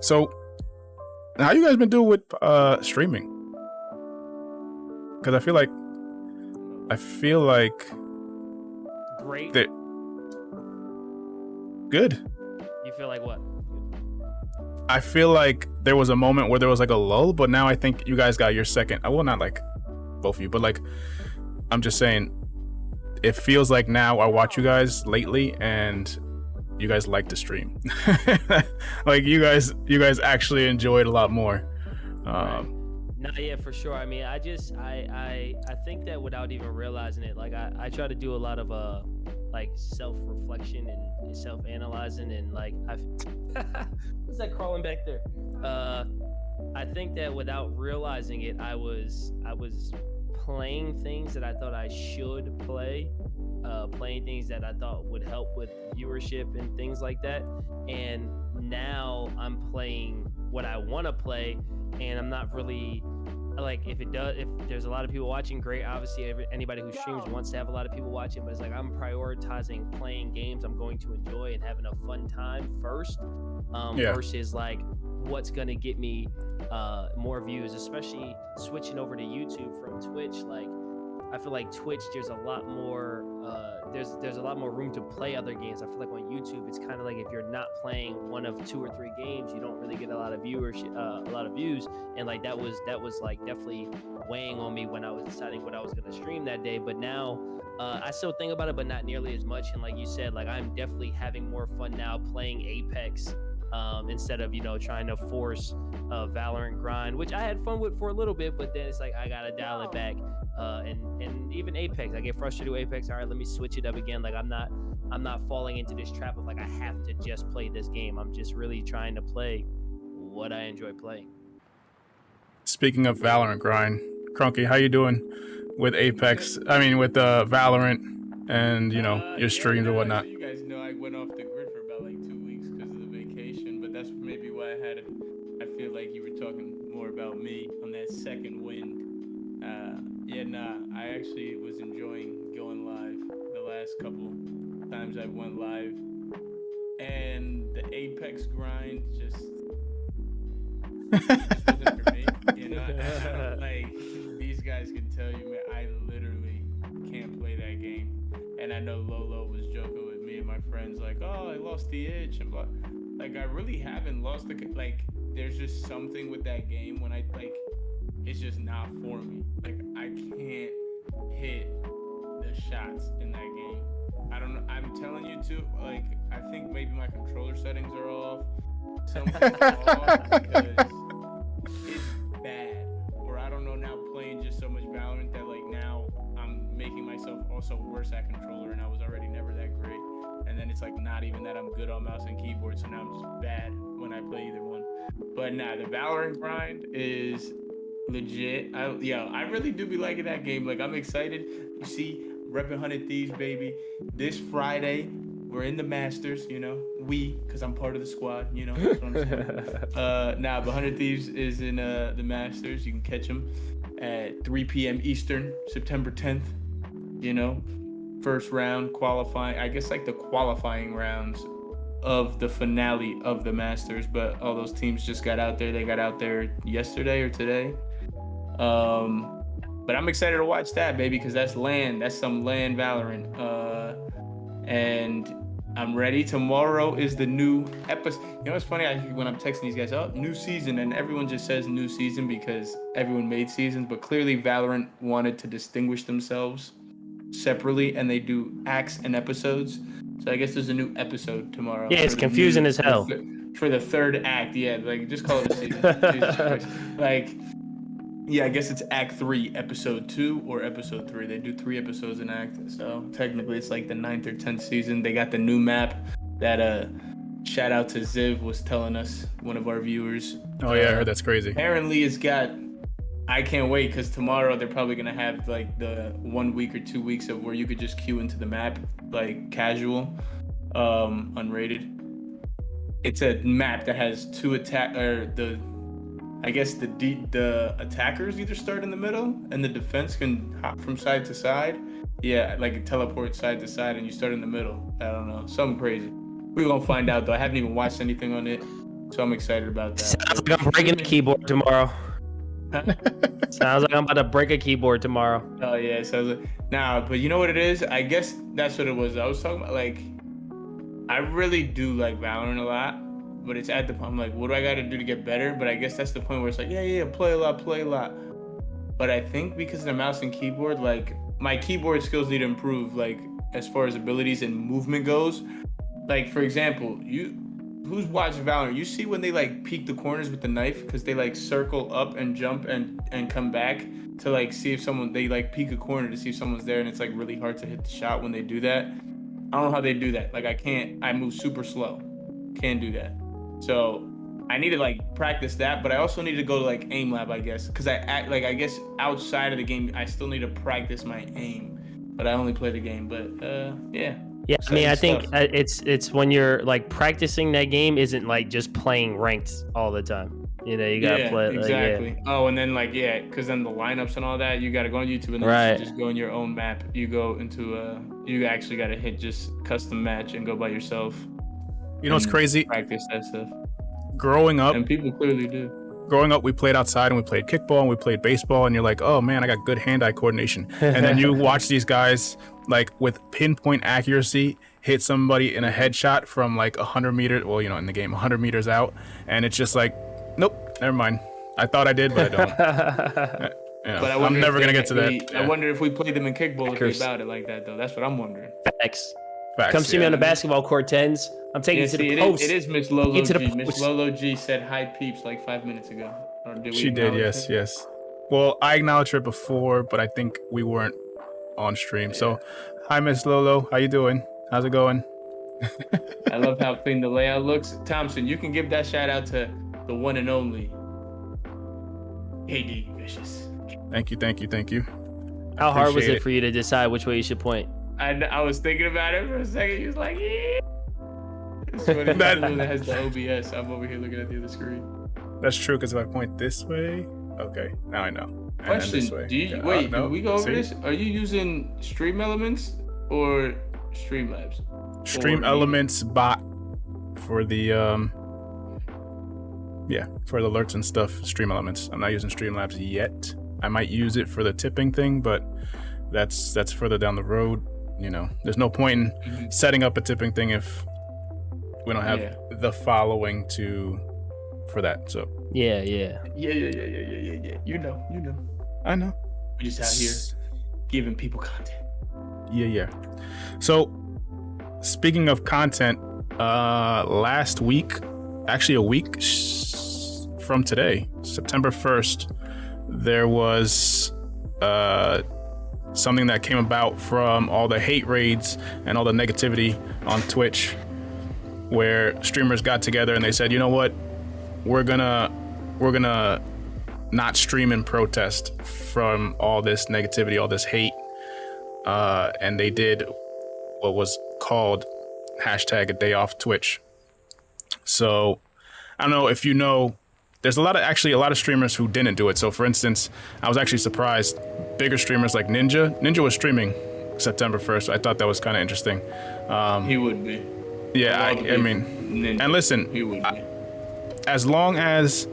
So, how you guys been doing with streaming? Because I feel like Great. that good. You feel like what? I feel like there was a moment where there was like a lull, but now I think you guys got your second. Well, not like both of you, but like I'm just saying, it feels like now I watch you guys lately, and you guys like to stream. Like you guys actually enjoy it a lot more. Right. Um, No, yeah, for sure. I mean, I think that without even realizing it, like I try to do a lot of like self-reflection and self-analyzing and like I what's that crawling back there? I think that without realizing it, I was playing things that I thought I should play, playing things that I thought would help with viewership and things like that. And now I'm playing what I want to play, and I'm not really like if there's a lot of people watching, great. Obviously, anybody who streams wants to have a lot of people watching, but it's like I'm prioritizing playing games I'm going to enjoy and having a fun time first, yeah. versus like what's gonna get me more views, especially switching over to YouTube from Twitch. Like I feel like Twitch, there's a lot more there's a lot more room to play other games. I feel like on YouTube, it's kind of like if you're not playing one of two or three games, you don't really get a lot of viewership, a lot of views, and like that was like definitely weighing on me when I was deciding what I was gonna stream that day. But now I still think about it, but not nearly as much. And like you said, like I'm definitely having more fun now playing Apex. Instead of trying to force a Valorant grind, which I had fun with for a little bit, but then it's like I gotta dial it back. And even Apex, I get frustrated with Apex. All right, let me switch it up again. Like I'm not falling into this trap of like I have to just play this game. I'm just really trying to play what I enjoy playing. Speaking of Valorant grind, Crunky, how you doing with Apex? I mean, with Valorant, and your Yeah, streams and no. So whatnot. you guys know I went off the grid for about like 2 weeks because of the vacation, but that's maybe why I had it. I feel like you were talking more about me on that second wind. Yeah, nah. I actually was enjoying going live the last couple times I went live, and the Apex grind just it just wasn't for me. I don't like these guys can tell you, man. I literally can't play that game, and I know Lolo was joking with me and my friends, like, "Oh, I lost the itch," and blah. Like, I really haven't lost the like. There's just something with that game when I like, it's just not for me. Like, I can't hit the shots in that game. I don't know. I'm telling you to like. I think maybe my controller settings are off. Something's off because it's bad. Or I don't know, now playing just so much Valorant that like now I'm making myself also worse at controller, and I was already never that great. And then it's like not even that I'm good on mouse and keyboard, so now I'm just bad when I play either one. But nah, the Valorant grind is legit. I really do be liking that game. Like I'm excited. You see, repping 100 Thieves, baby. This Friday, we're in the Masters. Because I'm part of the squad. That's what I'm saying. But 100 Thieves is in the Masters. You can catch them at 3 p.m. Eastern, September 10th. First round qualifying. I guess like the qualifying rounds of the finale of the Masters, but all those teams just got out there. They got out there yesterday or today. But I'm excited to watch that, baby, because that's land. That's some land Valorant. And I'm ready. Tomorrow is the new episode. It's funny when I'm texting these guys, oh, new season, and everyone just says new season because everyone made seasons, but clearly Valorant wanted to distinguish themselves separately, and they do acts and episodes. So I guess there's a new episode tomorrow. Yeah, it's confusing as hell. For the third act, yeah, like just call it a season. Jesus Christ. Like, yeah, I guess it's Act 3, Episode 2, or Episode 3. They do 3 episodes in Act, so technically it's like the 9th or 10th season. They got the new map that shout out to Ziv was telling us, one of our viewers. Oh yeah, I heard that's crazy. Apparently it's got. I can't wait because tomorrow they're probably gonna have like the 1 week or 2 weeks of where you could just queue into the map like casual, unrated. It's a map that has two I guess the attackers either start in the middle and the defense can hop from side to side. Yeah, like it teleports side to side and you start in the middle. I don't know, something crazy. We're gonna find out though. I haven't even watched anything on it. So I'm excited about that. Sounds like I'm breaking a keyboard tomorrow. Huh? Sounds like I'm about to break a keyboard tomorrow. Oh yeah, so nah, but you know what it is? I guess that's what it was. I was talking about like I really do like Valorant a lot, but it's at the point I'm like, what do I got to do to get better? But I guess that's the point where it's like, yeah, play a lot. But I think because of the mouse and keyboard, like my keyboard skills need to improve, like as far as abilities and movement goes. Like for example, who's watched Valorant? You see when they like peek the corners with the knife because they like circle up and jump and come back to like see if they like peek a corner to see if someone's there, and it's like really hard to hit the shot when they do that. I don't know how they do that. Like I move super slow. Can't do that. So I need to like practice that, but I also need to go to like aim lab, I guess, because I guess outside of the game, I still need to practice my aim. But I only play the game. But yeah. Yeah, I mean, I think it's when you're like practicing that game isn't like just playing ranked all the time. You know, you gotta play. Exactly. Oh, and then because then the lineups and all that, you gotta go on YouTube and then you just go in your own map. You go into you actually gotta hit just custom match and go by yourself. You know what's crazy? Practice that stuff. Growing up, and people clearly do. Growing up, we played outside and we played kickball and we played baseball, and you're like, oh man, I got good hand-eye coordination. And then you watch these guys like with pinpoint accuracy hit somebody in a headshot from like 100 meters. Well, in the game, 100 meters out, and it's just like, nope, never mind. I thought I did, but I don't. But I'm never gonna get to that. I wonder if we played them in kickball if they about it like that though. That's what I'm wondering. Facts. Come see me on the basketball court, Tens. I'm taking you to the post. It is Miss Lolo G. Miss Lolo G said hi peeps like 5 minutes ago. She did, yes. Well, I acknowledged her before, but I think we weren't on stream. Yeah. So, hi Miss Lolo, how you doing? How's it going? I love how clean the layout looks. Thompson, you can give that shout out to the one and only KD Vicious. Thank you. How hard was it for you to decide which way you should point? I was thinking about it for a second. He was like, yeah. It's funny that has the OBS. I'm over here looking at the other screen. That's true, because if I point this way, okay, now I know. Question: do we go over this? Are you using Stream Elements or Streamlabs? Stream Elements bot for the for the alerts and stuff. Stream Elements. I'm not using Streamlabs yet. I might use it for the tipping thing, but that's further down the road. There's no point in setting up a tipping thing if we don't have the following for that. So yeah. You know. I know. We're just out here giving people content. Yeah. So speaking of content, last week, actually a week from today, September 1st, there was something that came about from all the hate raids and all the negativity on Twitch, where streamers got together and they said, you know what, we're gonna not stream in protest from all this negativity, all this hate, and they did what was called #a day off Twitch. So I don't know if you know, there's a lot of streamers who didn't do it. So for instance, I was actually surprised, bigger streamers like Ninja was streaming September 1st. I thought that was kind of interesting. He would be. Yeah, I mean, Ninja. And listen, he would be. As long as,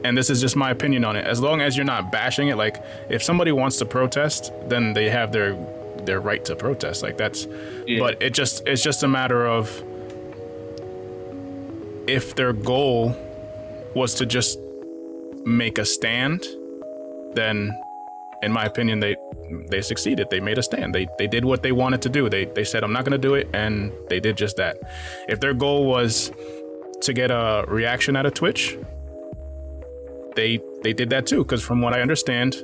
and this is just my opinion on it, as long as you're not bashing it, like if somebody wants to protest, then they have their right to protest. Like that's, but it's just a matter of if their goal was to just make a stand, then in my opinion, they succeeded. They made a stand. They did what they wanted to do. They said, I'm not going to do it. And they did just that. If their goal was to get a reaction out of Twitch, they did that too. Because from what I understand,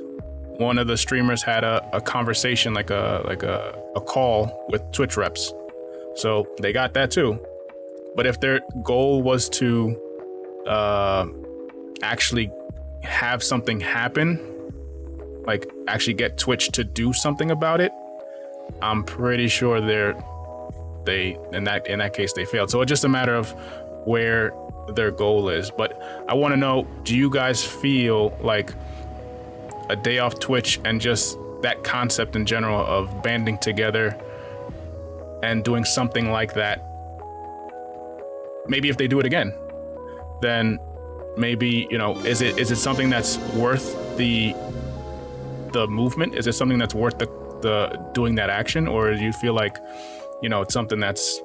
one of the streamers had a conversation, like a call with Twitch reps. So they got that too. But if their goal was to actually have something happen, like actually get Twitch to do something about it, I'm pretty sure they in that case they failed. So it's just a matter of where their goal is. But I want to know, do you guys feel like a day off Twitch and just that concept in general of banding together and doing something like that, maybe if they do it again, then maybe, you know, is it something that's worth the movement? Is it something that's worth the doing that action, or do you feel like, you know, it's something that's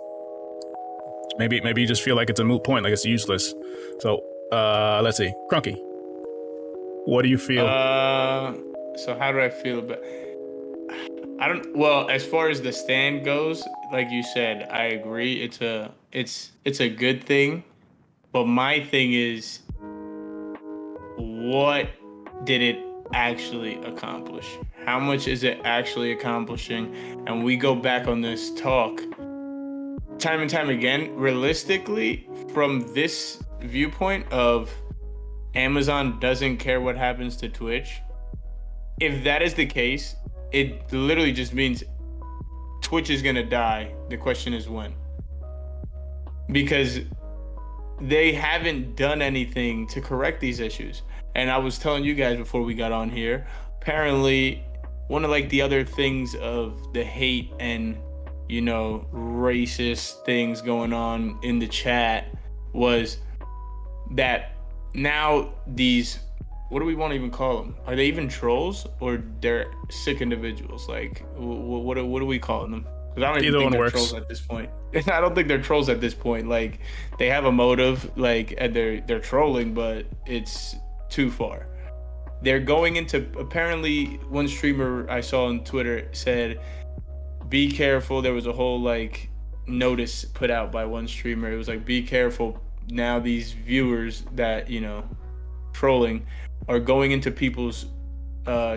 maybe you just feel like it's a moot point, like it's useless? So let's see, Crunky, what do you feel? So how do I feel about? I don't. Well, as far as the stand goes, like you said, I agree. It's a good thing, but my thing is, what did it actually accomplish? How much is it actually accomplishing? And we go back on this talk time and time again. Realistically, from this viewpoint of Amazon doesn't care what happens to Twitch, if that is the case, it literally just means Twitch is gonna die. The question is when. Because they haven't done anything to correct these issues. And I was telling you guys before we got on here, apparently one of like the other things of the hate and, you know, racist things going on in the chat was that now these, what do we want to even call them? Are they even trolls, or they're sick individuals? Like, what do we call them? Because I don't even think they're trolls at this point. I don't think they're trolls at this point. Like, they have a motive, like, and they're trolling, but it's too far. They're going into, apparently one streamer I saw on Twitter said, be careful. There was a whole like notice put out by one streamer. It was like, be careful. Now these viewers that, you know, trolling are going into people's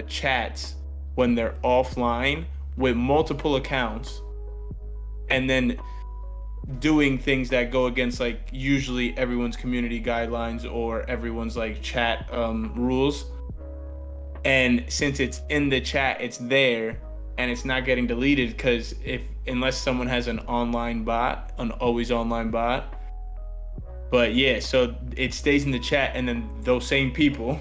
chats when they're offline with multiple accounts, and then doing things that go against like usually everyone's community guidelines or everyone's like chat rules. And since it's in the chat, it's there and it's not getting deleted, because unless someone has an online bot, an always online bot. But yeah, so it stays in the chat, and then those same people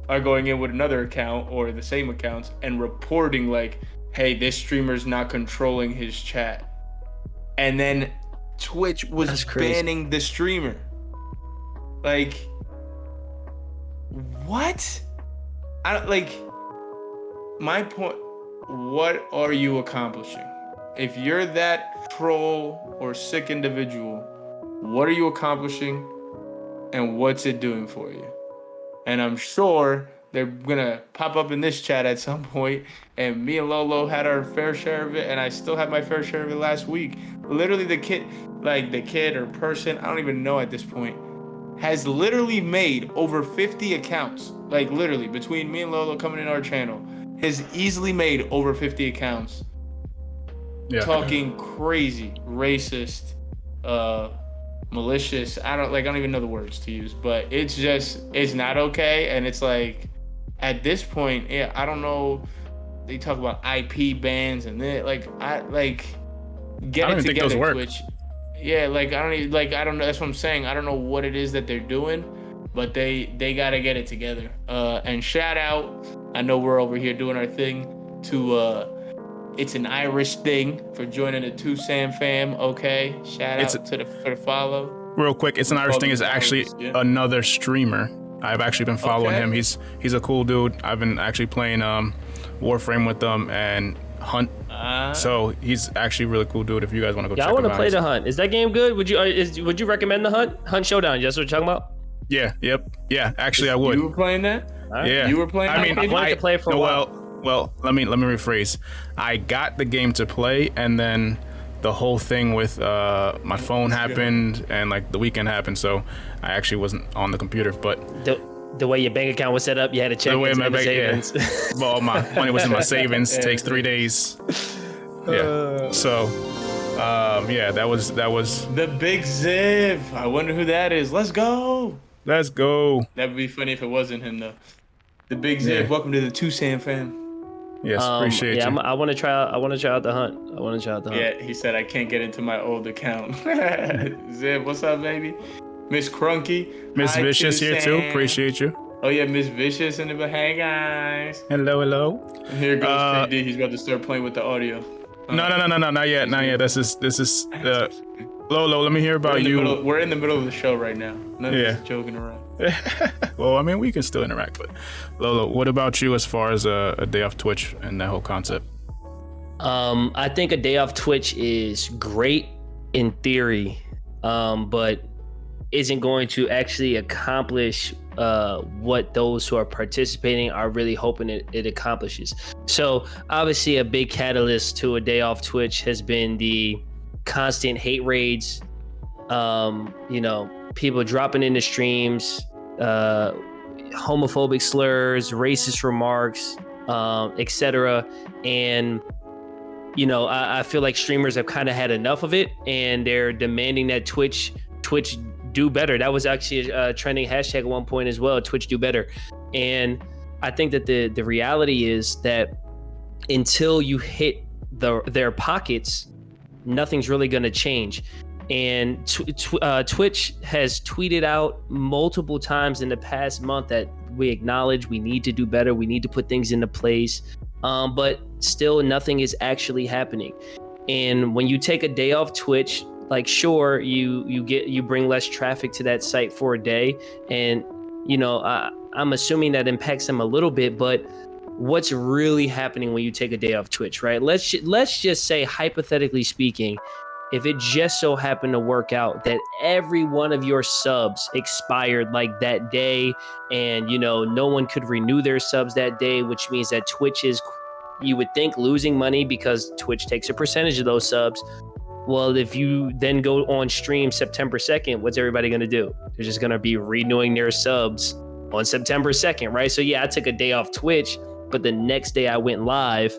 are going in with another account or the same accounts and reporting like, hey, this streamer's not controlling his chat. And then Twitch was banning the streamer. Like, what? My point, what are you accomplishing? If you're that troll or sick individual, what are you accomplishing and what's it doing for you? And I'm sure they're gonna pop up in this chat at some point, and me and Lolo had our fair share of it, and I still had my fair share of it last week. Literally the kid or person, I don't even know at this point, has literally made over 50 accounts. Like, literally, between me and Lolo coming in our channel, has easily made over 50 accounts. Yeah. Talking crazy, racist, malicious. I don't even know the words to use, but it's not okay. And it's like, at this point, yeah, I don't know. They talk about IP bans and then get it together, Twitch. Yeah, I don't know. That's what I'm saying. I don't know what it is that they're doing, but they gotta get it together. And shout out, I know we're over here doing our thing to It's an Irish thing for joining the 2Sam fam. Okay, shout out for the follow. Real quick, It's an Irish thing is actually another streamer. I've actually been following him. He's a cool dude. I've been actually playing Warframe with them and Hunt. So he's actually a really cool dude. If you guys want to go check him out. I want to play the Hunt. Is that game good? Would you recommend the Hunt Showdown? That's what you're talking about? Yeah. Yep. Yeah. Actually, I would. You were playing that? Yeah. You were playing. I mean, I wanted to play it for a while. Well, let me rephrase. I got the game to play, and then the whole thing with my phone happened, and like the weekend happened, so I actually wasn't on the computer. But the way your bank account was set up, you had to check the way into my the savings. Yeah. Well, my money was in my savings. Takes 3 days. Yeah. So, yeah, that was the Big Ziv. I wonder who that is. Let's go. That would be funny if it wasn't him though. The Big Ziv. Yeah. Welcome to the 2Sam fam. Yes, appreciate you. I want to try out the Hunt. Yeah, he said I can't get into my old account. Ziv, what's up, baby? Miss Crunky. Miss Vicious here too. Appreciate you. Oh yeah, Miss Vicious in the hey guys. Hello. And here goes 3D. He's about to start playing with the audio. No, not yet. This is Lolo, let me hear about you. We're in the middle of the show right now. None of Yeah. us is joking around. Well, I mean, we can still interact, but Lolo, what about you as far as a day off Twitch and that whole concept? I think a day off Twitch is great in theory, but isn't going to actually accomplish what those who are participating are really hoping it accomplishes. So obviously a big catalyst to a day off Twitch has been the constant hate raids, people dropping into streams, homophobic slurs, racist remarks, etc. And I feel like streamers have kind of had enough of it, and they're demanding that Twitch do better. That was actually a trending hashtag at one point as well, Twitch do better. And I think that the reality is that until you hit their pockets, nothing's really going to change. And Twitch has tweeted out multiple times in the past month that we acknowledge we need to do better, we need to put things into place, but still nothing is actually happening. And when you take a day off Twitch, like, sure, you bring less traffic to that site for a day, and I'm assuming that impacts them a little bit, but what's really happening when you take a day off Twitch, right? Let's just say, hypothetically speaking, if it just so happened to work out that every one of your subs expired like that day, and no one could renew their subs that day, which means that Twitch is, you would think, losing money because Twitch takes a percentage of those subs. Well, if you then go on stream September 2nd, what's everybody going to do? They're just going to be renewing their subs on September 2nd, right? So yeah, I took a day off Twitch, but the next day I went live,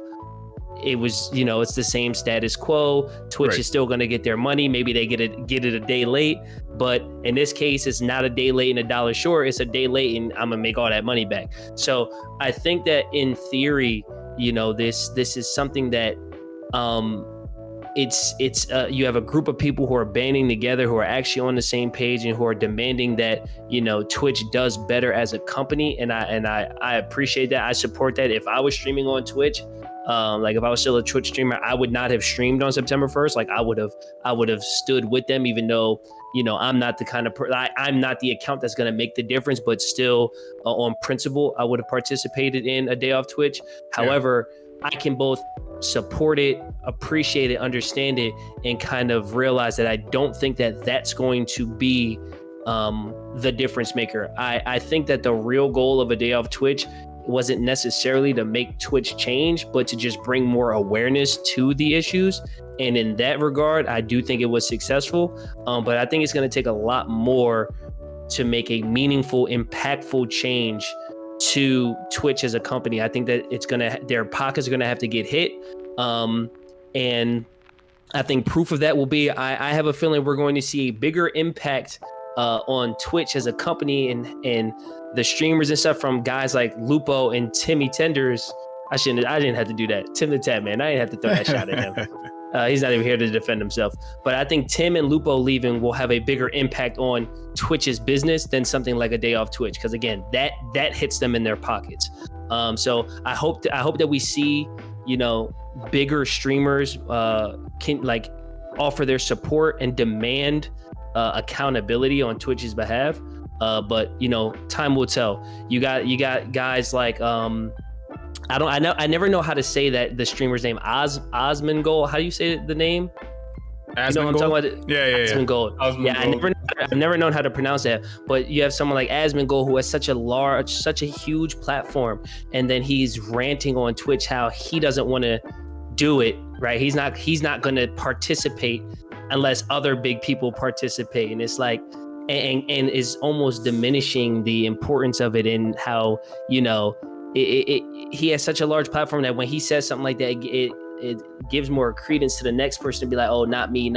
it was, it's the same status quo. Twitch is still going to get their money. Maybe they get it a day late, but in this case, it's not a day late and $1 short. It's a day late, and I'm gonna make all that money back. So I think that in theory, this is something that, it's you have a group of people who are banding together, who are actually on the same page, and who are demanding that Twitch does better as a company, and I appreciate that. I support that. If I was streaming on Twitch, like if I was still a Twitch streamer, I would not have streamed on September 1st. Like I would have stood with them, even though I'm not the kind of I'm not the account that's going to make the difference, but still on principle, I would have participated in a day off Twitch. However, I can both support it, appreciate it, understand it, and kind of realize that I don't think that that's going to be the difference maker. I think that the real goal of a day off Twitch wasn't necessarily to make Twitch change, but to just bring more awareness to the issues. And in that regard, I do think it was successful. But I think it's going to take a lot more to make a meaningful, impactful change to Twitch as a company. I think that their pockets are going to have to get hit. And I think proof of that will be, I have a feeling we're going to see a bigger impact on Twitch as a company, and the streamers and stuff from guys like Lupo and Timmy Tenders. I didn't have to do that. Tim the Tat, man, I didn't have to throw that shot at him. He's not even here to defend himself. But I think Tim and Lupo leaving will have a bigger impact on Twitch's business than something like a day off Twitch, because again, that hits them in their pockets. So I hope that we see, bigger streamers can like offer their support and demand accountability on Twitch's behalf. But time will tell. You got guys like I never know how to say the streamer's name. Osmongold. How do you say the name? Asmongold? I'm talking about? Yeah. Osmongold. Osmongold. I've never known how to pronounce that. But you have someone like Asmongold who has such a huge platform, and then he's ranting on Twitch how he doesn't want to do it, right? He's not going to participate unless other big people participate, and it's like, and is almost diminishing the importance of it, and how he has such a large platform that when he says something like that, it gives more credence to the next person to be like, oh, not me.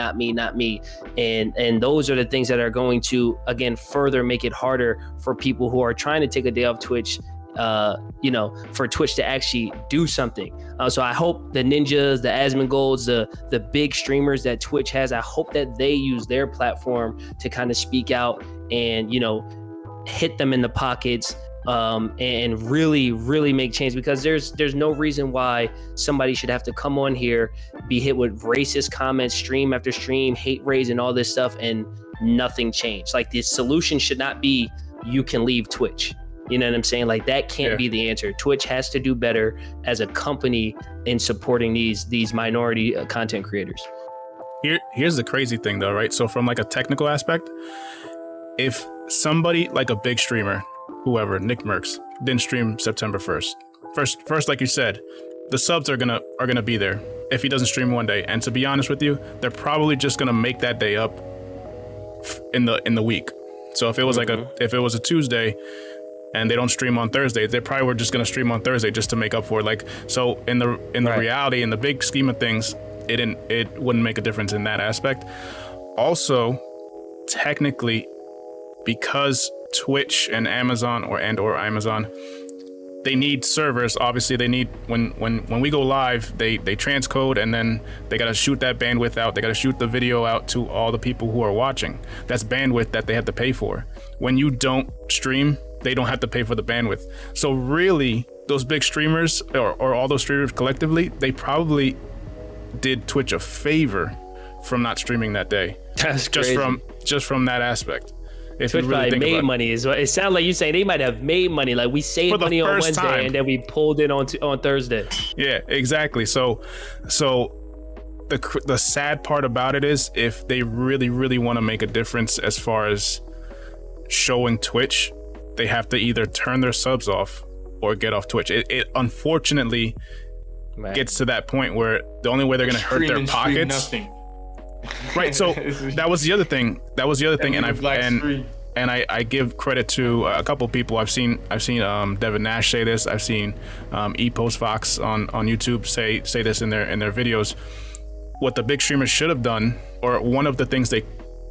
And those are the things that are going to, again, further make it harder for people who are trying to take a day off Twitch, for Twitch to actually do something. So I hope the Ninjas, the Asmongolds, the big streamers that Twitch has, I hope that they use their platform to kind of speak out and, hit them in the pockets, and really, really make change, because there's no reason why somebody should have to come on here, be hit with racist comments, stream after stream, hate raids and all this stuff, and nothing changed. Like, the solution should not be you can leave Twitch. You know what I'm saying? Like, that can't be the answer. Twitch has to do better as a company in supporting these minority content creators. Here's the crazy thing though, right? So from like a technical aspect, if somebody like a big streamer, whoever, Nick Merckx, didn't stream September 1st. First, like you said, the subs are gonna be there if he doesn't stream one day. And to be honest with you, they're probably just gonna make that day up in the week. So if it was if it was a Tuesday and they don't stream on Thursday, they probably were just gonna stream on Thursday just to make up for it. Like, so in the reality, in the big scheme of things, it wouldn't make a difference in that aspect. Also, technically, because Twitch and Amazon or Amazon, they need servers. Obviously, they need when we go live, they transcode, and then they gotta shoot that bandwidth out. They gotta shoot the video out to all the people who are watching. That's bandwidth that they have to pay for. When you don't stream, they don't have to pay for the bandwidth. So really, those big streamers or all those streamers collectively, they probably did Twitch a favor from not streaming that day. That's crazy. Just from that aspect. If Twitch you really probably think made about money. It sounds like you're saying they might have made money. Like, we saved money on Wednesday time, and then we pulled it on Thursday. Yeah, exactly. So the sad part about it is, if they really, really want to make a difference as far as showing Twitch, they have to either turn their subs off or get off Twitch. It unfortunately gets to that point where the only way they're going to hurt their pockets. Right. So that was the other thing. And I give credit to a couple people. I've seen Devin Nash say this. I've seen ePostFox on YouTube say this in their videos. What the big streamers should have done, or one of the things they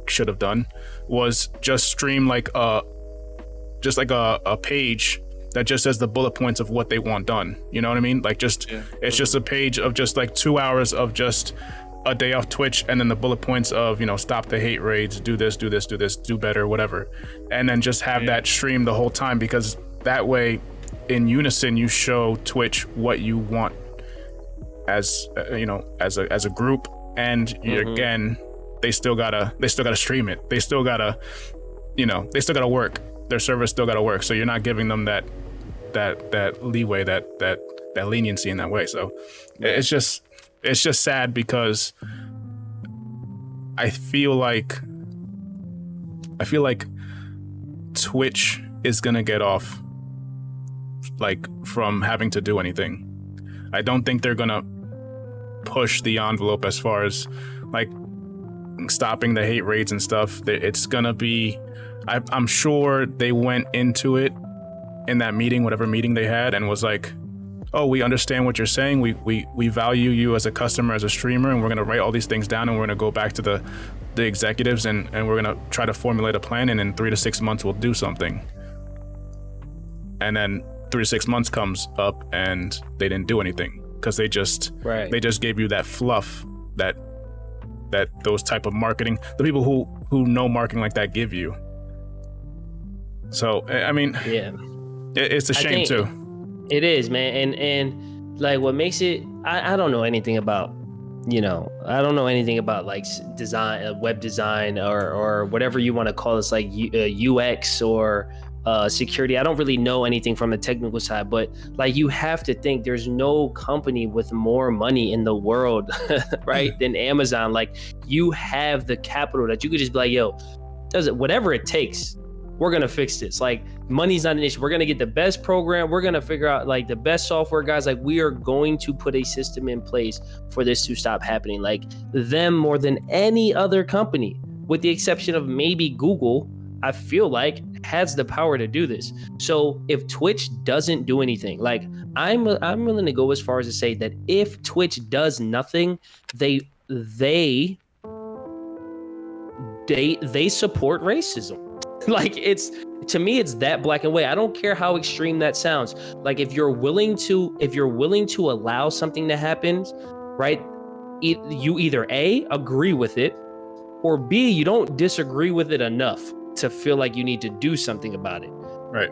should have done, was just stream like a page that just says the bullet points of what they want done. You know what I mean? Like, it's just a page of just like 2 hours of just a day off Twitch, and then the bullet points of, stop the hate raids, do this, do better, whatever. And then just have that stream the whole time, because that way in unison you show Twitch what you want as as a group. And again, they still gotta stream it. They still gotta work. Their servers still gotta work. So you're not giving them that leeway, that leniency in that way. So it's just sad, because I feel like Twitch is gonna get off like from having to do anything. I don't think they're gonna push the envelope as far as like stopping the hate raids and stuff. It's gonna be, I'm sure they went into it in that meeting, whatever meeting they had, and was like, oh, we understand what you're saying. We value you as a customer, as a streamer, and we're gonna write all these things down, and we're gonna go back to the executives, and we're gonna try to formulate a plan, and in 3 to 6 months we'll do something. And then 3 to 6 months comes up and they didn't do anything, because they just gave you that fluff that those type of marketing, the people who know marketing like that, give you. So I mean, yeah, it's a shame too. It is, man. And like, what makes it, I don't know anything about, I don't know anything about like design, web design, or whatever you want to call this, like UX or security. I don't really know anything from the technical side, but like, you have to think there's no company with more money in the world, right, than Amazon. Like, you have the capital that you could just be like, yo, does it, whatever it takes, we're gonna fix this. Like, money's not an issue. We're gonna get the best program. We're gonna figure out like the best software, guys. Like, we are going to put a system in place for this to stop happening. Like, them more than any other company, with the exception of maybe Google, I feel like has the power to do this. So if Twitch doesn't do anything, like, I'm willing to go as far as to say that if Twitch does nothing, they support racism. Like, to me, it's that black and white. I don't care how extreme that sounds. Like, if you're willing to allow something to happen, right, you either A, agree with it, or B, you don't disagree with it enough to feel like you need to do something about it. Right.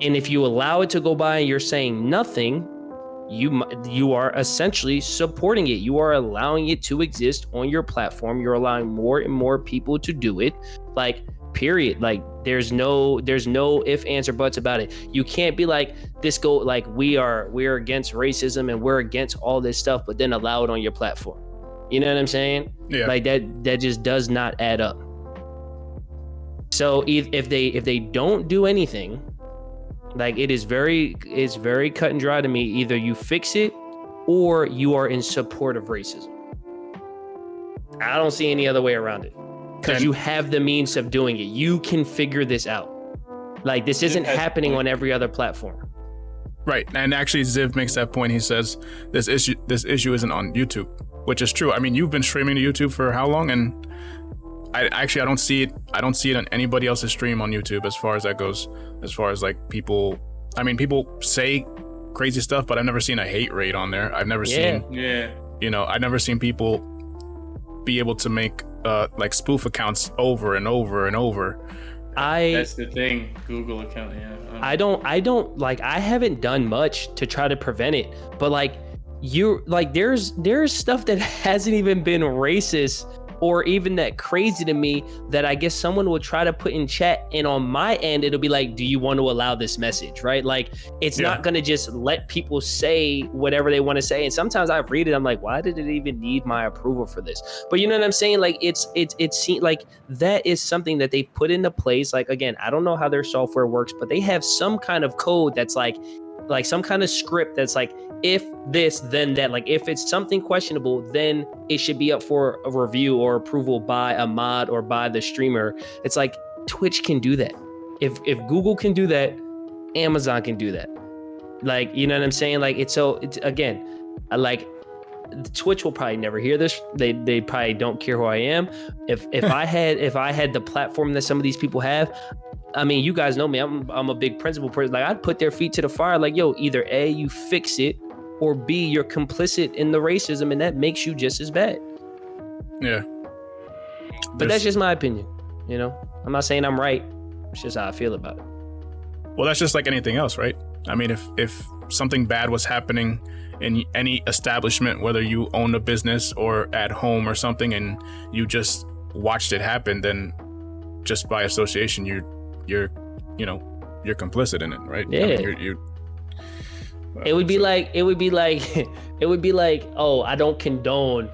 And if you allow it to go by and you're saying nothing, you are essentially supporting it. You are allowing it to exist on your platform. You're allowing more and more people to do it. Like, period. Like, there's no if, ands, or buts about it. You can't be like, we're against racism and we're against all this stuff, but then allow it on your platform. You know what I'm saying? Yeah. Like, that just does not add up. So if they don't do anything, like, it's very cut and dry to me. Either you fix it or you are in support of racism. I don't see any other way around it, because you have the means of doing it. You can figure this out. Like, this isn't happening on every other platform. Right. And actually, Ziv makes that point. He says this issue isn't on YouTube, which is true. I mean, you've been streaming to YouTube for how long? And I don't see it on anybody else's stream on YouTube as far as that goes. As far as, like, people say crazy stuff, but I've never seen a hate rate on there. I've never seen, I've never seen people be able to make like spoof accounts over and over and over. That's the thing. Google account, yeah. I don't like, I haven't done much to try to prevent it, but like, there's stuff that hasn't even been racist or even that crazy to me that I guess someone will try to put in chat, and on my end it'll be like, do you want to allow this message, right? Like, it's not gonna just let people say whatever they want to say. And sometimes I read it, I'm like, why did it even need my approval for this? But you know what I'm saying? Like, it's like, that is something that they've put into place. Like, again, I don't know how their software works, but they have some kind of code that's like some kind of script that's like, if this, then that. Like, if it's something questionable, then it should be up for a review or approval by a mod or by the streamer. It's like, Twitch can do that. If Google can do that, Amazon can do that. Like, you know what I'm saying? Like, it's again, like, Twitch will probably never hear this. They probably don't care who I am. If I had the platform that some of these people have, I mean, you guys know me. I'm a big principle person. Like, I'd put their feet to the fire. Like, yo, either A, you fix it, or B, you're complicit in the racism, and that makes you just as bad. Yeah. But that's just my opinion. You know, I'm not saying I'm right. It's just how I feel about it. Well, that's just like anything else, right? I mean, if something bad was happening in any establishment, whether you own a business or at home or something, and you just watched it happen, then just by association, you're complicit in it, right? Yeah. I mean, it would be like, oh, I don't condone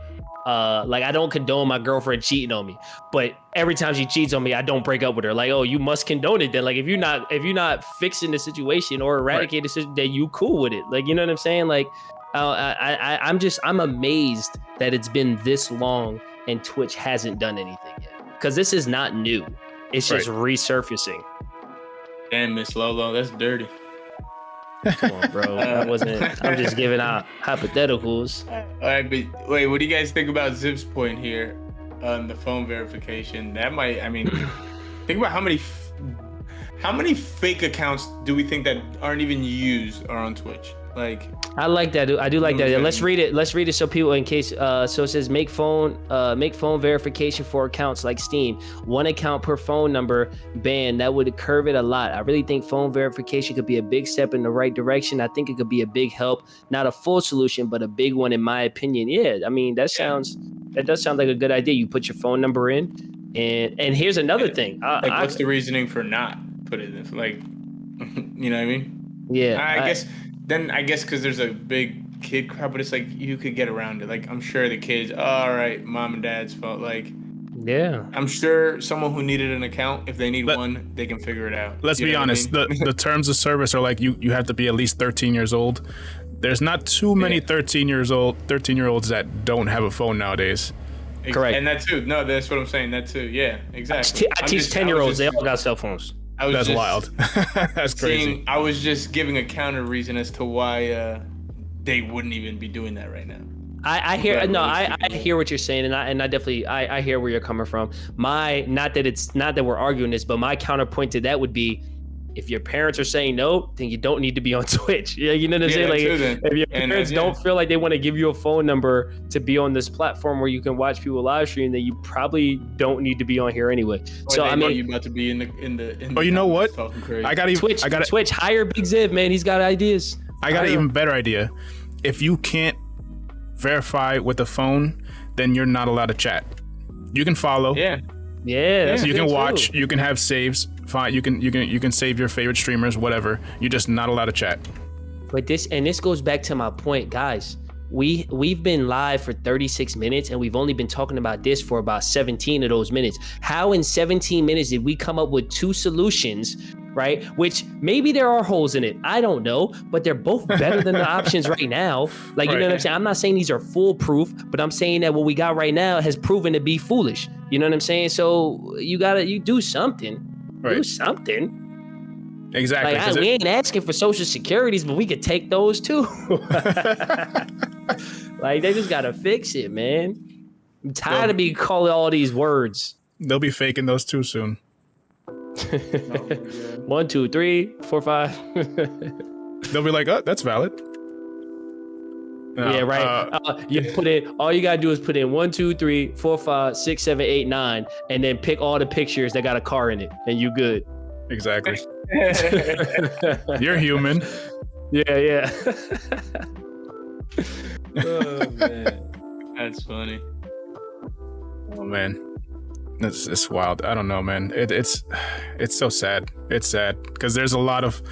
my girlfriend cheating on me, but every time she cheats on me, I don't break up with her. Like, oh, you must condone it then. Like, if you're not fixing the situation or eradicating the situation, then you cool with it. Like, you know what I'm saying? Like, I'm amazed that it's been this long and Twitch hasn't done anything yet, because this is not new. It's just resurfacing. Damn, Miss Lolo, that's dirty. Come on, bro. I'm just giving out hypotheticals. All right, but wait, what do you guys think about Zip's point here on the phone verification? That might, I mean, think about how many fake accounts do we think that aren't even used are on Twitch? Like, I like that. I do like that. Let's read it so people, in case. So it says make phone verification for accounts like Steam. 1 account per phone number ban. That would curve it a lot. I really think phone verification could be a big step in the right direction. I think it could be a big help, not a full solution, but a big one in my opinion. Yeah, I mean, that does sound like a good idea. You put your phone number in, and here's another thing. What's the reasoning for not put it in? Like, you know what I mean? Yeah, I guess because there's a big kid crowd, but it's like you could get around it. Like, I'm sure the kids, all right, mom and dad's fault. Like, yeah, I'm sure someone who needed an account, if they need one, they can figure it out. Let's be honest. I mean? the terms of service are like you have to be at least 13 years old. There's not too many 13-year-olds that don't have a phone nowadays. Correct. And that too. No, that's what I'm saying. That too. Yeah, exactly. I teach 10-year-olds. They all got cell phones. That's wild. That's crazy. I was just giving a counter reason as to why they wouldn't even be doing that right now. I hear what you're saying, and I definitely I hear where you're coming from. Not that we're arguing this, but my counterpoint to that would be, if your parents are saying no, then you don't need to be on Twitch. Yeah, you know what I'm saying? Like if your parents don't feel like they want to give you a phone number to be on this platform where you can watch people live stream, then you probably don't need to be on here anyway. Or so I mean, you about to be in the Oh, you know what? I got Twitch. Hire Big Ziv, man. He's got ideas. I got an even better idea. If you can't verify with the phone, then you're not allowed to chat. You can follow. Yeah. So you can watch. Too. You can have saves. Fine. You can save your favorite streamers. Whatever. You're just not allowed to chat. But this goes back to my point, guys. We've been live for 36 minutes and we've only been talking about this for about 17 of those minutes. How in 17 minutes did we come up with 2 solutions, right? Which maybe there are holes in it. I don't know, but they're both better than the options right now. Like, you know what I'm saying? I'm not saying these are foolproof, but I'm saying that what we got right now has proven to be foolish. You know what I'm saying? So you do something. Right. Do something. Exactly. Like, we ain't asking for social securities, but we could take those too. Like, they just gotta fix it, man. I'm tired of being calling all these words. They'll be faking those too soon. 1, 2, 3, 4, 5. They'll be like, oh, that's valid. No, yeah, right. You put in, all you gotta do is put in 1, 2, 3, 4, 5, 6, 7, 8, 9, and then pick all the pictures that got a car in it, and you good. Exactly. You're human. Yeah. Oh man, that's funny. Oh man, it's wild. I don't know, man. It's so sad. It's sad because there's a lot of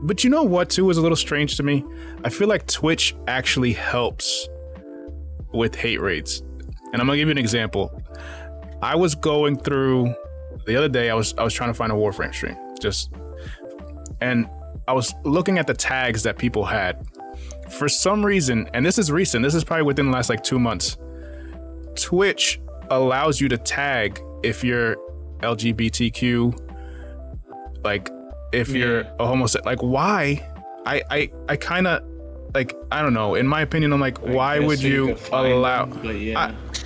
but you know what too is a little strange to me. I feel like Twitch actually helps with hate rates, and I'm gonna give you an example. I was going through the other day. I was trying to find a Warframe stream, and I was looking at the tags that people had. For some reason, and this is recent, this is probably within the last like 2 months, Twitch allows you to tag if you're LGBTQ, like if you're a homosexual. Like, why? I kind of, like, I don't know. In my opinion, I'm like, why would you allow?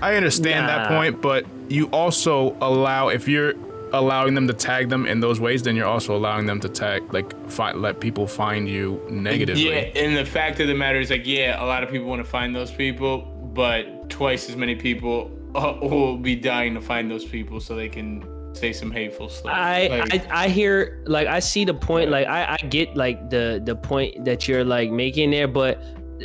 I understand that point, but you also allow, if you're allowing them to tag them in those ways, then you're also allowing them to tag, like, let people find you negatively. Yeah, and the fact of the matter is, like, yeah, a lot of people want to find those people, but twice as many people will be dying to find those people so they can say some hateful stuff. I hear, like, I see the point, like, I get, like, the point that you're, like, making there, but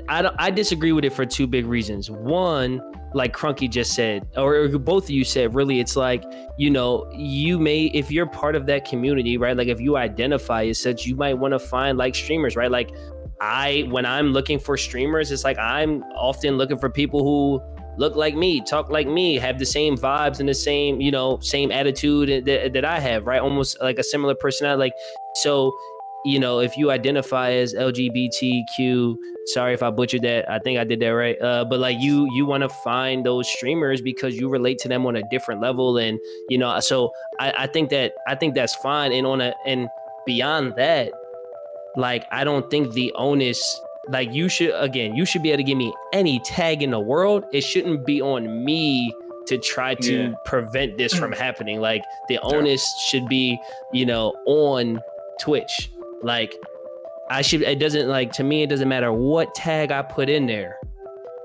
I disagree with it for 2 big reasons. One, like Crunky just said, or both of you said, really, it's like, you know, you may, if you're part of that community, right? Like, if you identify as such, you might want to find, like, streamers, right? Like, when I'm looking for streamers, it's like I'm often looking for people who look like me, talk like me, have the same vibes and the same, you know, same attitude that I have, right? Almost like a similar personality. Like, so, you know, if you identify as LGBTQ, sorry if I butchered that, I think I did that right. But like, you want to find those streamers because you relate to them on a different level, and you know, so I think that's fine. And beyond that, like, I don't think the onus, like, you should be able to give me any tag in the world. It shouldn't be on me to try to prevent this from happening. Like, the onus should be, you know, on Twitch. Like, it doesn't, like, to me, it doesn't matter what tag I put in there.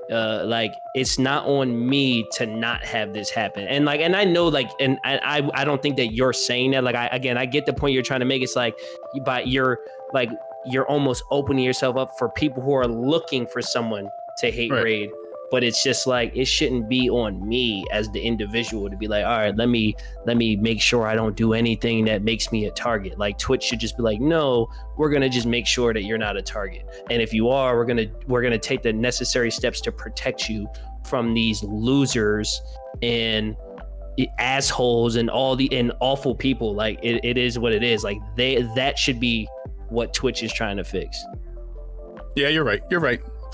Like, it's not on me to not have this happen. And like, and I know, like, and I don't think that you're saying that. Like, I get the point you're trying to make. It's like, but you're almost opening yourself up for people who are looking for someone to hate raid. But it's just like, it shouldn't be on me as the individual to be like, all right, let me make sure I don't do anything that makes me a target. Like, Twitch should just be like, no, we're gonna just make sure that you're not a target. And if you are, we're gonna take the necessary steps to protect you from these losers and assholes and awful people. Like, it is what it is. Like, that should be what Twitch is trying to fix. Yeah, you're right.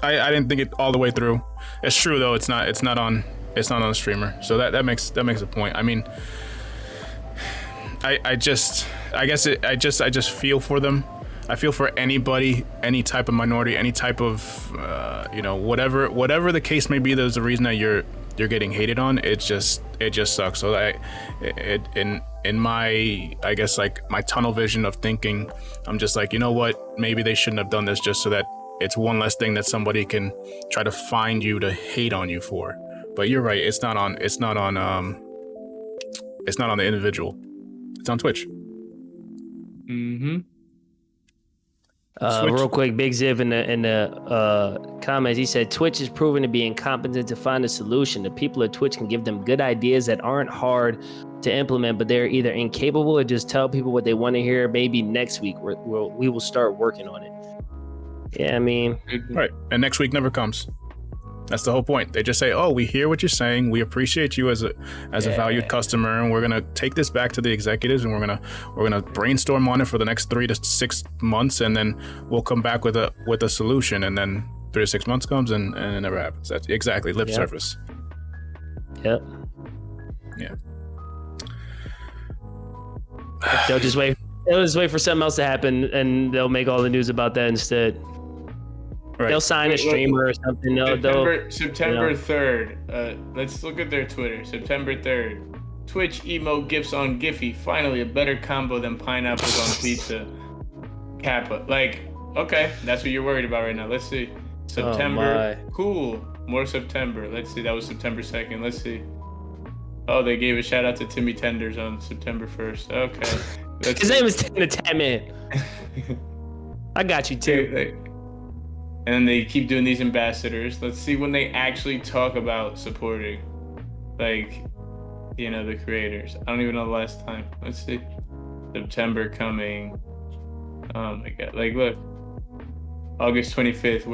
I didn't think it all the way through. It's true though. It's not on the streamer. So that makes a point. I mean, I just feel for them. I feel for anybody, any type of minority, any type of you know, whatever the case may be. There's a reason that you're you're getting hated on, it just sucks. So in my, I guess, like my tunnel vision of thinking, I'm just like, you know what, maybe they shouldn't have done this, just so that it's one less thing that somebody can try to find you to hate on you for. But you're right, it's not on the individual, it's on Twitch. Real quick, Big Ziv in the comments, he said Twitch is proven to be incompetent to find a solution. The people at Twitch can give them good ideas that aren't hard to implement, but they're either incapable or just tell people what they want to hear. Maybe next week we will start working on it. Yeah, I mean, right. And next week never comes. That's the whole point. They just say, "Oh, we hear what you're saying. We appreciate you as a valued customer, and we're gonna take this back to the executives, and we're gonna brainstorm on it for the next 3 to 6 months, and then we'll come back with a solution." And then 3 to 6 months comes, and it never happens. That's exactly lip service. Yep. Yeah. They'll just wait for something else to happen, and they'll make all the news about that instead. Right. They'll sign a streamer or something. September 3rd. Let's look at their Twitter. September 3rd. Twitch emote gifts on Giphy. Finally, a better combo than pineapples on pizza. Kappa. Like, okay, that's what you're worried about right now. Let's see. September. Cool. More September. Let's see. That was September 2nd. Let's see. Oh, they gave a shout out to Timmy Tenders on September 1st. Okay. His name is the Tat Man. I got you too. And then they keep doing these ambassadors. Let's see when they actually talk about supporting, like, you know, the creators. I don't even know the last time. Let's see. September coming. Oh my God. Like, look. August 25th.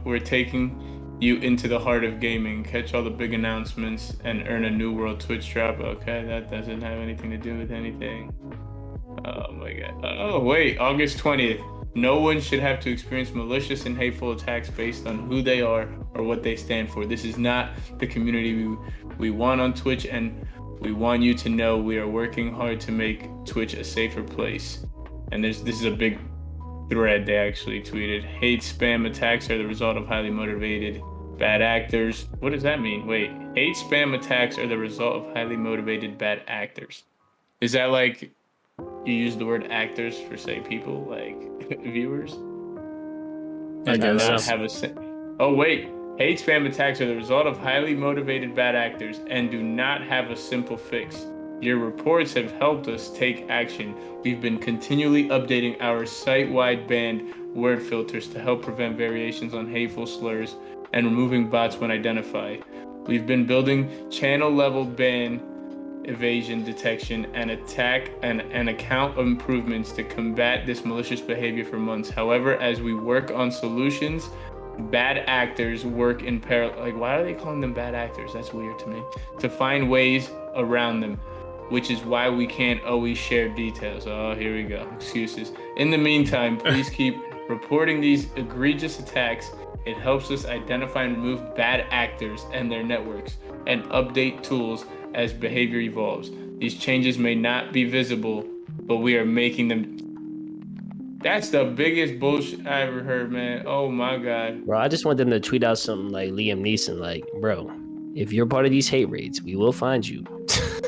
We're taking you into the heart of gaming. Catch all the big announcements and earn a new world Twitch drop. Okay, that doesn't have anything to do with anything. Oh my God. Oh wait, August 20th. No one should have to experience malicious and hateful attacks based on who they are or what they stand for. This is not the community we want on Twitch, and we want you to know we are working hard to make Twitch a safer place. And this is a big thread they actually tweeted. Hate spam attacks are the result of highly motivated bad actors. What does that mean? Wait, hate spam attacks are the result of highly motivated bad actors. Is that like you use the word actors for, say, people, like viewers? I guess. Oh, wait. Hate spam attacks are the result of highly motivated bad actors and do not have a simple fix. Your reports have helped us take action. We've been continually updating our site-wide banned word filters to help prevent variations on hateful slurs and removing bots when identified. We've been building channel-level ban evasion detection and account improvements to combat this malicious behavior for months. However, as we work on solutions, bad actors work in parallel. Like, why are they calling them bad actors? That's weird to me. To find ways around them, which is why we can't always share details. Oh, here we go. Excuses. In the meantime, please keep reporting these egregious attacks. It helps us identify and remove bad actors and their networks and update tools as behavior evolves. These changes may not be visible, but we are making them. That's the biggest bullshit I ever heard, man. Oh my God. Bro, I just want them to tweet out something like Liam Neeson, like, bro, if you're part of these hate raids, we will find you.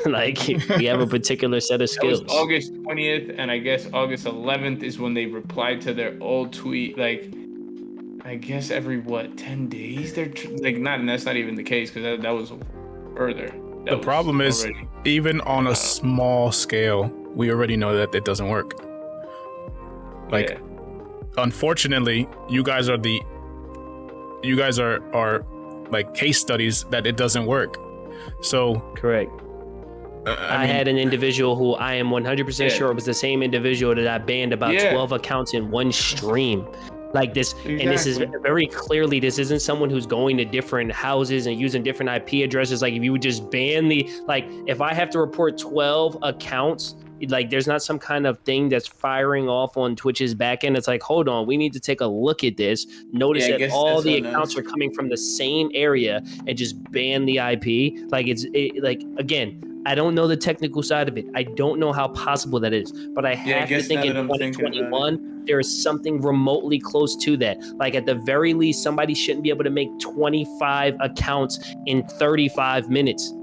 Like, we have a particular set of skills. That was August 20th, and I guess August 11th is when they replied to their old tweet. Like, I guess every 10 days? That's not even the case, because that was further. The problem is, even on a small scale, we already know that it doesn't work. Like, unfortunately, you guys are like case studies that it doesn't work. So correct. I had an individual who I am 100% sure was the same individual that I banned about 12 accounts in one stream. Like this, exactly. And this is very clearly, this isn't someone who's going to different houses and using different IP addresses. Like, if you would just ban if I have to report 12 accounts, like, there's not some kind of thing that's firing off on Twitch's backend. It's like, hold on, we need to take a look at this. Notice that all the accounts are coming from the same area and just ban the IP. Like, again, I don't know the technical side of it. I don't know how possible that is, but I have to think in 2021 there is something remotely close to that. Like at the very least, somebody shouldn't be able to make 25 accounts in 35 minutes.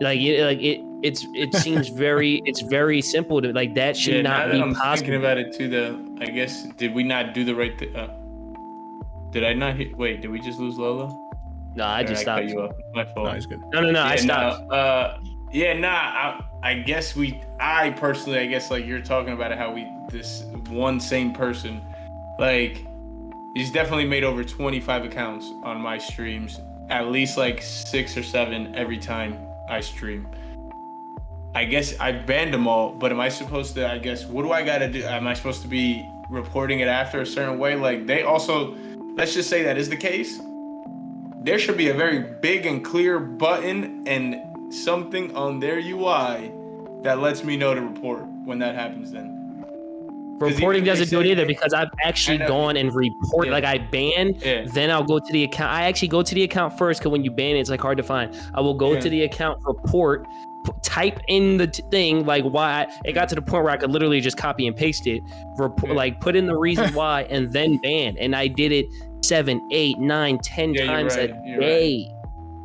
It seems very simple to like that should not be I'm possible. thinking about it too, though. I guess did we not do the right thing? Did I not hit? Wait, did we just lose Lolo? No, I just stopped. Cut you off. My fault. No, he's good. No, I stopped. I guess I personally, I guess like you're talking about it, how this one same person, like, he's definitely made over 25 accounts on my streams, at least like 6 or 7 every time I stream. I guess I banned them all, but am I supposed to, I guess, what do I gotta do? Am I supposed to be reporting it after a certain way? Like, they also, let's just say that is the case. There should be a very big and clear button and something on their UI that lets me know to report when that happens then. Reporting doesn't do it either because I've actually gone and reported. Like I ban, then I'll go to the account. I actually go to the account first because when you ban it, it's like hard to find. I will go to the account, report, type in the thing like why. It got to the point where I could literally just copy and paste it, like put in the reason why, and then ban. And I did it 7, 8, 9, 10 times a day. Right.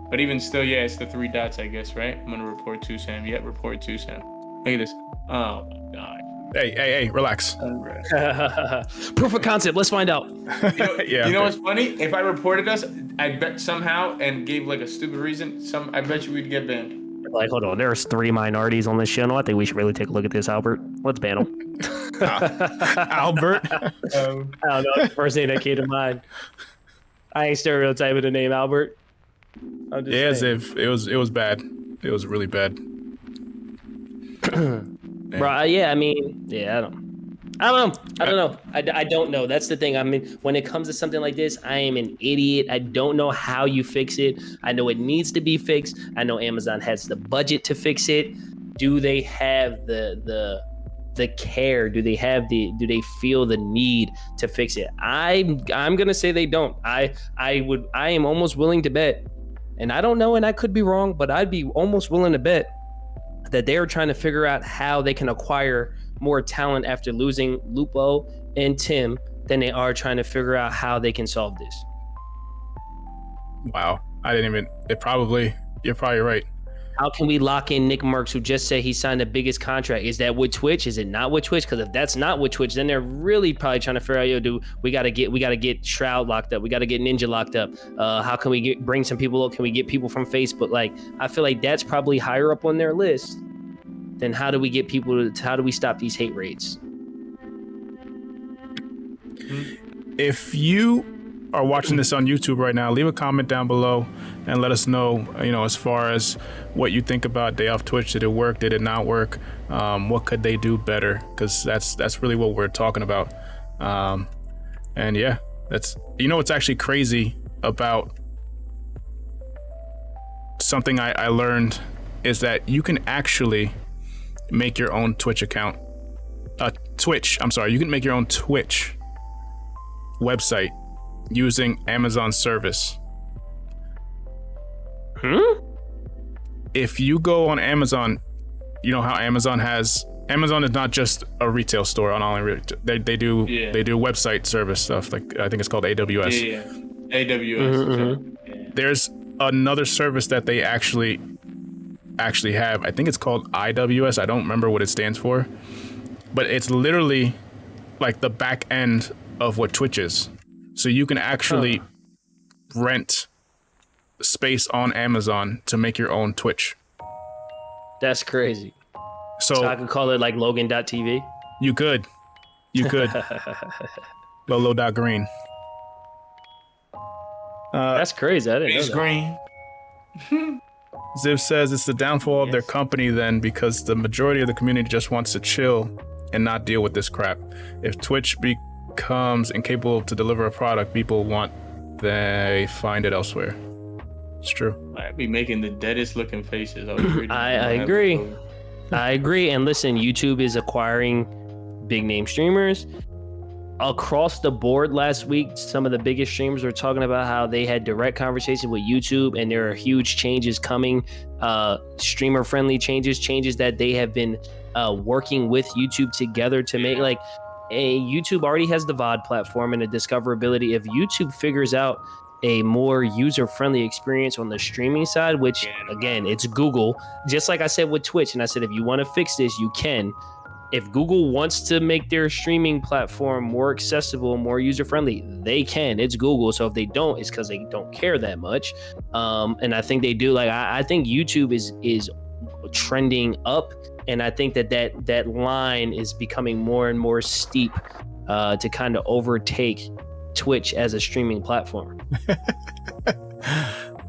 But even still, it's the 3 dots, I guess, right? I'm gonna report to Sam. Report to Sam. Look at this. Oh my god. Hey, relax. Proof of concept. Let's find out. You know what's funny? If I reported us, I bet somehow and gave like a stupid reason, I bet you we'd get banned. Like, hold on, there's 3 minorities on this channel. I think we should really take a look at this, Albert. Let's ban them. Albert? I don't know. First name that came to mind. I ain't stereotyping the name Albert. I'm just as if it was bad. It was really bad. Bro, I don't know. I don't know. That's the thing. I mean, when it comes to something like this, I am an idiot. I don't know how you fix it. I know it needs to be fixed. I know Amazon has the budget to fix it. Do they have the care? Do they feel the need to fix it? I'm gonna say they don't. I am almost willing to bet, and I don't know, and I could be wrong, but I'd be almost willing to bet that they are trying to figure out how they can acquire more talent after losing Lupo and Tim than they are trying to figure out how they can solve this. Wow. You're probably right. How can we lock in Nick Merckx, who just said he signed the biggest contract? Is that with Twitch? Is it not with Twitch? Because if that's not with Twitch, then they're really probably trying to figure out, we gotta get Shroud locked up. We gotta get Ninja locked up. How can we bring some people up? Can we get people from Facebook? Like, I feel like that's probably higher up on their list than how do we stop these hate raids? If you are watching this on YouTube right now, leave a comment down below and let us know, as far as what you think about Day Off Twitch. Did it work? Did it not work? What could they do better? Because that's really what we're talking about. And yeah, what's actually crazy about something I learned is that you can actually make your own Twitch account. You can make your own Twitch website using Amazon service. If you go on Amazon, you know how Amazon is not just a retail store on online. They do website service stuff, like I think it's called AWS. AWS. There's another service that they actually have. I think it's called IWS. I don't remember what it stands for, but it's literally like the back end of what Twitch is. So you can actually rent space on Amazon to make your own Twitch. That's crazy. So I could call it like Logan.tv? You could. Lolo.green. That's crazy. I didn't know that. Green. Ziv says it's the downfall of their company then, because the majority of the community just wants to chill and not deal with this crap. If Twitch becomes incapable to deliver a product people want, they find it elsewhere. It's true. I'd be making the deadest looking faces. I agree. I agree. And listen, YouTube is acquiring big name streamers. Across the board last week, some of the biggest streamers were talking about how they had direct conversation with YouTube and there are huge changes coming streamer friendly changes that they have been working with YouTube together to make. Like, YouTube already has the VOD platform and a discoverability. If YouTube figures out a more user-friendly experience on the streaming side, which again, it's Google, just like I said with Twitch, and I said if you want to fix this, you can. If Google wants to make their streaming platform more accessible, more user-friendly, they can. It's Google. So if they don't, it's because they don't care that much. And I think they do. Like, I think YouTube is trending up, and I think that line is becoming more and more steep to kind of overtake Twitch as a streaming platform.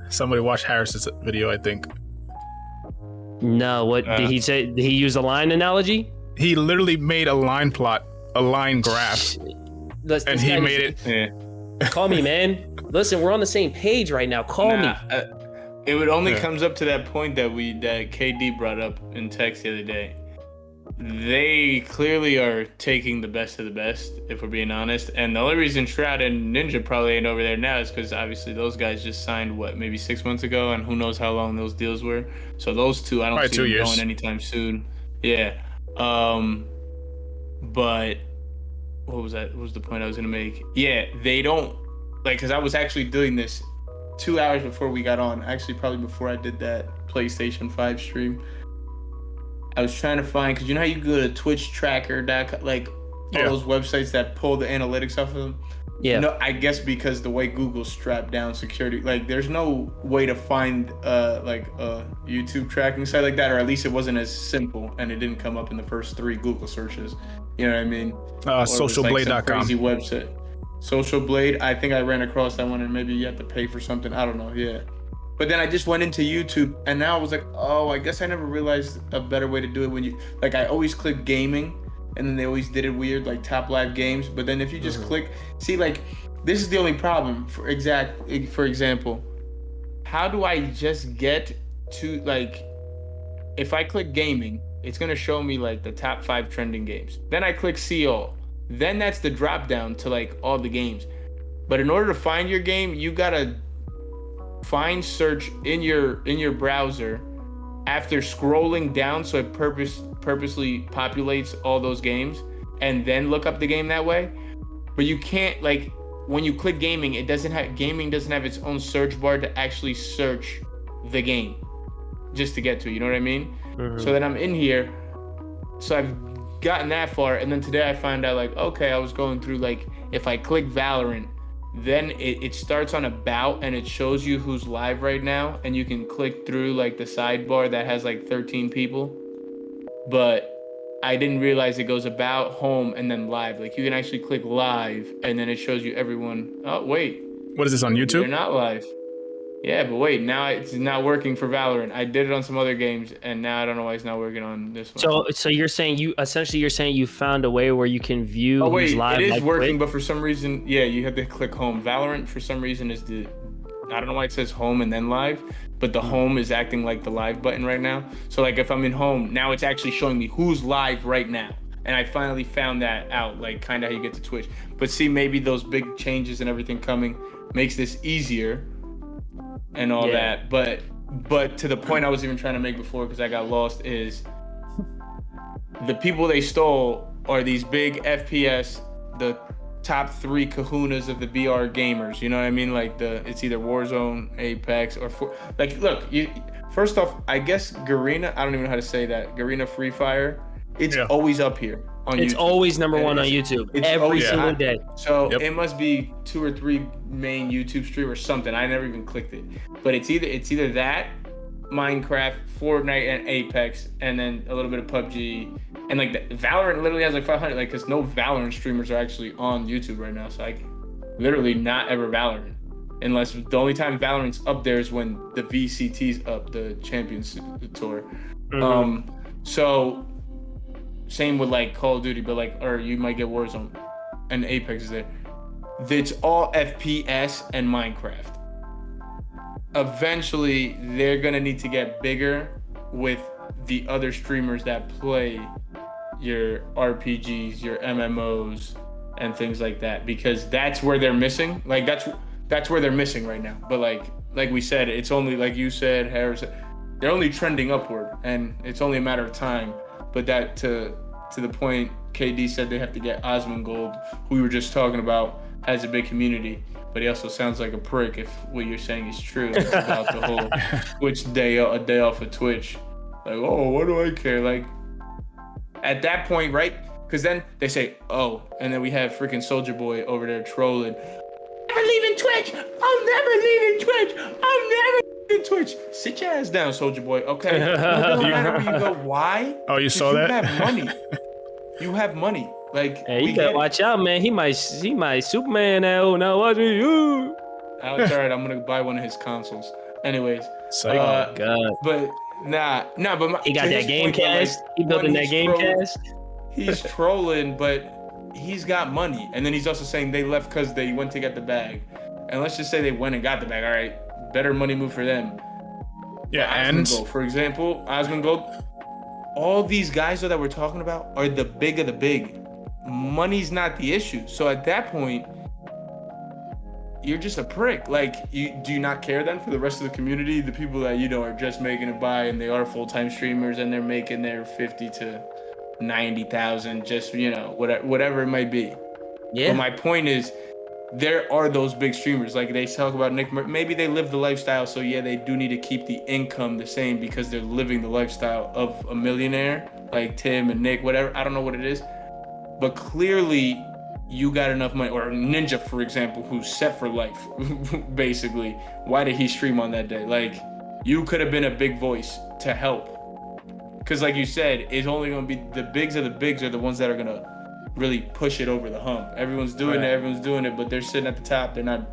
Somebody watched Harris's video, I think. No, what did he say? Did he use a line analogy? He literally made a line plot, a line graph, and he made it. Yeah. Call me, man. Listen, we're on the same page right now. Call me. It would only comes up to that point that KD brought up in text the other day. They clearly are taking the best of the best, if we're being honest. And the only reason Shroud and Ninja probably ain't over there now is because obviously those guys just signed, maybe 6 months ago, and who knows how long those deals were. So those two, I don't Probably see 2 them years. going anytime soon. Yeah. But what was that? What was the point I was gonna make? Yeah, they don't because I was actually doing this 2 hours before we got on. Actually, probably before I did that PlayStation 5 stream. I was trying to find, because you know how you go to Twitch Tracker, all those websites that pull the analytics off of them. Yeah. No, I guess because the way Google strapped down security, there's no way to find a YouTube tracking site like that, or at least it wasn't as simple, and it didn't come up in the first 3 Google searches. You know what I mean? Socialblade.com. Crazy website. Social Blade. I think I ran across that one, and maybe you have to pay for something. I don't know. Yeah. But then I just went into YouTube, and now I was like, oh, I guess I never realized a better way to do it when you I always click gaming. And then they always did it weird, like top live games. But then if you just click, this is the only problem. For example, how do I just get to if I click gaming, it's gonna show me the top 5 trending games. Then I click see all. Then that's the drop down to all the games. But in order to find your game, you gotta find search in your browser after scrolling down, so it purposely populates all those games, and then look up the game that way. But you can't when you click gaming, gaming doesn't have its own search bar to actually search the game just to get to it, you know what I mean? So then I'm in here, so I've gotten that far, and then today I find out okay, I was going through if I click Valorant, then it starts on about, and it shows you who's live right now, and you can click through the sidebar that has 13 people. But I didn't realize it goes about, home, and then live. You can actually click live, and then it shows you everyone. Oh wait, What is this on YouTube? they're not live. Yeah, but wait, now it's not working for Valorant. I did it on some other games, and now I don't know why it's not working on this one. So you're saying you found a way where you can view who's live. It is working, but for some reason, you have to click home. Valorant for some reason is I don't know why it says home and then live, but the home is acting like the live button right now. So if I'm in home, now it's actually showing me who's live right now. And I finally found that out, kind of how you get to Twitch. But see, maybe those big changes and everything coming makes this easier and all that. But to the point I was even trying to make before, because I got lost, is the people they stole are these big FPS, the top 3 kahunas of the BR gamers. You know what I mean? It's either Warzone, Apex, or look, first off, I guess Garena, I don't even know how to say that. Garena Free Fire, it's always up here on YouTube. It's always number 1 on YouTube every single day. So it must be 2 or 3 main YouTube streamers or something. I never even clicked it. But it's either that, Minecraft, Fortnite, and Apex, and then a little bit of PUBG. And Valorant literally has 500, because no Valorant streamers are actually on YouTube right now. So literally not ever Valorant. Unless the only time Valorant's up there is when the VCT's up, the Champions Tour. So same with Call of Duty, but or you might get Warzone and Apex is there. It's all FPS and Minecraft. Eventually, they're gonna need to get bigger with the other streamers that play your RPGs, your MMOs, and things like that, because that's where they're missing. That's where they're missing right now. But like we said, it's only, like you said, Harris, they're only trending upward, and it's only a matter of time. But that to the point KD said they have to get Osmongold, who we were just talking about, has a big community, but he also sounds like a prick if what you're saying is true about the whole Twitch a day off of Twitch. Like, oh, what do I care? Like, at that point, right? Because then they say, oh, and then we have freaking Soldier Boy over there trolling. Never leaving Twitch. I'm never leaving Twitch. I'm never leaving Twitch. Sit your ass down, Soldier Boy. Okay. It doesn't matter where you go. Why? Oh, you saw that? You have money. You have money. Like, hey, you gotta watch out, man. He might Superman now. Now watch me. Oh, it's all right. I'm gonna buy one of his consoles. Anyways. Oh God. But but he got that game cast. He building that game cast. He's trolling, but he's got money. And then he's also saying they left because they went to get the bag. And let's just say they went and got the bag. All right, better money move for them. Yeah, Osmongold, for example, Osmongold. All these guys that we're talking about are the big of the big. Money's not the issue. So at that point, you're just a prick. Like, do you not care then for the rest of the community? The people that, are just making it by and they are full-time streamers and they're making their 50 to 90,000, just, whatever it might be. Yeah. But my point is, there are those big streamers. Like they talk about Nick, maybe they live the lifestyle. So yeah, they do need to keep the income the same because they're living the lifestyle of a millionaire, like Tim and Nick, whatever. I don't know what it is. But clearly you got enough money, or Ninja, for example, who's set for life, basically. Why did he stream on that day? Like, you could have been a big voice to help. Because like you said, it's only going to be the bigs of the bigs are the ones that are going to really push it over the hump. Everyone's doing it, but they're sitting at the top. They're not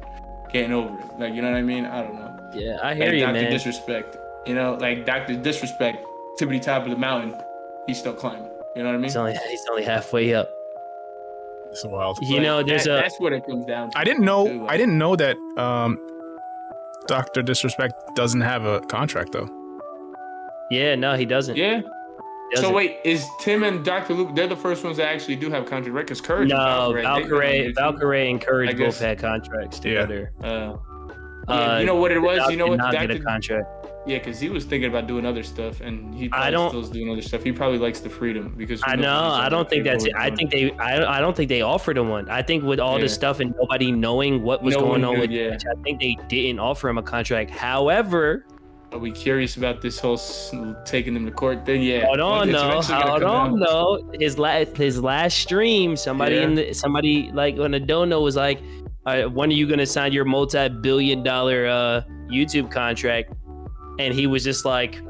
getting over it. Like, you know what I mean? I don't know. Yeah, I hear you, Dr. man. Disrespect, like Dr. Disrespect, tippity top of the mountain, he's still climbing. You know what I mean? He's only halfway up. It's wild. That's what it comes down to. I didn't know that Dr. Disrespect doesn't have a contract though. Yeah, no, he doesn't. Yeah. So wait, is Tim and Dr. Luke? They're the first ones that actually do have contract, right? Because Courage. No, Valkyrie and Courage both had contracts together. You know what it was? You know what? Did not get a contract. Yeah, because he was thinking about doing other stuff, and he probably still is doing other stuff. He probably likes the freedom because I know. I don't think that's it. I don't think they offered him one. I think with all this stuff and nobody knowing what was going on with Twitch, I think they didn't offer him a contract. However, are we curious about this whole taking them to court thing? Yeah. Hold on, though. His last stream, somebody like on a dono was like, when are you gonna sign your multi-billion-dollar YouTube contract? And he was just like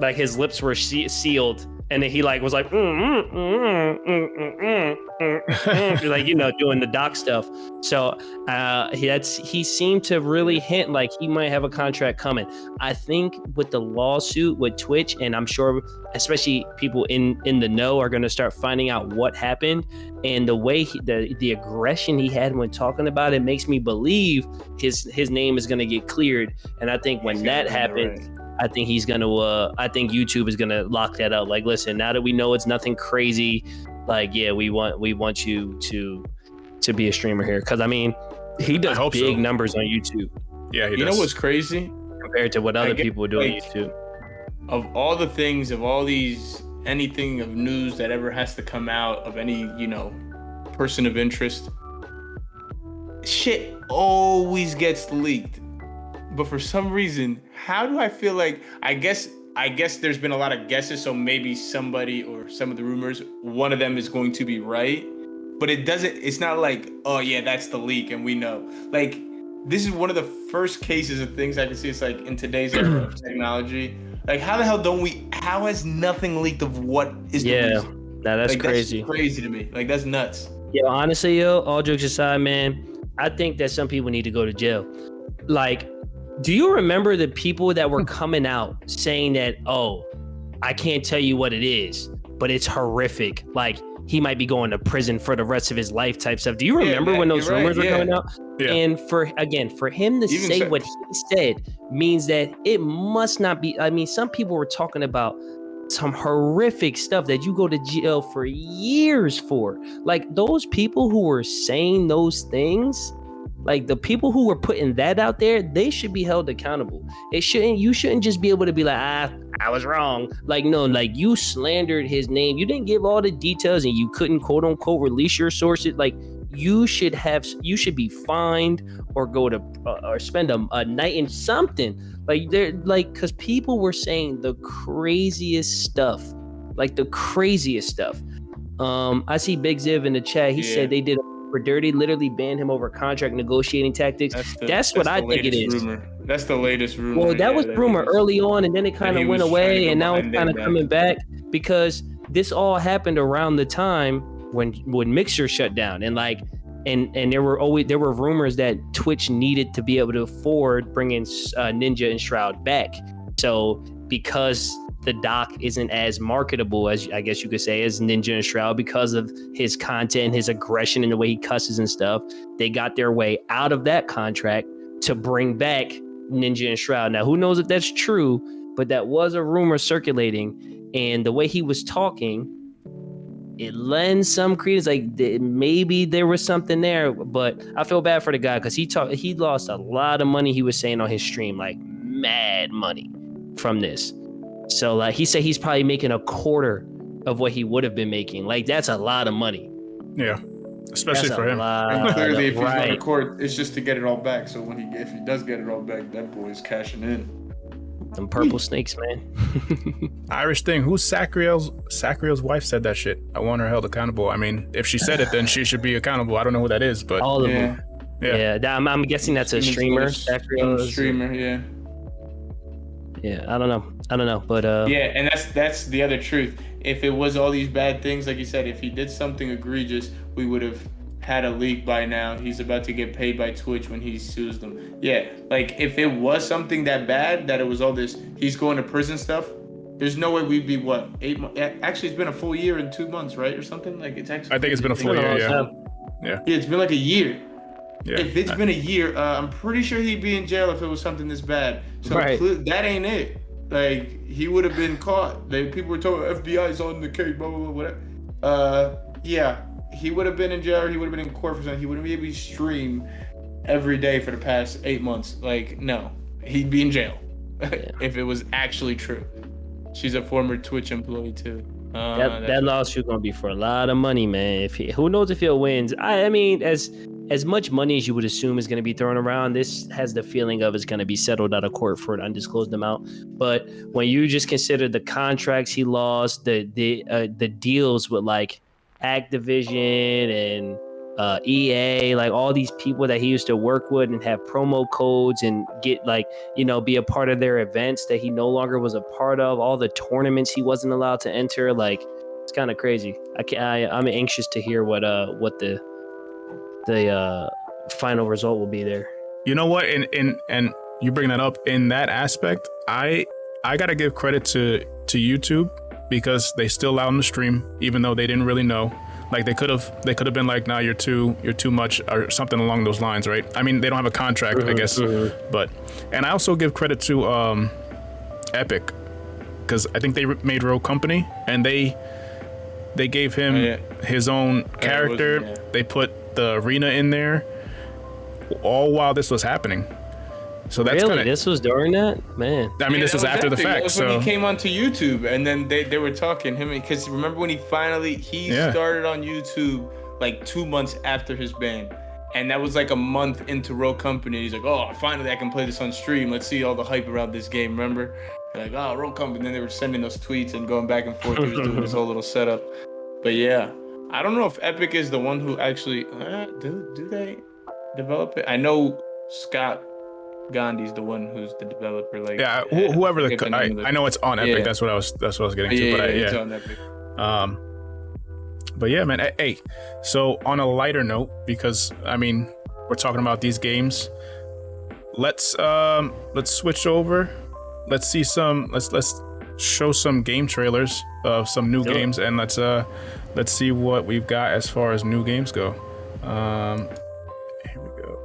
his lips were sealed, and then he was like, like, doing the doc stuff. So he seemed to really hint like he might have a contract coming. I think with the lawsuit with Twitch, and I'm sure especially people in the know are going to start finding out what happened, and the way the aggression he had when talking about it makes me believe his name is going to get cleared. And I think when that happens, I think he's gonna. I think YouTube is gonna lock that up. Like, listen, now that we know it's nothing crazy, like, yeah, we want you to be a streamer here, because I mean, he does big numbers on YouTube. Yeah, he does. You know what's crazy compared to what other people do on YouTube? Of all the things, of all these, anything of news that ever has to come out of any person of interest, shit always gets leaked. But for some reason, how do I feel like, I guess there's been a lot of guesses, so maybe somebody or some of the rumors, one of them is going to be right. But it's not like, oh yeah, that's the leak and we know. Like, this is one of the first cases of things I can see. It's like in today's era of technology, like how the hell how has nothing leaked of what is the reason? Nah, that's crazy. That's crazy to me. Like, that's nuts. Yeah, honestly, all jokes aside, man, I think that some people need to go to jail. Like, do you remember the people that were coming out saying that, oh, I can't tell you what it is, but it's horrific. Like, he might be going to prison for the rest of his life type stuff. Do you remember when those rumors were coming out? Yeah. And for him to say what he said means that it must not be. I mean, some people were talking about some horrific stuff that you go to jail for years for. Like, those people who were saying those things, Like the people who were putting that out there, they should be held accountable. You shouldn't just be able to be like, I was wrong. Like, no, like you slandered his name. You didn't give all the details and you couldn't quote unquote release your sources. Like you should be fined or go to or spend a night in something. Like they're like, cause people were saying the craziest stuff. Like the craziest stuff. I see Big Ziv in the chat. He said they did for Dirty, literally banned him over contract negotiating tactics. That's what I think it is. Rumor. That's the latest rumor. Well, that was rumor early on, and then it kind of went away, and now it's kind of coming back because this all happened around the time when Mixer shut down, and there were rumors that Twitch needed to be able to afford bringing Ninja and Shroud back. So because the doc isn't as marketable as I guess you could say as Ninja and Shroud because of his content, his aggression, and the way he cusses and stuff, they got their way out of that contract to bring back Ninja and Shroud. Now, who knows if that's true, but that was a rumor circulating, and the way he was talking, it lends some credence. Like maybe there was something there, but I feel bad for the guy because he lost a lot of money. He was saying on his stream, like mad money from this. So like he said he's probably making a quarter of what he would have been making. Like that's a lot of money. Yeah. Especially for him. And clearly if he's going to court, it's just to get it all back. So if he does get it all back, that boy is cashing in. Them purple snakes, man. Irish thing, who's Sacriel's wife said that shit? I want her held accountable. I mean, if she said it, then she should be accountable. I don't know who that is, but all of them. Yeah. I'm guessing that's a streamer. Streamer, yeah. Yeah, I don't know, but yeah, and that's the other truth. If it was all these bad things, like you said, if he did something egregious, we would have had a leak by now. He's about to get paid by Twitch when he sues them. Yeah, like if it was something that bad, that it was all this, he's going to prison stuff. There's no way we'd be 8 months. Actually, it's been a full year and 2 months, right, or something. Like it's actually. I think it's been a full year. Yeah, it's been like a year. Yeah. If it's been a year, I'm pretty sure he'd be in jail if it was something this bad. So that ain't it. Like he would have been caught. People were told FBI's on the case, blah blah blah, whatever. Yeah, he would have been in jail. Or he would have been in court for something. He wouldn't be able to stream every day for the past 8 months. Like no, he'd be in jail if it was actually true. She's a former Twitch employee too. That lawsuit gonna be for a lot of money, man. Who knows if he'll win? I mean, as much money as you would assume is going to be thrown around, this has the feeling of it's going to be settled out of court for an undisclosed amount. But when you just consider the contracts he lost, the deals with like Activision and EA, like all these people that he used to work with and have promo codes and get be a part of their events that he no longer was a part of, all the tournaments he wasn't allowed to enter, like it's kind of crazy. I'm anxious to hear what the final result will be there. You know what? And you bring that up in that aspect. I gotta give credit to YouTube because they still allowed him to stream, even though they didn't really know. Like they could have been like, nah, you're too much or something along those lines, right? I mean, they don't have a contract, I guess, but and I also give credit to Epic because I think they made Rogue Company and they gave him his own character. They put the arena in there all while this was happening. So that's really this was during that, man. I mean, this was after the fact. That was when he came onto YouTube, and then they were talking him because remember when he started on YouTube like 2 months after his ban, and that was like a month into Rogue Company. He's like, oh, finally I can play this on stream. Let's see all the hype around this game. Remember? They're like, oh, Rogue Company. And then they were sending those tweets and going back and forth. He was doing this whole little setup. But yeah, I don't know if Epic is the one who actually do they develop it. I know Scott Gandhi's the one who's the developer. Like whoever I know it's on Epic. Yeah. That's what I was getting to. But it's on Epic. But yeah, man. Hey, so on a lighter note, because I mean we're talking about these games. Let's switch over. Let's see let's show some game trailers of some new games, and let's see what we've got as far as new games go. Here we go.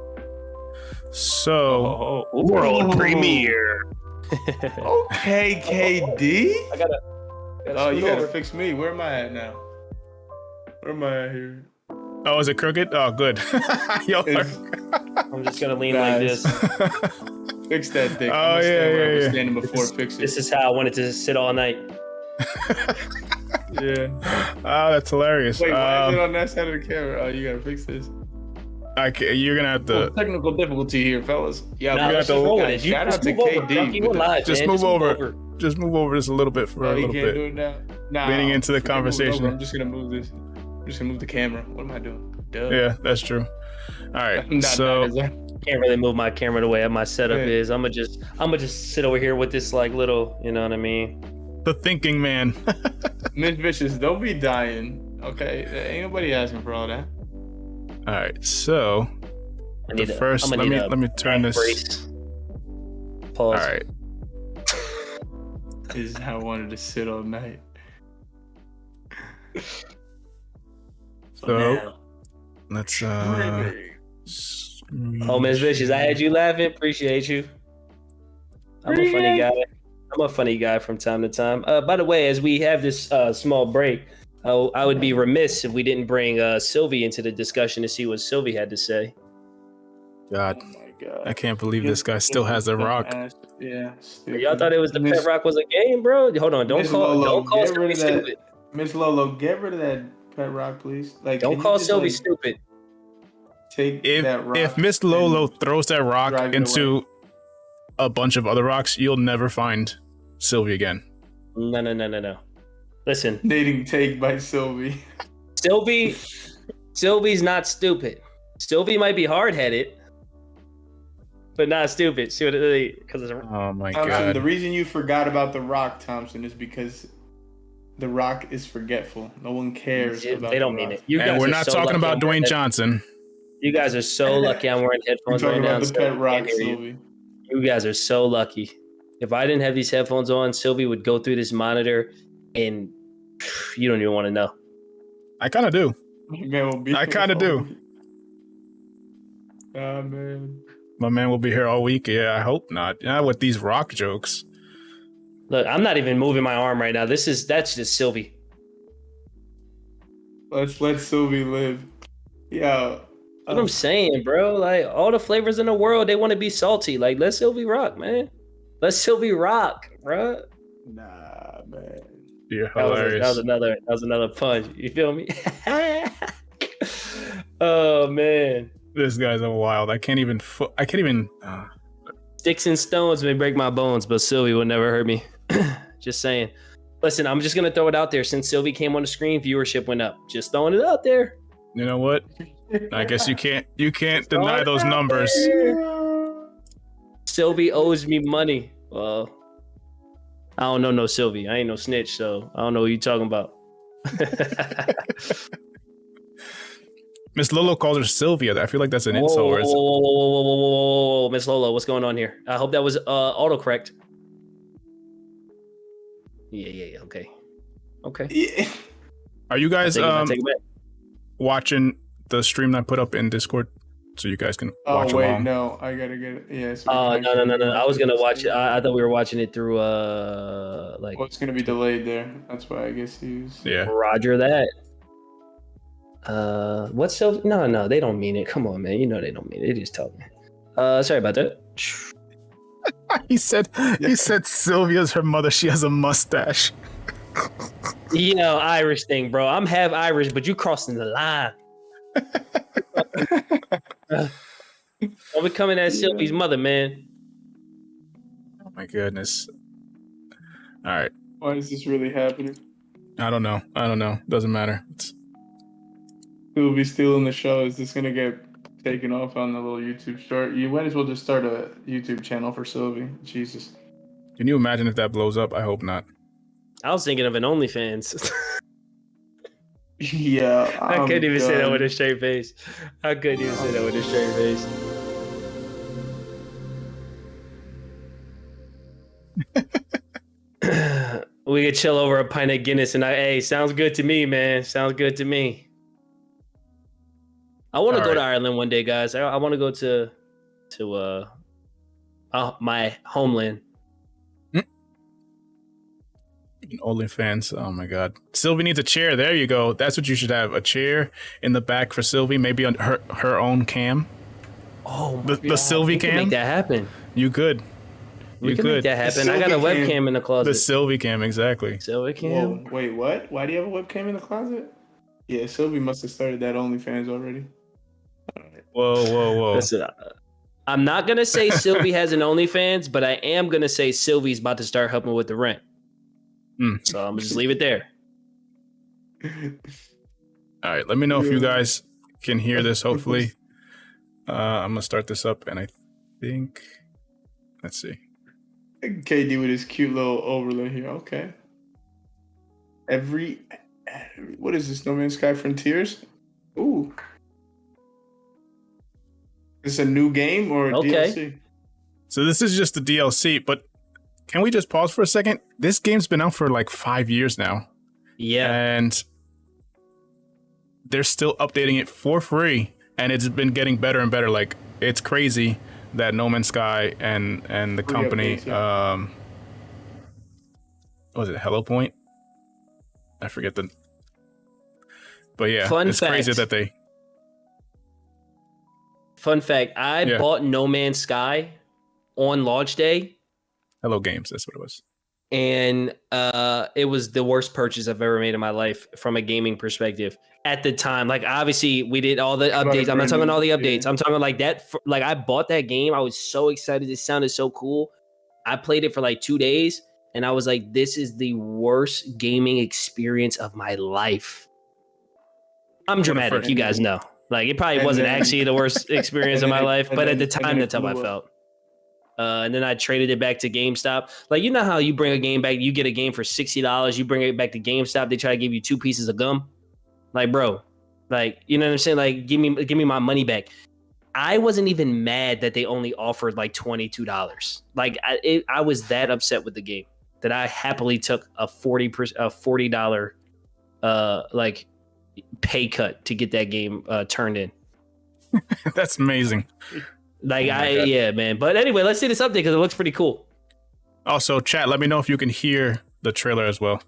So world premiere. Okay, KD. I gotta you gotta fix me. Where am I at now? Where am I at here? Oh, is it crooked? Oh, good. Yo, I'm I'm just gonna lean like Nice. this. Fix that dick. Oh, I'm gonna stand where I was yeah. standing before. Fix it. This is how I wanted to sit all night. Yeah. Oh, that's hilarious. Wait, why is it on that side of the camera? Oh, you gotta fix this. You're gonna have to Technical difficulty here, fellas. Yeah, Nah, we let's got just to roll with it. You shout just out to move over, KD. Ducky, we're with the- live, just man. move over. Just move over just a little bit for Oh, a he little can't bit. do it now. Nah, Leaning into the forget moving conversation. over. I'm just gonna move this. I'm just gonna move the camera. What am I doing? Duh. Yeah, that's true. All right, Not so bad, is that? Can't really move my camera the way my setup Yeah. is. I'm gonna just sit over here with this like little, you know what I mean? the thinking man. Miss Vicious, don't be dying. Okay, ain't nobody asking for all that. All right, so I need first, I'm gonna let me turn this. brace. Pause. All right, This is how I wanted to sit all night. so let's Oh, Miss Vicious, I had you laughing. Appreciate you. I'm a funny guy. I'm a funny guy from time to time. By the way, as we have this small break, I would be remiss if we didn't bring Sylvie into the discussion to see what Sylvie had to say. God, Oh my god. I can't believe this guy still has a rock. Yeah. Stupid. Y'all thought it was the Pet Rock was a game, bro? Hold on, don't Miss call Lolo, get Sylvie rid of that. stupid. Miss Lolo, get rid of that Pet Rock, please. Like, Don't can call you just, Sylvie like, stupid. take that rock. If Miss Lolo and throws that rock drive it into a bunch of other rocks, you'll never find Sylvie again. No. Listen, dating take by Sylvie. Sylvie's not stupid. Sylvie might be hard-headed, but not stupid. See what because it's Oh my Thompson, God. the reason you forgot about the rock, Thompson, is because the rock is forgetful. No one cares about they don't the mean rock. it. You And guys we're are not so talking lucky about I'm wearing Dwayne Johnson. You guys are so lucky I'm wearing We're headphones talking right now. about the so Pet I Rock, can't hear you. Sylvie. You guys are so lucky. If I didn't have these headphones on, Sylvie would go through this monitor and you don't even want to know. I kind of do. Man will be I kinda do. Ah, man. My man will be here all week. Yeah, I hope not. Yeah, with these rock jokes. Look, I'm not even moving my arm right now. That's just Sylvie. Let's let Sylvie live. Yeah. That's what I'm saying, bro. Like all the flavors in the world, they want to be salty. Like let Sylvie rock, man. Let Sylvie rock, bro. Nah, man. You're That hilarious. was another punch. You feel me? Oh man. This guy's a wild. I can't even. Sticks and stones may break my bones, but Sylvie will never hurt me. Just saying. Listen, I'm just gonna throw it out there. Since Sylvie came on the screen, viewership went up. Just throwing it out there. You know what? I guess you can't deny those numbers. Sylvie owes me money. Well, I don't know no Sylvie. I ain't no snitch, so I don't know what you talking about. Miss Lolo calls her Sylvia. I feel like that's an insult. Or is it- Whoa, Miss Lola, what's going on here? I hope that was autocorrect. Yeah, okay. Yeah. Are you guys Take it back. watching the stream that I put up in Discord so you guys can Oh, watch wait, along? no. I gotta get it. Yeah. So Oh, no. I was gonna watch it. I thought we were watching it through like Well, it's gonna be delayed there. That's why I guess he's. Yeah. Roger that. What's so? No, they don't mean it. Come on, man. You know they don't mean it. They just tell me. Sorry about that. He said Sylvia's her mother. She has a mustache. You know, Irish thing, bro. I'm half Irish, but you crossing the line. I'm becoming that Sylvie's mother, man. Oh my goodness. All right. Why is this really happening? I don't know. Doesn't matter. Sylvie's stealing the show. Is this gonna get taken off on the little YouTube short? You might as well just start a YouTube channel for Sylvie. Jesus. Can you imagine if that blows up? I hope not. I was thinking of an OnlyFans. Yeah. I couldn't even say that done. with a straight face. I couldn't even say that with a straight face. We could chill over a pint of Guinness and hey, sounds good to me, man. Sounds good to me. I want to All go to right. Ireland one day, guys. I want to go to my homeland. OnlyFans. Oh my God. Sylvie needs a chair. There you go. That's what you should have. A chair in the back for Sylvie. Maybe on her own cam. Oh my The Sylvie we can make cam. that happen. You could. We You can make could. that happen. I got a Sylvie cam. webcam in the The closet. Sylvie cam, exactly. Sylvie Whoa, cam. wait, what? Why do you have a webcam in the closet? Yeah, Sylvie must have started that OnlyFans already. Whoa. Listen, I'm not gonna say Sylvie has an OnlyFans, but I am gonna say Sylvie's about to start helping with the rent. So I'm gonna just leave it there. All right, let me know if you guys can hear this. Hopefully, I'm gonna start this up, and I think, let's see. KD with his cute little overlay here. Okay. What is this? No Man's Sky Frontiers? Ooh. Is this a new game or a Okay. DLC? So this is just the DLC, but can we just pause for a second? This game's been out for like 5 years now, Yeah. and they're still updating it for free, and it's been getting better and better. Like, it's crazy that No Man's Sky and the Free company, updates, what was it, Hello Point? I forget the. But yeah, Fun it's crazy fact. that they. Fun fact: I Yeah. bought No Man's Sky on launch day, Hello Games, that's what it was. and it was the worst purchase I've ever made in my life from a gaming perspective. At the time, like obviously we did all the About a updates. I'm not brand talking new- all the yeah. updates. I'm talking like that. Like I bought that game. I was so excited. It sounded so cool. I played it for like 2 days, and I was like, "This is the worst gaming experience of my life." I'm dramatic, first- you guys know. Like it probably And wasn't then- actually the worst experience of and my then it- life, and but at then- the and time, then it that's how I blew up. felt. And then I traded it back to GameStop. Like you know how you bring a game back, you get a game for $60, you bring it back to GameStop, they try to give you 2 pieces of gum. Like, bro, like you know what I'm saying? Like, give me my money back. I wasn't even mad that they only offered like $22. Like I was that upset with the game that I happily took a $40 like pay cut to get that game turned in. That's amazing. Like Oh my God. yeah, man. But anyway, let's see this update because it looks pretty cool. Also, chat, let me know if you can hear the trailer as well.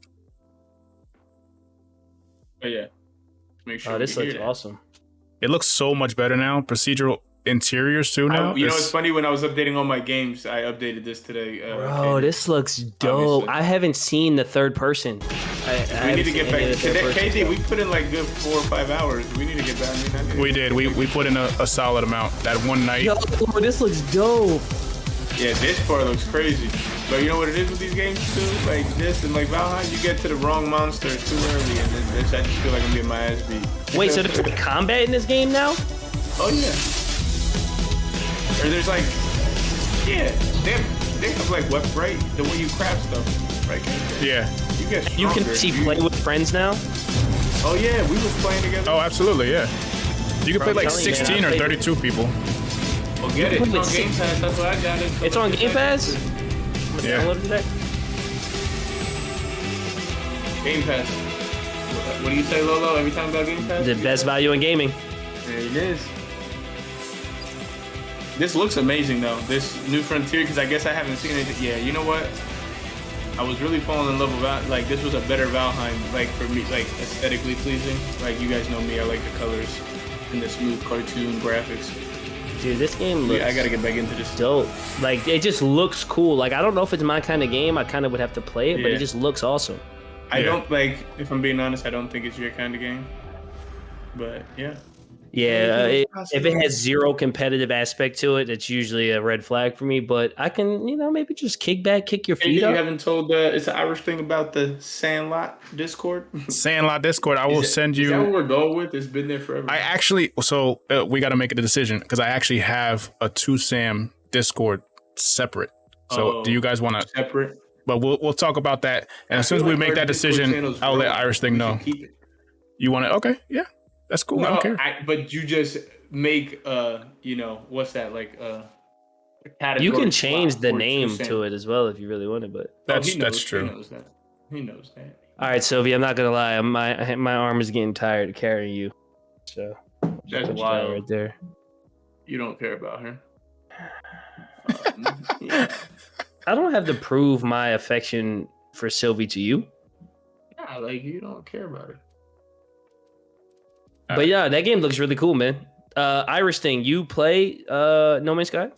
Oh, yeah. Make sure Oh, we this hear looks that. awesome. It looks so much better now. Procedural interiors too now. You know, it's funny, when I was updating all my games, I updated this today. Bro, KD. this looks dope. Obviously. I haven't seen the third person. We need to get back. KD, we put in like good 4 or 5 hours. We need to get back. I mean, We did. We put in a solid amount that one night. Yo, this looks dope. Yeah, this part looks crazy. But you know what it is with these games too? Like this and like Valheim, you get to the wrong monster too early, and then I just feel like I'm getting my ass beat. Wait, so there's combat in this game now? Oh yeah. Or there's like, yeah, they have like what, right? The way you craft stuff, right? Yeah. You get You can stronger. see play with friends now. Oh yeah, we was playing together. Oh, absolutely. Yeah. You can play like I'm telling you, man, 16 I or played 32 people. Well, get it. Wait, It's on wait, Game Pass. That's what I got it. It's on Game Pass. Yeah. Download it today. Game Pass. What do you say, Lolo? Every time about Game Pass? The best value in gaming. There it is. This looks amazing though. This New Frontier, because I guess I haven't seen it. Yeah, you know what? I was really falling in love with like this was a better Valheim, like for me, like aesthetically pleasing. Like you guys know me, I like the colors and the smooth cartoon graphics. Dude, this game looks Yeah, I gotta get back into this. dope. Like it just looks cool. Like I don't know if it's my kind of game. I kind of would have to play it, but Yeah. it just looks awesome. I Yeah. don't like, if I'm being honest, I don't think it's your kind of game. But yeah. Yeah, Anything is if possible. it has zero competitive aspect to it, it's usually a red flag for me. But I can, maybe just kick back, kick your Anything feet you up. haven't told, it's an Irish thing about the Sandlot Discord. Sandlot Discord, I will send Is that what you. we're going with? It's been there forever. I actually, so we got to make a decision because I actually have a 2Sam Discord separate. So do you guys want to? Separate. But we'll talk about that. And as soon as we make that decision, I'll let Irish thing know. You want it? Okay, yeah, that's cool. I don't care. But you just make what's that, like a category You can slot change the for name 2 to it as well if you really wanted. But That's true. He knows that. He knows that. all right, Sylvia, I'm not gonna lie, my arm is getting tired of carrying you. So That's put you down wild. right there. You don't care about her. Yeah. I don't have to prove my affection for Sylvie to you. Like you don't care about her. But yeah, that game looks really cool, man. Irish thing, you play No Man's Sky?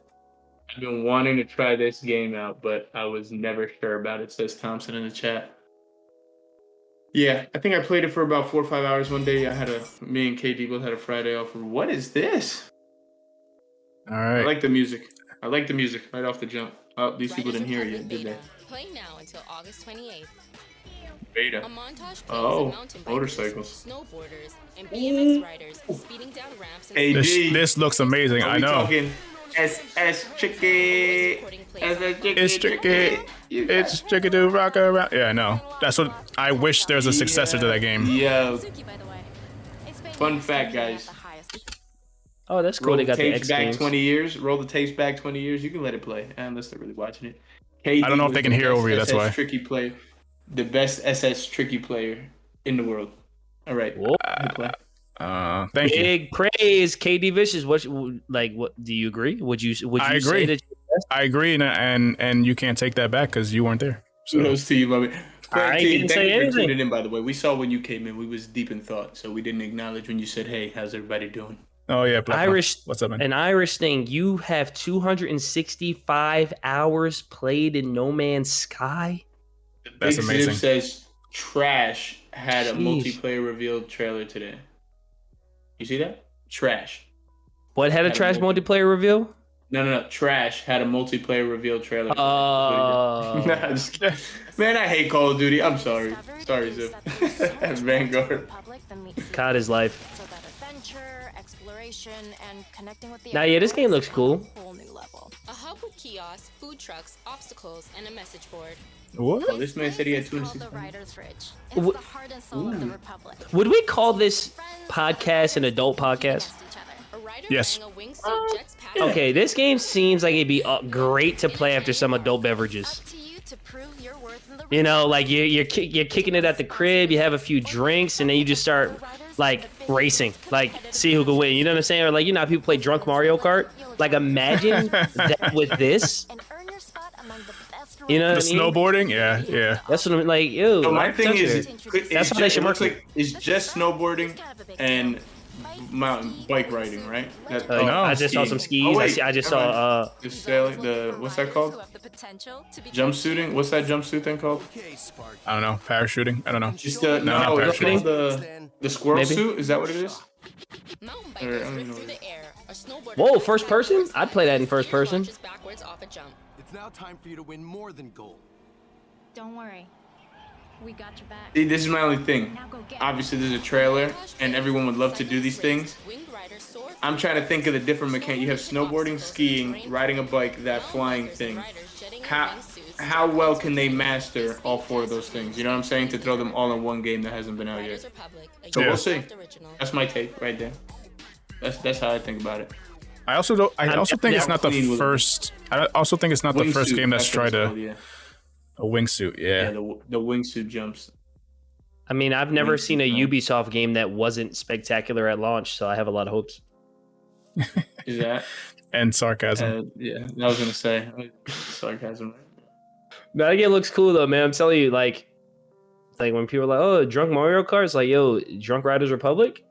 I've been wanting to try this game out, but I was never sure about it, says Thompson in the chat. Yeah, I think I played it for about 4 or 5 hours one day. Me and KD both had a Friday off. What is this? All right. I like the music. Right off the jump. Oh, these people didn't hear it yet, did they? Play now until August 28th. Beta. A montage plays Oh, of mountain bikers, motorcycles. snowboarders, and BMX riders speeding down ramps and Hey, This looks amazing. I know. SS tricky. It's tricky. It's tricky to rock around. Yeah, I know. That's what I wish there was a successor to that game. Yo. Fun fact, guys. Oh, that's cool. Roll They the got the tapes X back Games. 20 years. Roll the tapes back 20 years. You can let it play unless they're really watching it. I don't know if they can hear over you. That's why. Tricky player, the best SS tricky player in the world. All right. Whoa. Hit play. Thank you. Big praise, KD Vicious. What do you agree? Would you I say agree. that I agree, and you can't take that back because you weren't there. So. Kudos to you, Bobby. I T, didn't thank say you for anything. tuning in, by the way. We saw when you came in. We was deep in thought, so we didn't acknowledge when you said, "Hey, how's everybody doing?" Oh yeah, Black Irish? What's up, man? An Irish thing. You have 265 hours played in No Man's Sky. That's Big amazing. Ziv says Trash had a Sheesh. multiplayer revealed trailer today. You see that? Trash. What had a Had a trash multiplayer reveal? No. Trash had a multiplayer revealed trailer. Oh. Nah, I'm just kidding. Man, I hate Call of Duty. I'm sorry. Sorry, Ziv. Vanguard. God is life. So that adventure, exploration, and connecting with the Now, yeah, this game looks cool. whole new level. A hub with kiosks, food trucks, obstacles, and a message board. What? Oh, this man said he had It's called 26. the Writer's Fridge. It's Wh- the heart and soul of the Republic. Would we call this podcast an adult podcast? Against each other. A rider Yes. wearing a wingsuit jets past Okay, this game seems like it'd be great to play after some adult beverages. Up to you to prove your worth in the You know, like you're kicking it at the crib, you have a few drinks, and then you just start like racing, like see who can win. You know what I'm saying? Or like, you know how people play drunk Mario Kart? Like imagine that with this. and earn your spot among the best You know The what I mean? snowboarding? Yeah. That's what I'm like. Ew. So my like, thing touch is, it. That's how they should it looks market like it's just snowboarding and mountain bike riding, right? That, Like, No, I just saw some skis. I just saw the sailing. The what's that called? Jumpsuiting. What's that jumpsuit thing called? I don't know. Parachuting? I don't know. Just the not it's parachuting. called the squirrel Maybe. suit. Is that what it is? mountain Or, I bikers don't rip know. through the air. A snowboarder Whoa, first person? I'd play that in first person. launches backwards off a jump. It's now time for you to win more than gold. Don't worry. We got your back. See, this is my only thing. Now go get Obviously, there's a trailer, and everyone would love to do these things. Winged riders soar I'm trying to think of the different mechanics. You have snowboarding, skiing, riding a bike, that flying thing. How well can they master all four of those things? You know what I'm saying? To throw them all in one game that hasn't been out yet. So Yeah. we'll see. That's my take right there. That's how I think about it. I also don't. I also think it's not the clean with it. first. I also think it's not the first Wingsuit, game that's what tried it's called, a yeah. wingsuit. Yeah, Yeah. the wingsuit jumps. I mean, I've never Makes seen a sense. Ubisoft game that wasn't spectacular at launch, so I have a lot of hopes. Is that? And sarcasm. Yeah, I was gonna say sarcasm. That game looks cool though, man. I'm telling you, like when people are like, "Oh, drunk Mario Kart," it's like, "Yo, Drunk Riders Republic."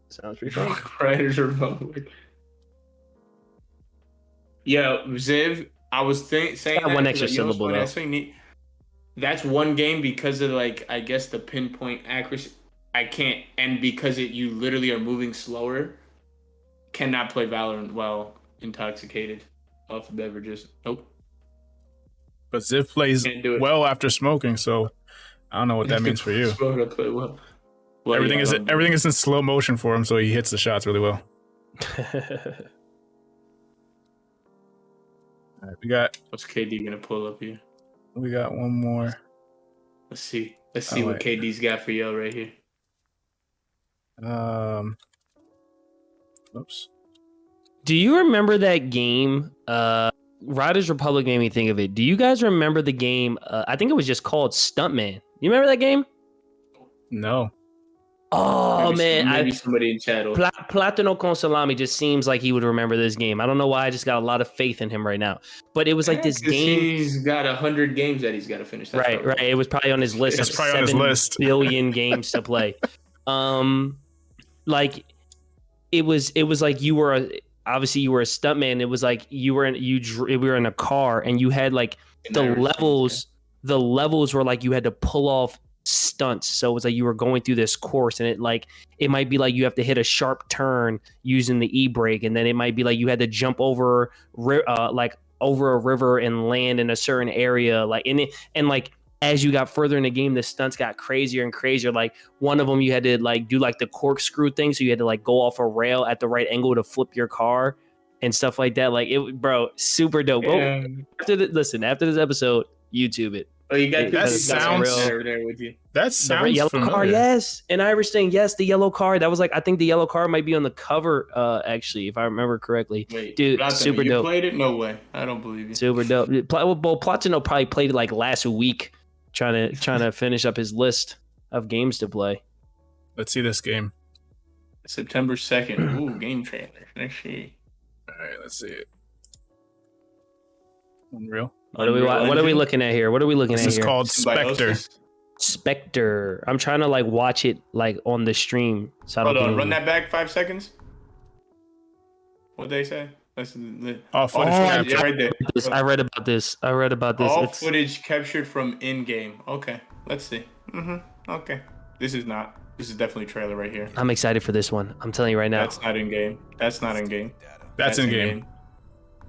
Sounds pretty fun. Riders Republic. Yo, Ziv, I was saying Got that one 'cause, extra like, you know what's syllable, funny? though. That's funny. That's one game because of like I guess the pinpoint accuracy. I can't, and because you literally are moving slower, cannot play Valorant while intoxicated off of beverages. Nope. But Ziv plays Can't do it. well after smoking, so I don't know what that means for you. Slow to play well. Well, Everything yeah, is I don't- everything is in slow motion for him, so he hits the shots really well. All right, What's KD gonna pull up here? we got one more. Let's see. Let's see Oh, what wait. KD's got for y'all right here. Oops. Do you remember that game? Riders Republic made me think of it. Do you guys remember the game? I think it was just called Stuntman. You remember that game? No. Oh man, maybe somebody in chat. will- Platino con Salami just seems like he would remember this game. I don't know why. I just got a lot of faith in him right now. But it was like this 'Cause game. He's got 100 games that he's got to finish. That's Right, probably- right. It was probably on his list. It's of probably on his 7 list. billion games to play. Like it was like you were obviously you were a stuntman. It was like we were in a car and you had like the levels were like you had to pull off stunts. So it was like you were going through this course, and it might be like you have to hit a sharp turn using the e-brake, and then it might be like you had to jump over over a river and land in a certain area, like and like as you got further in the game, the stunts got crazier and crazier. Like one of them, you had to like do like the corkscrew thing, so you had to like go off a rail at the right angle to flip your car and stuff like that. Like it, bro, super dope. Yeah. After this episode, YouTube it. Oh, you got That sounds over there with you. That sounds yellow familiar. car, yes. And Irish thing, yes. The yellow car. That was like I think the yellow car might be on the cover, actually, if I remember correctly. Wait, dude, Platino, super you dope. played it? No way. I don't believe you. Super dope. Platino probably played it like last week, trying to finish up his list of games to play. Let's see this game. September 2nd. Ooh, game trailer. Let's see. All right, let's see it. Unreal. What are we looking at here? What are we looking This at is here? called Spectre. Symbiosis. Spectre. I'm trying to like watch it like on the stream. So I don't Hold on, think- run that back 5 seconds. What'd they say? That's Oh, footage yeah, capture. right there. I read about this. All It's- footage captured from in-game. Okay, let's see. Okay. This is definitely trailer right here. I'm excited for this one. I'm telling you right now. That's not in-game. That's not in-game. That's in game.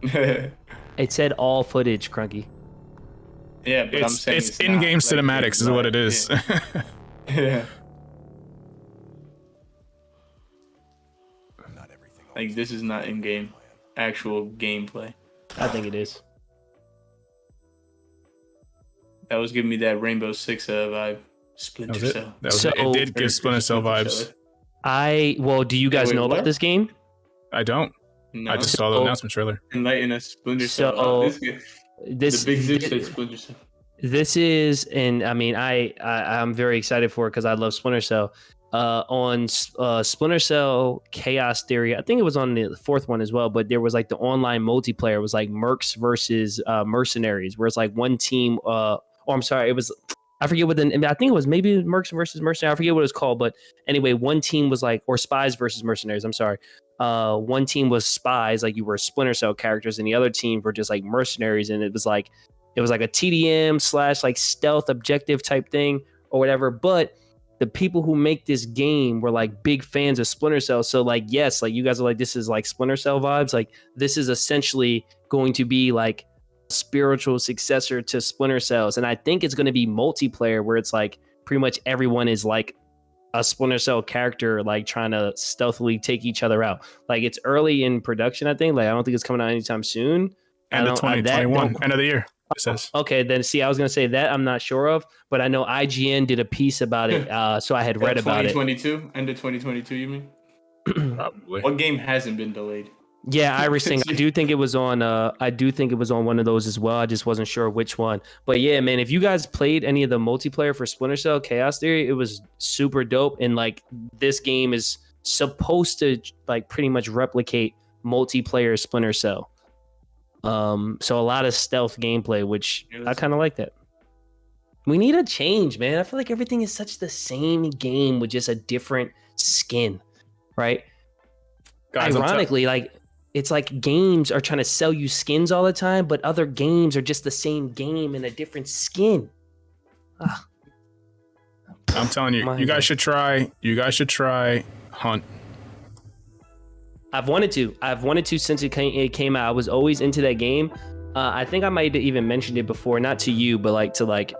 in-game. It said all footage, Crunky. Yeah, but I'm It's saying it's not. in-game Like, cinematics it's is what like- it is. Yeah. Like this is not in-game. Actual gameplay. I think it is. That was giving me that Rainbow Six vibe. Splinter That was it. Cell. That was So- it. It did give Splinter Cell vibes. Do you guys wait, know what? about this game? I don't. No, I just saw the So- announcement trailer. enlighten us. Splinter Cell. So- The big Zip said Splinter Cell. This is, and I mean, I'm very excited for it because I love Splinter Cell. On Splinter Cell Chaos Theory, I think it was on the fourth one as well, but there was like the online multiplayer. It was like Mercs versus Mercenaries, where it's like one team. I'm sorry, it was, I forget what I think it was maybe Mercs versus Mercenaries. I forget what it was called, but anyway, one team was like, or Spies versus Mercenaries. I'm sorry. One team was Spies, like you were Splinter Cell characters, and the other team were just like mercenaries, and it was like a TDM / like stealth objective type thing or whatever. But the people who make this game were like big fans of Splinter Cell. So like, yes, like you guys are like, this is like Splinter Cell vibes. Like this is essentially going to be like a spiritual successor to Splinter Cells. And I think it's going to be multiplayer where it's like pretty much everyone is like a Splinter Cell character, like trying to stealthily take each other out. Like it's early in production, I think. Like I don't think it's coming out anytime soon. End of 2021. End of the year. It says. Okay, then see, I was gonna say that I'm not sure of, but I know IGN did a piece about it, so I had read about it. 2022, end of 2022. You mean? Probably. What game hasn't been delayed? Yeah, Irish thing. I do think it was on. I do think it was on one of those as well. I just wasn't sure which one. But yeah, man, if you guys played any of the multiplayer for Splinter Cell Chaos Theory, it was super dope. And like this game is supposed to like pretty much replicate multiplayer Splinter Cell. So a lot of stealth gameplay, which I kind of like that. We need a change, man. I feel like everything is such the same game with just a different skin, right? Guys, Ironically, like it's like games are trying to sell you skins all the time, but other games are just the same game in a different skin. I'm telling you, you guys should try. You guys should try Hunt. I've wanted to since it came out. I was always into that game. I think I might have even mentioned it before, not to you, but like to like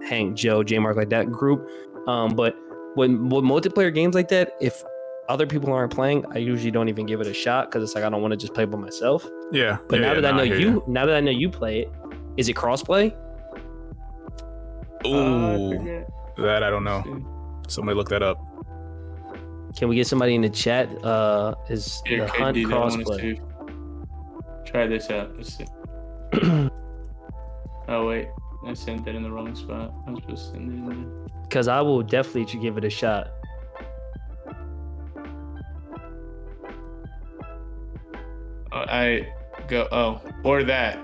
Hank, Joe, J Mark, like that group. But when multiplayer games like that, if other people aren't playing, I usually don't even give it a shot because it's like I don't want to just play by myself. Yeah. But yeah, now that I know hear you, now that I know you play it, is it crossplay? Ooh, that I don't know. Somebody look that up. Can we get somebody in the chat? Is the Hunt KD, I wanna crossplay? see. Try this out. Let's see. Oh wait, I sent that in the wrong spot. I was supposed to send it in there. Because I will definitely give it a shot. I go or that.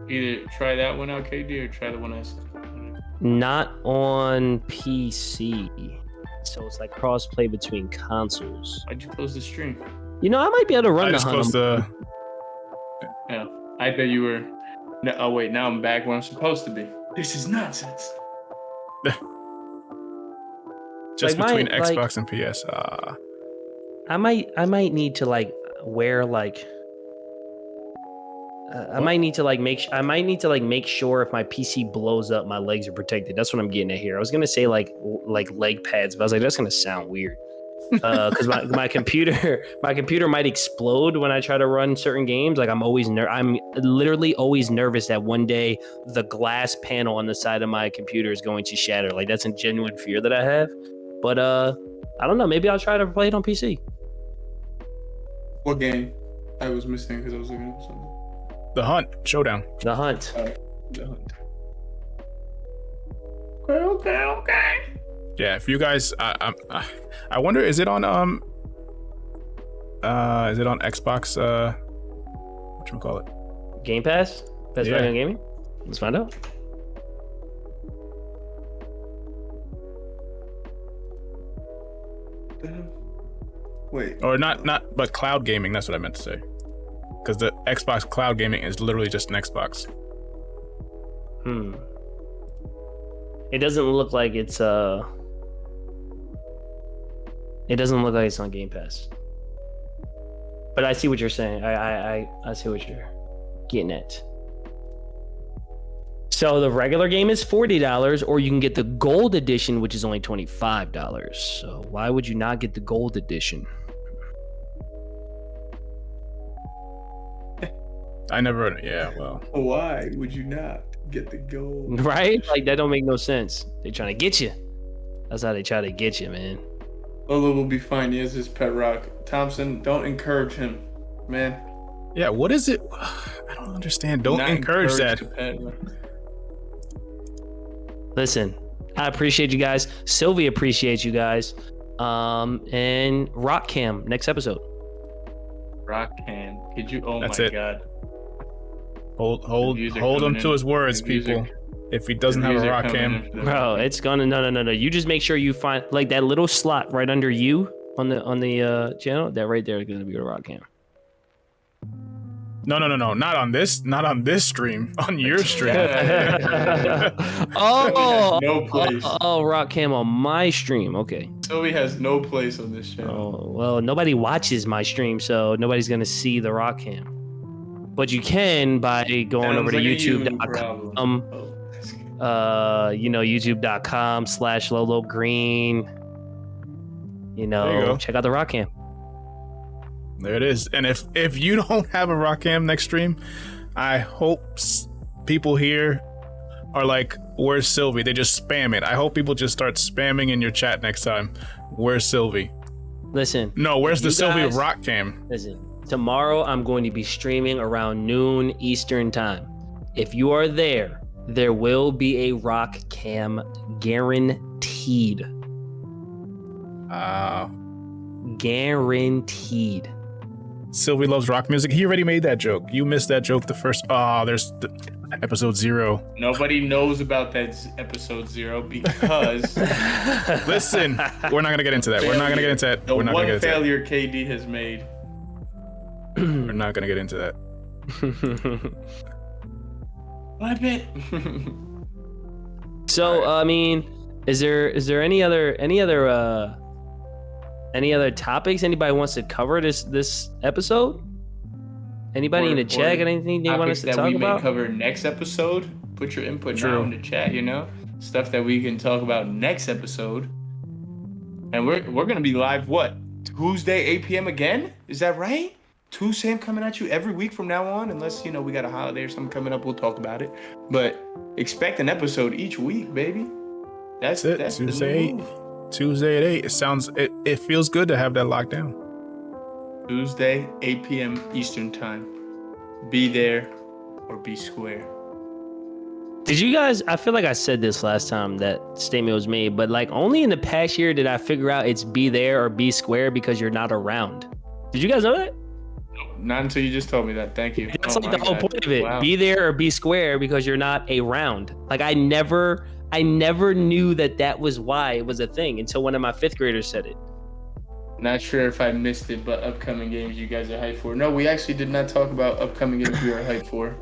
Either try that one out, KD, or try the one I sent. Not on PC. So it's like cross-play between consoles. Why'd you close the stream? You know, I might be able to run I the just hunt. closed the. Yeah, I bet you were. No, oh wait, now I'm back where I'm supposed to be. This is nonsense. Just Like, between my- like- Xbox and PS. I might need to like wear like. I might need to like make sure if my PC blows up, my legs are protected. That's what I'm getting at here. I was gonna say like leg pads, but I was like, that's gonna sound weird. Because my computer might explode when I try to run certain games. Like I'm literally always nervous that one day the glass panel on the side of my computer is going to shatter. Like that's a genuine fear that I have. But I don't know. Maybe I'll try to play it on PC. What game? I was missing because I was looking at something. The Hunt Showdown. The Hunt. The Hunt. Okay. Yeah, if you guys, I wonder, is it on Xbox? Whatchamacallit? Game Pass? Best Yeah. Value on Gaming? Let's find out. Wait. Or not, but cloud gaming. That's what I meant to say. Because the Xbox cloud gaming is literally just an Xbox. It doesn't look like it's It doesn't look like it's on Game Pass. But I see what you're saying. I see what you're getting at. So the regular game is $40, or you can get the gold edition, which is only $25. So why would you not get the gold edition? I never. Yeah, well. Why would you not get the gold? Right? Like that don't make no sense. They're trying to get you. That's how they try to get you, man. Lolo will be fine. He has his pet rock. Thompson, don't encourage him, man. Yeah, what is it? I don't understand. Don't Not encourage that. the pet rock. Listen, I appreciate you guys. Sylvie appreciates you guys. And Rock Cam next episode. Rock hand. Could you? Oh That's my it. god. Hold views are him coming to in. his words, The views are- people. If he doesn't The have views a are rock coming cam, in for the Bro, rock it's gonna no. You just make sure you find like that little slot right under you on the channel. That right there is gonna be a Rock Cam. no, not on this stream, on your stream. Oh, no place. Rock Cam on my stream. Okay. Sylvie has no place on this channel. Oh, well, nobody watches my stream, so nobody's gonna see the Rock Cam. But you can by going Sounds over to like a you YouTube.com. problem. Oh, that's good. YouTube.com/Lolo Green. There you go. Check out the Rock Cam. There it is. And if you don't have a rock cam next stream, I hope people here are like, where's Sylvie? They just spam it. I hope people just start spamming in your chat next time. Where's Sylvie? Listen. No, where's the you Sylvie guys- rock cam? Listen. Tomorrow I'm going to be streaming around noon Eastern time. If you are there, there will be a Rock Cam guaranteed. Guaranteed. Sylvie loves rock music. He already made that joke. You missed that joke the first. There's episode 0. Nobody knows about that episode 0 because Listen, we're not gonna get into that. We're not gonna get into that. the We're not gonna one get into that. failure KD has made. We're not gonna get into that. I bet. So, I mean, is there any other topics anybody wants to cover this episode? Anybody in the chat got anything they want us to Topics that talk we may about? cover next episode. Put your input True. now in the chat. Stuff that we can talk about next episode. And we're gonna be live what? Tuesday 8 p.m. again? Is that right? Tuesday I'm coming at you every week from now on, unless we got a holiday or something coming up. We'll talk about it. But expect an episode each week, baby. That's it. That's Tuesday the new 8. move. Tuesday at 8. It feels good to have that locked down. Tuesday 8 p.m. Eastern time. Be there or be square. Did you guys? I feel like I said this last time that statement was made, but like only in the past year did I figure out it's be there or be square because you're not around. Did you guys know that? Not until you just told me that. Thank you. That's Oh like my the whole God. point of it. Wow. Be there or be square because you're not around. Like I never I never knew that was why it was a thing until one of my 5th graders said it. Not sure if I missed it, but upcoming games you guys are hyped for. No, we actually did not talk about upcoming games we are hyped for.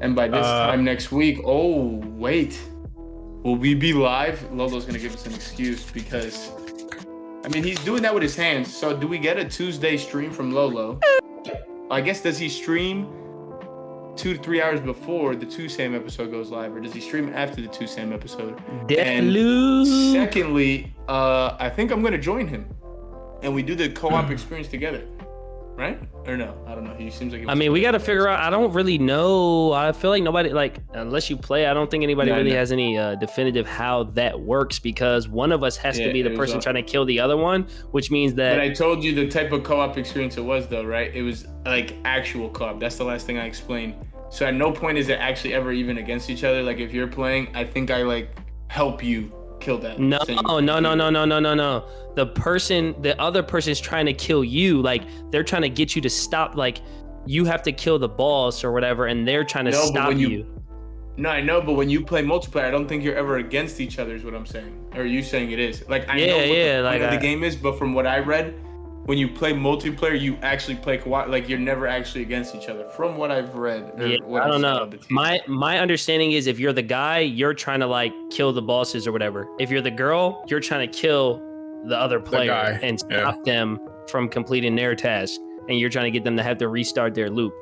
And by this time next week, oh, wait. Will we be live? Lolo's going to give us an excuse because, I mean, he's doing that with his hands. So do we get a Tuesday stream from Lolo? I guess, does he stream 2 to 3 hours before the 2 Sam episode goes live, or does he stream after the 2 Sam episode? And secondly, I think I'm going to join him. And we do the co-op experience together, right? Or no? I don't know. He seems like. I mean, we got to figure out. I don't really know. I feel like nobody, like, unless you play, I don't think anybody really has any definitive how that works, because one of us has to be the person trying to kill the other one, which means that. But I told you the type of co-op experience it was, though, right? It was like actual co-op. That's the last thing I explained. So at no point is it actually ever even against each other. Like if you're playing, I think I like help you kill that. No. The other person's trying to kill you. Like they're trying to get you to stop. Like you have to kill the boss or whatever, and they're trying to stop you. No, I know, but when you play multiplayer, I don't think you're ever against each other. Is what I'm saying. Or are you saying it is? Like I know what the point of the game is, but from what I read, when you play multiplayer, you actually play co-op. Like you're never actually against each other. From what I've read. I don't know. My understanding is if you're the guy, you're trying to like kill the bosses or whatever. If you're the girl, you're trying to kill the other player and stop them from completing their task, and you're trying to get them to have to restart their loop.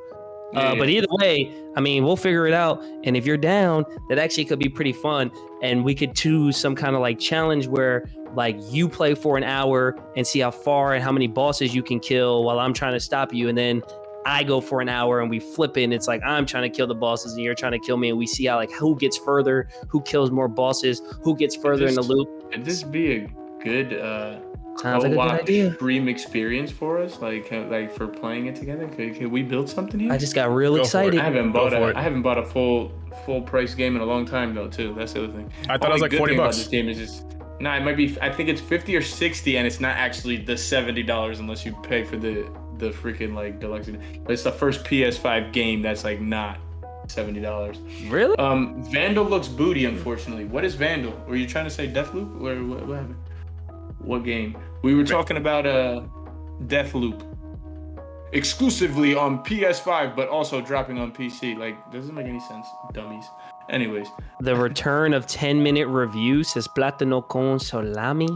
But either way, I mean, we'll figure it out. And if you're down, that actually could be pretty fun. And we could do some kind of like challenge where like you play for an hour and see how far and how many bosses you can kill while I'm trying to stop you. And then I go for an hour and we flip it. And it's like, I'm trying to kill the bosses and you're trying to kill me. And we see how like who gets further, who kills more bosses, who gets further in the loop. Could this be a good sounds like a good idea. Stream experience for us, like for playing it together? Could we build something here? I just got real excited. I haven't bought a full price game in a long time though too. That's the other thing. I thought it was like $40. About this game is just it might be. I think it's 50 or 60, and it's not actually the $70 unless you pay for the freaking like deluxe. It's the first PS5 game that's like not $70. Really? Vandal looks booty, unfortunately. What is Vandal? Were you trying to say Deathloop? Or what happened? What game? We were talking about Deathloop. Exclusively on PS5, but also dropping on PC. Like, doesn't make any sense, dummies. Anyways. The return of 10-minute review says Plátano con salami.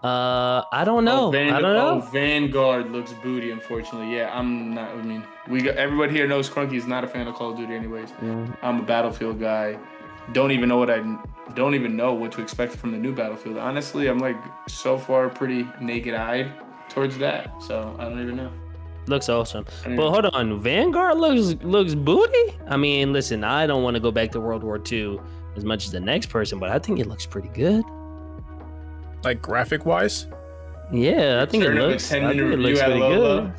I don't know. I don't know. Vanguard looks booty, unfortunately. Yeah, I'm not. I mean, everybody here knows Crunky is not a fan of Call of Duty, anyways. I'm a Battlefield guy. Don't even know what to expect from the new Battlefield. Honestly, I'm like so far pretty naked-eyed towards that. So I don't even know. Looks awesome. But hold on, Vanguard looks booty? I mean, listen, I don't want to go back to World War II as much as the next person, but I think it looks pretty good. Like graphic wise? Yeah, I think it looks pretty good.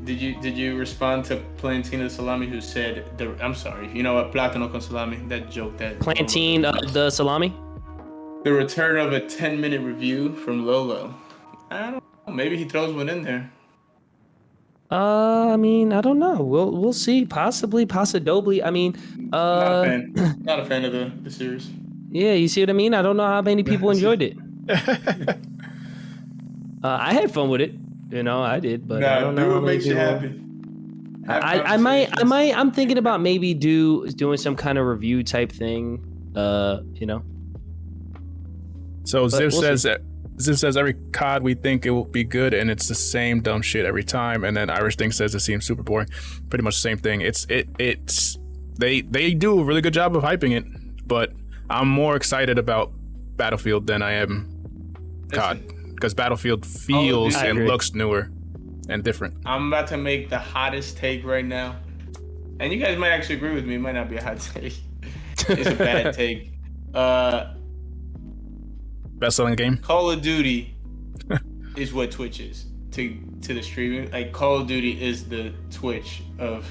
Did you respond to Plantina Salami, who said I'm sorry, you know what, Plátano con salami, that joke that Plantain the salami? The return of a 10-minute review from Lolo. I don't know, maybe he throws one in there. I mean, I don't know. We'll see. Possibly. I mean, not a fan of the series. Yeah, you see what I mean? I don't know how many people enjoyed it. I had fun with it. You know, I did, but I don't know. Do what makes you happy. I'm thinking about maybe doing some kind of review type thing. You know. So Ziv says every COD we think it will be good, and it's the same dumb shit every time. And then Irish Thing says it seems super boring. Pretty much the same thing. They do a really good job of hyping it, but I'm more excited about Battlefield than I am COD, because Battlefield feels and looks newer and different. I'm about to make the hottest take right now, and you guys might actually agree with me. It might not be a hot take. It's a bad take. Best-selling game? Call of Duty is what Twitch is to the streaming. Like, Call of Duty is the Twitch of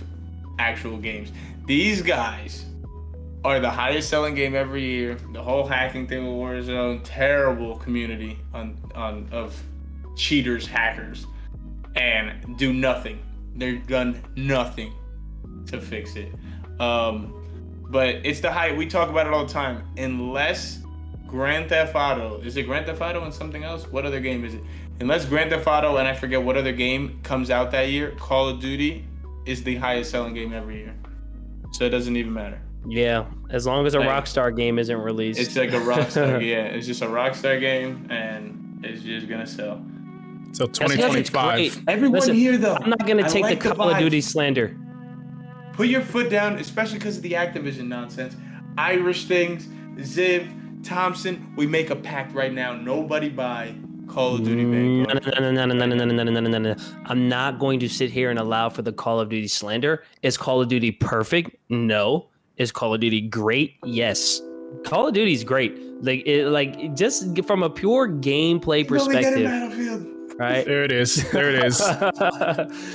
actual games. These guys are the highest selling game every year. The whole hacking thing with Warzone, terrible community of cheaters, hackers, and do nothing. They've done nothing to fix it. But but it's the hype. We talk about it all the time. Unless Grand Theft Auto, is it Grand Theft Auto and something else? What other game is it? Unless Grand Theft Auto and I forget what other game comes out that year, Call of Duty is the highest selling game every year. So it doesn't even matter. Yeah, as long as a Rockstar game isn't released. It's like a Rockstar, yeah. It's just a Rockstar game, and it's just gonna sell. So That's 2025. great. Everyone Listen, here, though, I'm not gonna I take like the the Call of vibes. Duty slander. Put your foot down, especially because of the Activision nonsense. Irish things, Ziv, Thompson, we make a pact right now. Nobody buy Call of Duty Vanguard. No. I'm not going to sit here and allow for the Call of Duty slander. Is Call of Duty perfect? No. Is Call of Duty great? Yes. Call of Duty is great. Just from a pure gameplay perspective, right? There it is.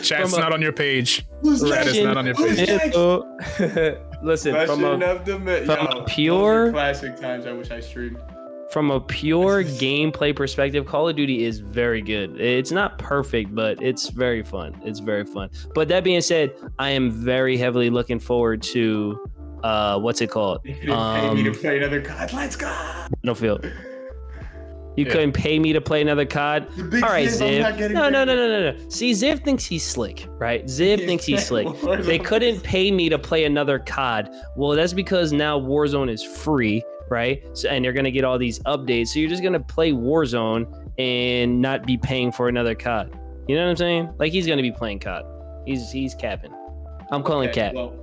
Chat's not on your page. Chat is not on your page. Listen, from a pure classic times. I wish I streamed. From a pure gameplay perspective, Call of Duty is very good. It's not perfect, but it's very fun. But that being said, I am very heavily looking forward to what's it called? You didn't pay me to play another COD. Let's go. Battlefield. You couldn't pay me to play another COD. All right, Ziv. No. See, Ziv thinks he's slick, right? Ziv thinks he's slick. They couldn't pay me to play another COD. Well, that's because now Warzone is free, right? So, and you're gonna get all these updates. So you're just gonna play Warzone and not be paying for another COD. You know what I'm saying? Like he's gonna be playing COD. He's capping. I'm calling cap. Well,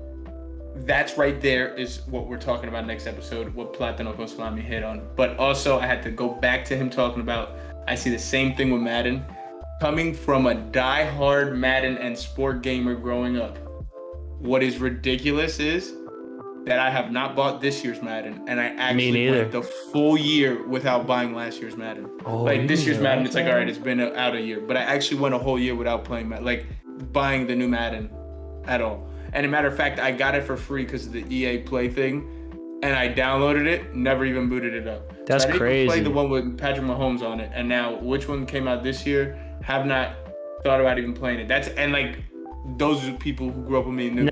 that's right there is what we're talking about next episode, what Platano Koslami hit on. But also, I had to go back to him talking about, I see the same thing with Madden. Coming from a die-hard Madden and sport gamer growing up, what is ridiculous is that I have not bought this year's Madden, and I actually went the full year without buying last year's Madden. This year's Madden, it's like, all right, it's been out a year. But I actually went a whole year without playing Madden, like buying the new Madden at all. And a matter of fact, I got it for free because of the EA Play thing, and I downloaded it, never even booted it up. That's so I didn't crazy. even play the one with Patrick Mahomes on it, and now which one came out this year? Have not thought about even playing it. Those are people who grew up with me. No.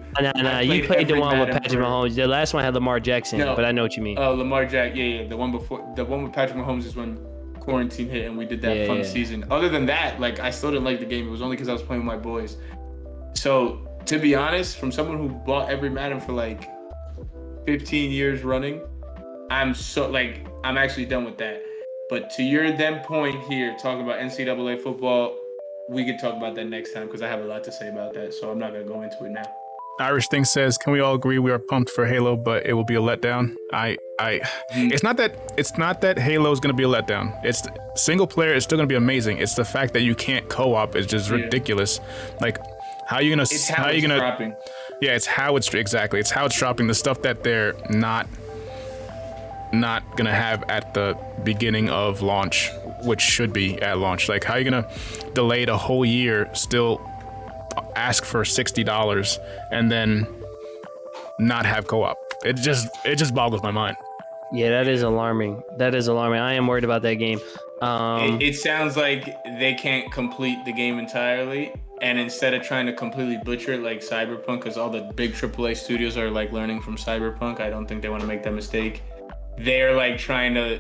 You played the one with Patrick Mahomes. The last one had Lamar Jackson, but I know what you mean. Oh, Lamar Jack, yeah. The one with Patrick Mahomes is when quarantine hit and we did that fun season. Other than that, I still didn't like the game. It was only because I was playing with my boys. So, to be honest, from someone who bought every Madden for 15 years running, I'm actually done with that. But to your then point here, talking about NCAA football, we could talk about that next time because I have a lot to say about that. So I'm not going to go into it now. Irish Thing says, can we all agree we are pumped for Halo, but it will be a letdown? It's not that Halo is going to be a letdown. It's single player. It's still going to be amazing. It's the fact that you can't co-op is just ridiculous. How are you gonna? It's how it's dropping. Yeah, it's how it's exactly. It's how it's dropping. The stuff that they're not gonna have at the beginning of launch, which should be at launch. How are you gonna delay it a whole year, still ask for $60, and then not have co-op? It just boggles my mind. Yeah, that is alarming. I am worried about that game. It sounds like they can't complete the game entirely. And instead of trying to completely butcher it like Cyberpunk, because all the big AAA studios are learning from Cyberpunk, I don't think they want to make that mistake. They're trying to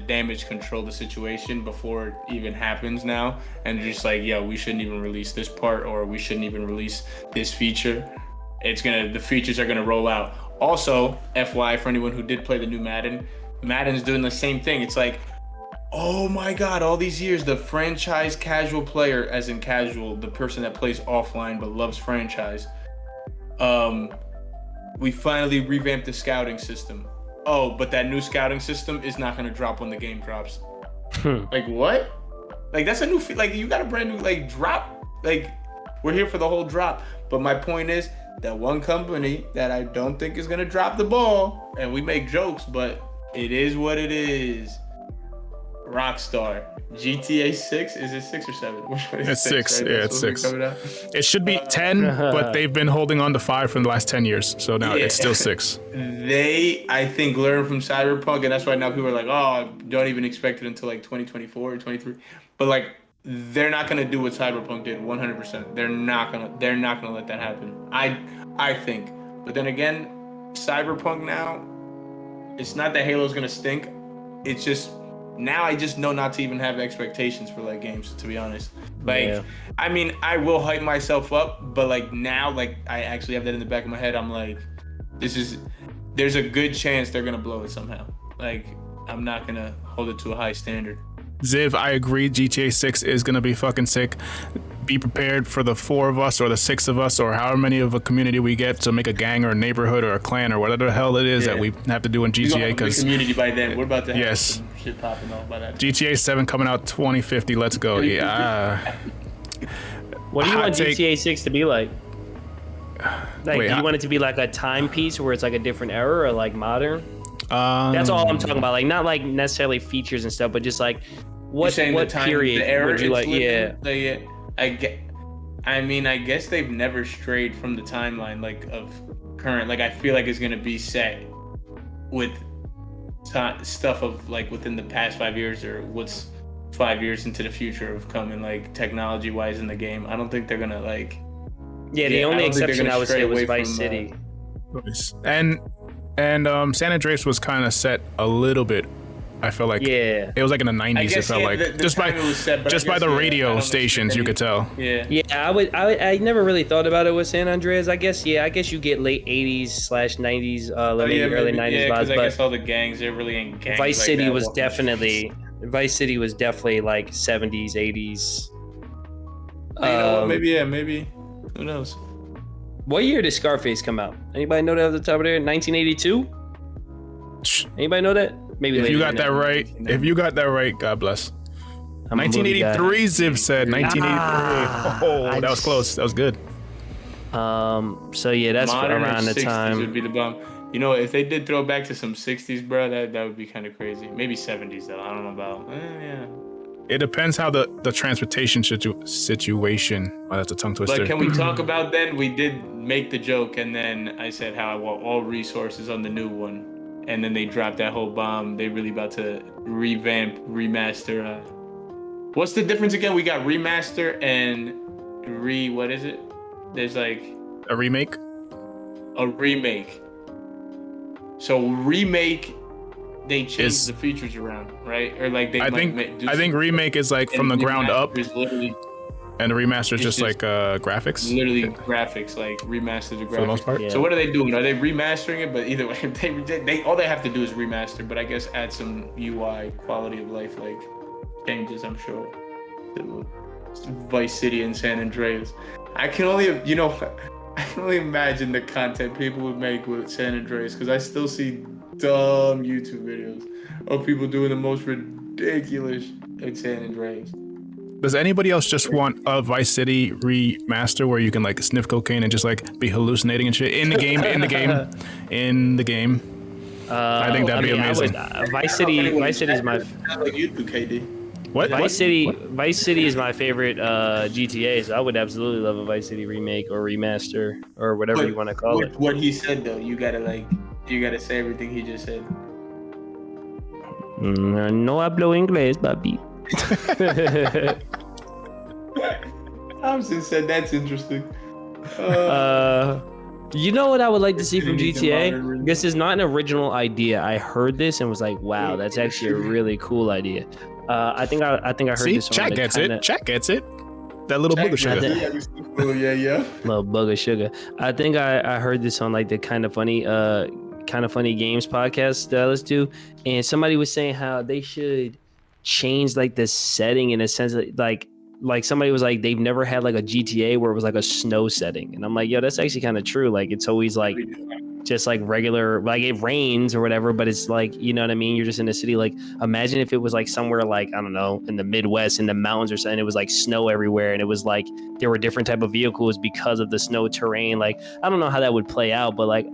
damage control the situation before it even happens now, and they're just we shouldn't even release this part, or we shouldn't even release this feature. The features are gonna roll out. Also, FYI for anyone who did play the new Madden's doing the same thing. It's oh my God, all these years, the franchise casual player, as in casual, the person that plays offline but loves franchise, we finally revamped the scouting system. Oh, but that new scouting system is not going to drop when the game drops. What? That's a new, you got a brand new, drop. We're here for the whole drop. But my point is, that one company that I don't think is going to drop the ball, and we make jokes, but it is what it is. Rockstar. GTA 6? Is it 6 or 7? It's 6. Right? Yeah, it's 6. It should be 10, but they've been holding on to 5 for the last 10 years. So now it's still 6. They, I think, learned from Cyberpunk, and that's why now people are don't even expect it until 2024 or 23. But they're not gonna do what Cyberpunk did 100%. They're not gonna let that happen. I think. But then again, Cyberpunk now, it's not that Halo's gonna stink. It's just now I just know not to even have expectations for like games, to be honest. Like, Yeah. I mean, I will hype myself up, but like now, like I actually have that in the back of my head. I'm like, there's a good chance they're gonna blow it somehow. Like, I'm not gonna hold it to a high standard. Ziv, I agree. GTA 6 is gonna be fucking sick. Be prepared for the 4 of us or the 6 of us or however many of a community we get to make a gang or a neighborhood or a clan or whatever the hell it is that we have to do in GTA. Because community by then, we're about to have yes, some shit popping off by that. GTA 7 coming out 2050. Let's go. Yeah. What do you want take- GTA 6 to be like? Like, Wait, do you want it to be like a timepiece where it's like a different era or like modern? That's all I'm talking about. Like, not like necessarily features and stuff, but just like what period the era would you like? Yeah. I mean, I guess they've never strayed from the timeline like of current. Like, I feel like it's gonna be set with stuff of like within the past 5 years or what's 5 years into the future of coming, like technology wise in the game. I don't think they're gonna like. Yeah, the only exception I would say was Vice City. And San Andreas was kind of set a little bit. I felt like it was like in the 90s. It felt like just by the radio stations you could tell. Yeah. I never really thought about it with San Andreas. I guess you get late 80s/90s, early 90s vibes. I guess all the gangs, there really ain't gangs. Vice like City that. was definitely like 70s, 80s. You know what? Maybe. Who knows? What year did Scarface come out? Anybody know that off the top of there? 1982? Anybody know that? Maybe if later you got that right. If you got that right, God bless. 1983, Ziv said. 1983. Oh, that was close. That was good. So yeah, that's Modern around the 60s time. would be the bomb. You know, if they did throw back to some 60s, bro, that would be kind of crazy. Maybe 70s though. I don't know about. Yeah. It depends how the transportation situation. Oh, that's a tongue twister. But can we talk about then? We did make the joke, and then I said how I want all resources on the new one, and then they dropped that whole bomb. They really about to remaster. What's the difference again? We got remaster and what is it? There's like a remake. A remake. So remake. They changed the features around, right? Or like they. I think remake is like from the ground up, and the remaster is just like graphics. Literally graphics, like remaster the graphics. For the most part. Yeah. So what are they doing? Are they remastering it? But either way, they all they have to do is remaster. But I guess add some UI quality of life like changes. I'm sure. To Vice City and San Andreas. I can only imagine the content people would make with San Andreas because I still see dumb YouTube videos of people doing the most ridiculous at San Andreas. Does anybody else just want a Vice City remaster where you can like sniff cocaine and just like be hallucinating and shit in the game? I think that'd be amazing. Vice City is my. Like you do, KD. What? Vice City is my favorite GTA, so I would absolutely love a Vice City remake or remaster or whatever you want to call it. What he said though, you gotta say everything he just said. No hablo inglés, papi. Thompson said that's interesting. You know what I would like to see from GTA? This is not an original idea. I heard this and was like, wow, that's actually a really cool idea. I think I heard this. Chat gets it. Chat gets it. That little booger sugar. Yeah. Little booger sugar. I think I heard this on like the kind of funny games podcast that let's do, and somebody was saying how they should change like the setting in a sense that like somebody was like they've never had like a GTA where it was like a snow setting, and I'm like, yo, that's actually kind of true. Like it's always like just like regular, like it rains or whatever, but it's like, you know what I mean, you're just in a city. Like imagine if it was like somewhere like, I don't know, in the Midwest in the mountains or something, it was like snow everywhere, and it was like there were different type of vehicles because of the snow terrain. Like I don't know how that would play out, but like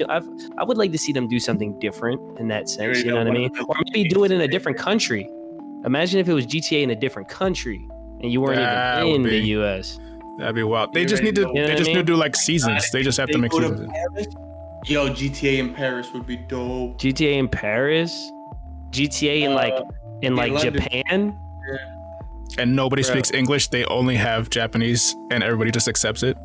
I would like to see them do something different in that sense, you know what I mean, or maybe do it in a different country. Imagine if it was GTA in a diffy country and you weren't even in the US. That'd be wild. They just need to need to do like seasons. They just have to make seasons. Yo, GTA in Paris would be dope. GTA in Paris? GTA in like Japan? Yeah. And nobody speaks English. They only have Japanese, and everybody just accepts it.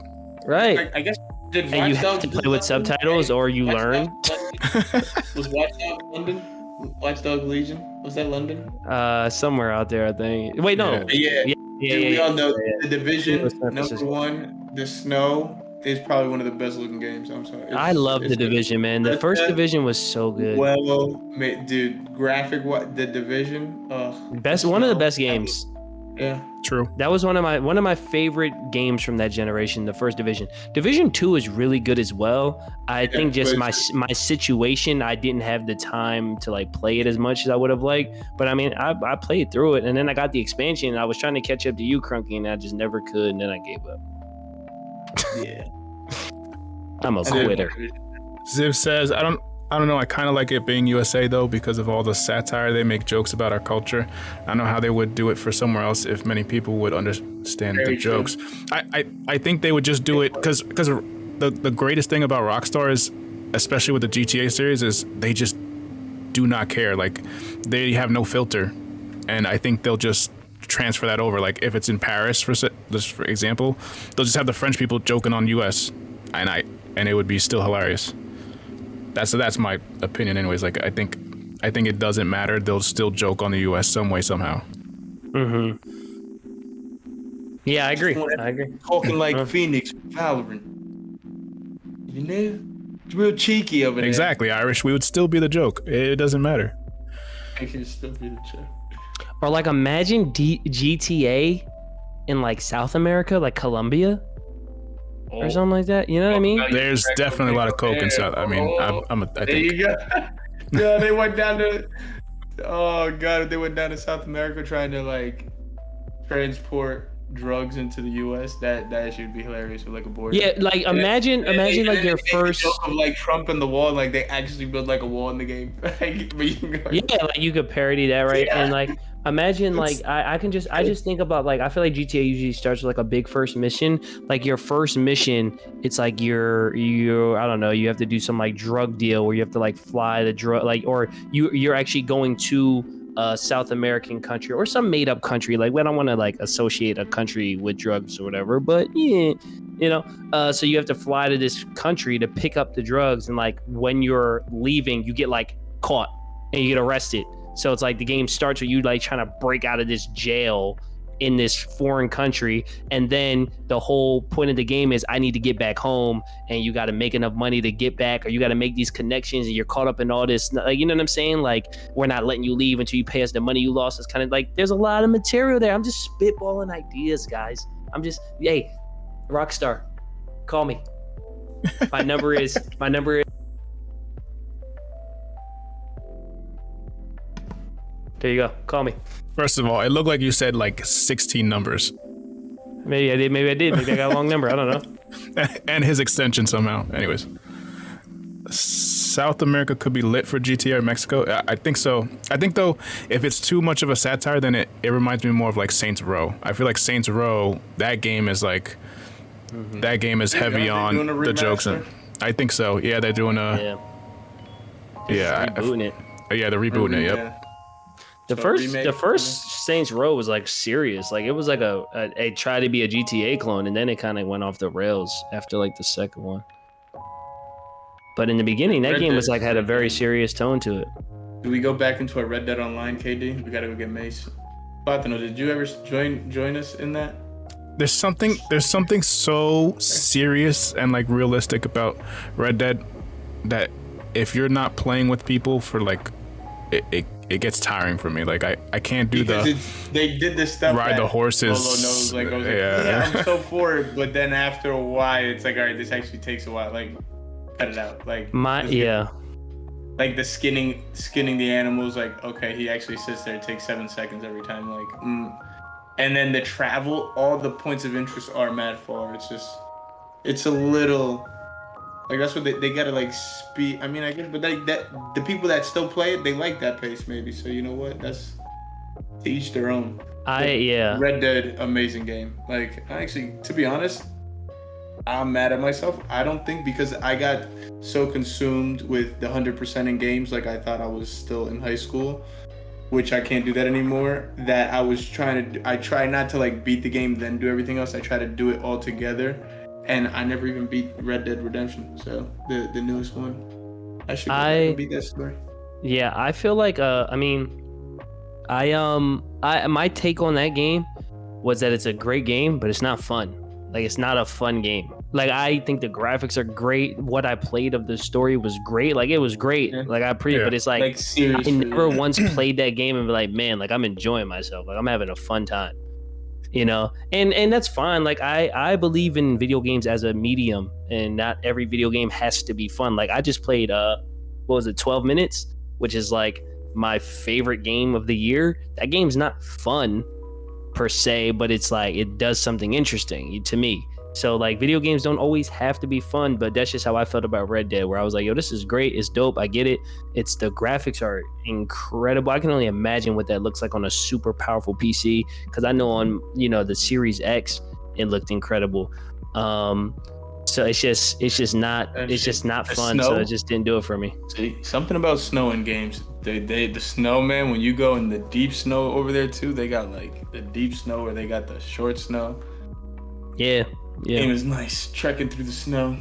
Right. I guess Did And you Watch have Dogs to do play with something? subtitles, or you Watch learn. Dogs was Watch Dogs London? Watch Dogs Legion? Was that London? Somewhere out there, I think. Wait, no. Yeah. Yeah, Dude, we all know yeah. The Division, It was San number Francisco. one, The Snow is probably one of the best looking games. I'm sorry. I love the Division, man. The first Division was so good. Well, dude, The Division, One of the best games. Yeah. True. That was one of my favorite games from that generation, the first Division. Division 2 is really good as well. I think just my situation, I didn't have the time to like play it as much as I would have liked. But I mean, I played through it, and then I got the expansion, and I was trying to catch up to you, Crunky, and I just never could, and then I gave up. Yeah. I'm a quitter. Ziv says, I don't know. I kind of like it being USA though because of all the satire they make jokes about our culture. I don't know how they would do it for somewhere else if many people would understand the jokes. I think they would just do it because the greatest thing about Rockstar is, especially with the GTA series, is they just do not care. Like they have no filter, and I think they'll just transfer that over. Like if it's in Paris, for example, they'll just have the French people joking on US, and it would be still hilarious. That's my opinion, anyways. Like I think it doesn't matter. They'll still joke on the U.S. some way somehow. Mm-hmm. Yeah, I agree. Talking like Phoenix, Valorant. You know, it's real cheeky over there. Exactly, Irish. We would still be the joke. It doesn't matter. I can still be the joke. Or like imagine GTA in like South America, like Colombia. Or something like that, you know what I mean? There's definitely a lot of coke in South. I mean, I There think. you go. Yeah, they went down to. Oh god, they went down to South America trying to like transport drugs into the U.S. That should be hilarious with like a border. Yeah, like imagine like your first. Of like Trump and the wall, like they actually build like a wall in the game. Yeah, like you could parody that, right? Yeah. And like imagine like I just think about like I feel like GTA usually starts with like a big first mission. Like your first mission, it's like you're I don't know, you have to do some like drug deal where you have to like fly the drug, like, or you're actually going to a South American country or some made up country. Like we don't want to like associate a country with drugs or whatever, but yeah, you know, so you have to fly to this country to pick up the drugs, and like when you're leaving you get like caught and you get arrested. So it's like the game starts with you like trying to break out of this jail in this foreign country, and then the whole point of the game is I need to get back home, and you got to make enough money to get back, or you got to make these connections, and you're caught up in all this, like, you know what I'm saying? Like we're not letting you leave until you pay us the money you lost. It's kind of like there's a lot of material there. I'm just spitballing ideas, guys. Hey, Rockstar, call me. My number is there you go. Call me. First of all, it looked like you said like 16 numbers. Maybe I did. Maybe I got a long number. I don't know. And his extension somehow. Anyways. South America could be lit for GTA or Mexico. I think so. I think though, if it's too much of a satire, then it reminds me more of like Saints Row. I feel like Saints Row, that game is like, that game is heavy on the jokes. And I think so. Yeah, they're doing a. Yeah. Rebooting it. Yeah, they're rebooting it. Yep. The first Saints Row was like serious. Like it was like a try to be a GTA clone, and then it kind of went off the rails after like the second one. But in the beginning, that game was like had a very serious tone to it. Do we go back into a Red Dead Online, KD? We gotta go get Mace. Platano, did you ever join us in that? There's something so serious and like realistic about Red Dead that if you're not playing with people for like it gets tiring for me. Like I can't do they did this stuff. Ride the horses. Knows, like, yeah, I'm so for it, but then after a while, it's like, all right, this actually takes a while. Like, cut it out. Like like the skinning the animals. Like, okay, he actually sits there. It takes 7 seconds every time. Like, and then the travel, all the points of interest are mad far. It's a little. Like that's what they gotta like speed. I mean, I guess, but that the people that still play it, they like that pace maybe. So you know what? That's to each their own. Red Dead, amazing game. Like actually, to be honest, I'm mad at myself. I don't think because I got so consumed with the 100% in games, like I thought I was still in high school, which I can't do that anymore. That I was I try not to like beat the game then do everything else. I try to do it all together. and I never even beat Red Dead Redemption. So the newest one, I should go back and beat that story. Yeah, I feel like I mean, my take on that game was that it's a great game, but it's not fun. Like, it's not a fun game. Like, I think the graphics are great. What I played of the story was great. Like, it was great. Yeah. Like, but it's like I never once played that game and be like, man, like, I'm enjoying myself. Like, I'm having a fun time. You know, and that's fine. Like, I believe in video games as a medium, and not every video game has to be fun. Like, I just played 12 minutes, which is like my favorite game of the year. That game's not fun per se, but it's like it does something interesting to me. So like, video games don't always have to be fun, but that's just how I felt about Red Dead, where I was like, yo, this is great, it's dope, I get it. It's the graphics are incredible. I can only imagine what that looks like on a super powerful PC, because I know on, you know, the Series X it looked incredible. So it's just not fun. Snow? So it just didn't do it for me. See, something about snow in games. The snow, man, when you go in the deep snow over there too, they got like the deep snow or they got the short snow. Yeah. Game is nice, trekking through the snow.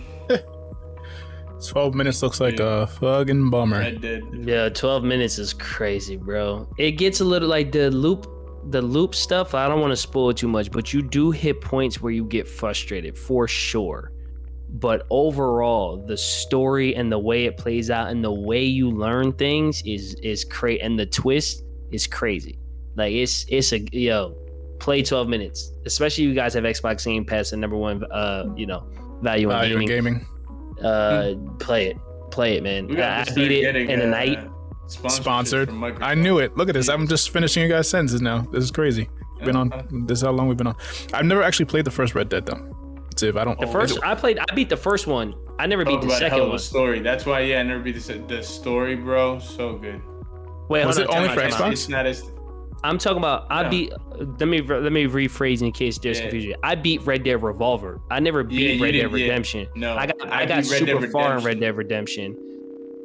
12 minutes looks like a fucking bummer. Red Dead. Yeah, 12 minutes is crazy, bro. It gets a little like the loop stuff. I don't want to spoil too much, but you do hit points where you get frustrated for sure. But overall, the story and the way it plays out and the way you learn things is crazy, and the twist is crazy. Like, it's a play 12 minutes, especially if you guys have Xbox Game Pass, the number one value in gaming. Play it, man. I beat it in a night. Sponsored. I knew it. Look at this. I'm just finishing you guys' sentences now. This is crazy. This is how long we've been on. I've never actually played the first Red Dead though. I beat the first one. I never beat the second one. Story. That's why, I never beat the story, bro. So good. Wait, was it only for Xbox? It's not as. I'm talking about. I beat. Let me rephrase in case there's confusion. I beat Red Dead Revolver. I never beat Red Dead Redemption. No, I got super far in Red Dead Redemption.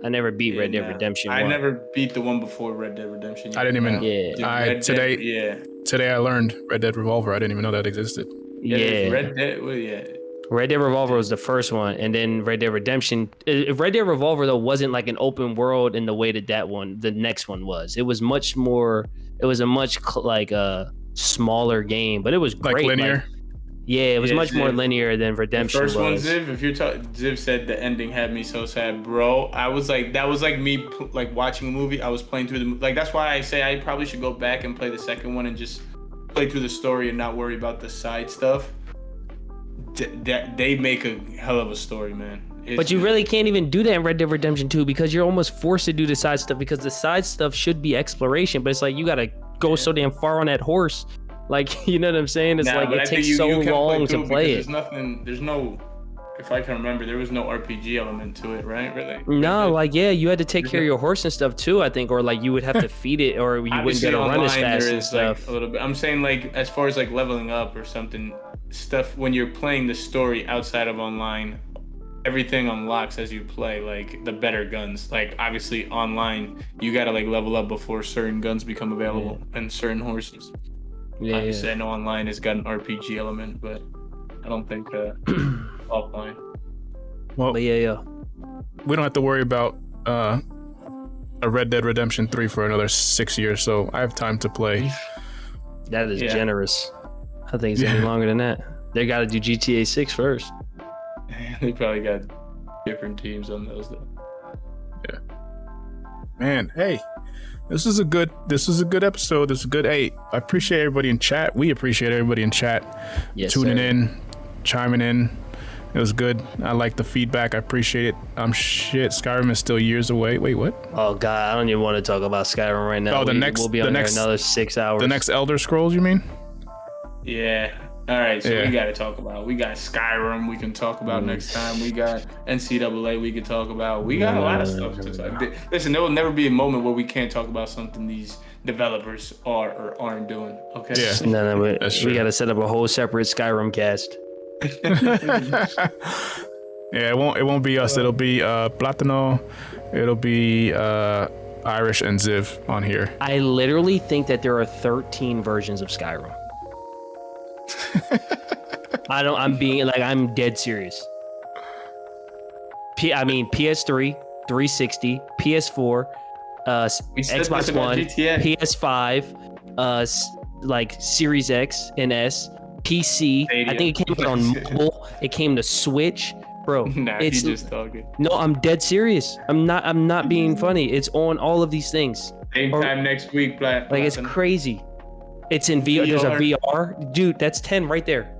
I never beat Red Dead Redemption 1. I never beat the one before Red Dead Redemption. I didn't even. Today I learned Red Dead Revolver. I didn't even know that existed. Red Dead. Red Dead Revolver was the first one, and then Red Dead Redemption. Red Dead Revolver though wasn't like an open world in the way that the next one was. It was much more. It was a much smaller game, but it was great. Like linear. It was much more linear than Redemption. The first one, Ziv. If you're Ziv said the ending had me so sad, bro. I was like, that was like me like watching a movie. I was playing through the like. That's why I say I probably should go back and play the second one and just play through the story and not worry about the side stuff. They make a hell of a story, man. But you really can't even do that in Red Dead Redemption 2 because you're almost forced to do the side stuff, because the side stuff should be exploration, but it's like you gotta go so damn far on that horse. Like, you know what I'm saying? It's like it takes so long to play it. There's no, if I can remember, there was no RPG element to it, right? Really? No, you had to take care of your horse and stuff too, I think, or like you would have to feed it, or you wouldn't be able to run as fast and stuff. Like a little bit. I'm saying like as far as like leveling up or something, stuff when you're playing the story outside of online, everything unlocks as you play, like the better guns. Like obviously online, you gotta like level up before certain guns become available and certain horses. Obviously, I know online has got an RPG element, but I don't think offline. Well, but we don't have to worry about a Red Dead Redemption 3 for another 6 years, so I have time to play. That is generous. I think it's any longer than that. They got to do GTA 6 first. They probably got different teams on those though. Yeah. Man, hey. This is a good episode. This is good. Hey, I appreciate everybody in chat. We appreciate everybody in chat. Yes, tuning in, chiming in. It was good. I like the feedback. I appreciate it. Skyrim is still years away. Wait, what? Oh God, I don't even want to talk about Skyrim right now. Oh, we'll be on there another 6 hours. The next Elder Scrolls, you mean? Yeah. All right, so we got to talk about. We got Skyrim. We can talk about next time. We got NCAA. We can talk about. We got a lot of stuff to talk. Listen, there will never be a moment where we can't talk about something these developers are or aren't doing. Okay. Yeah. No, we got to set up a whole separate Skyrim cast. Yeah, it won't be us. It'll be Platano. It'll be Irish and Ziv on here. I literally think that there are 13 versions of Skyrim. I'm dead serious. PS3, 360, PS4, Xbox One, PS5, like Series X and S, PC. I think it came out on mobile. It came to Switch, bro. Nah, it's just talking. No, I'm dead serious. I'm not being funny. It's on all of these things. Same time next week, Black. Like it's crazy. It's in VR. There's a VR, dude. That's 10 right there.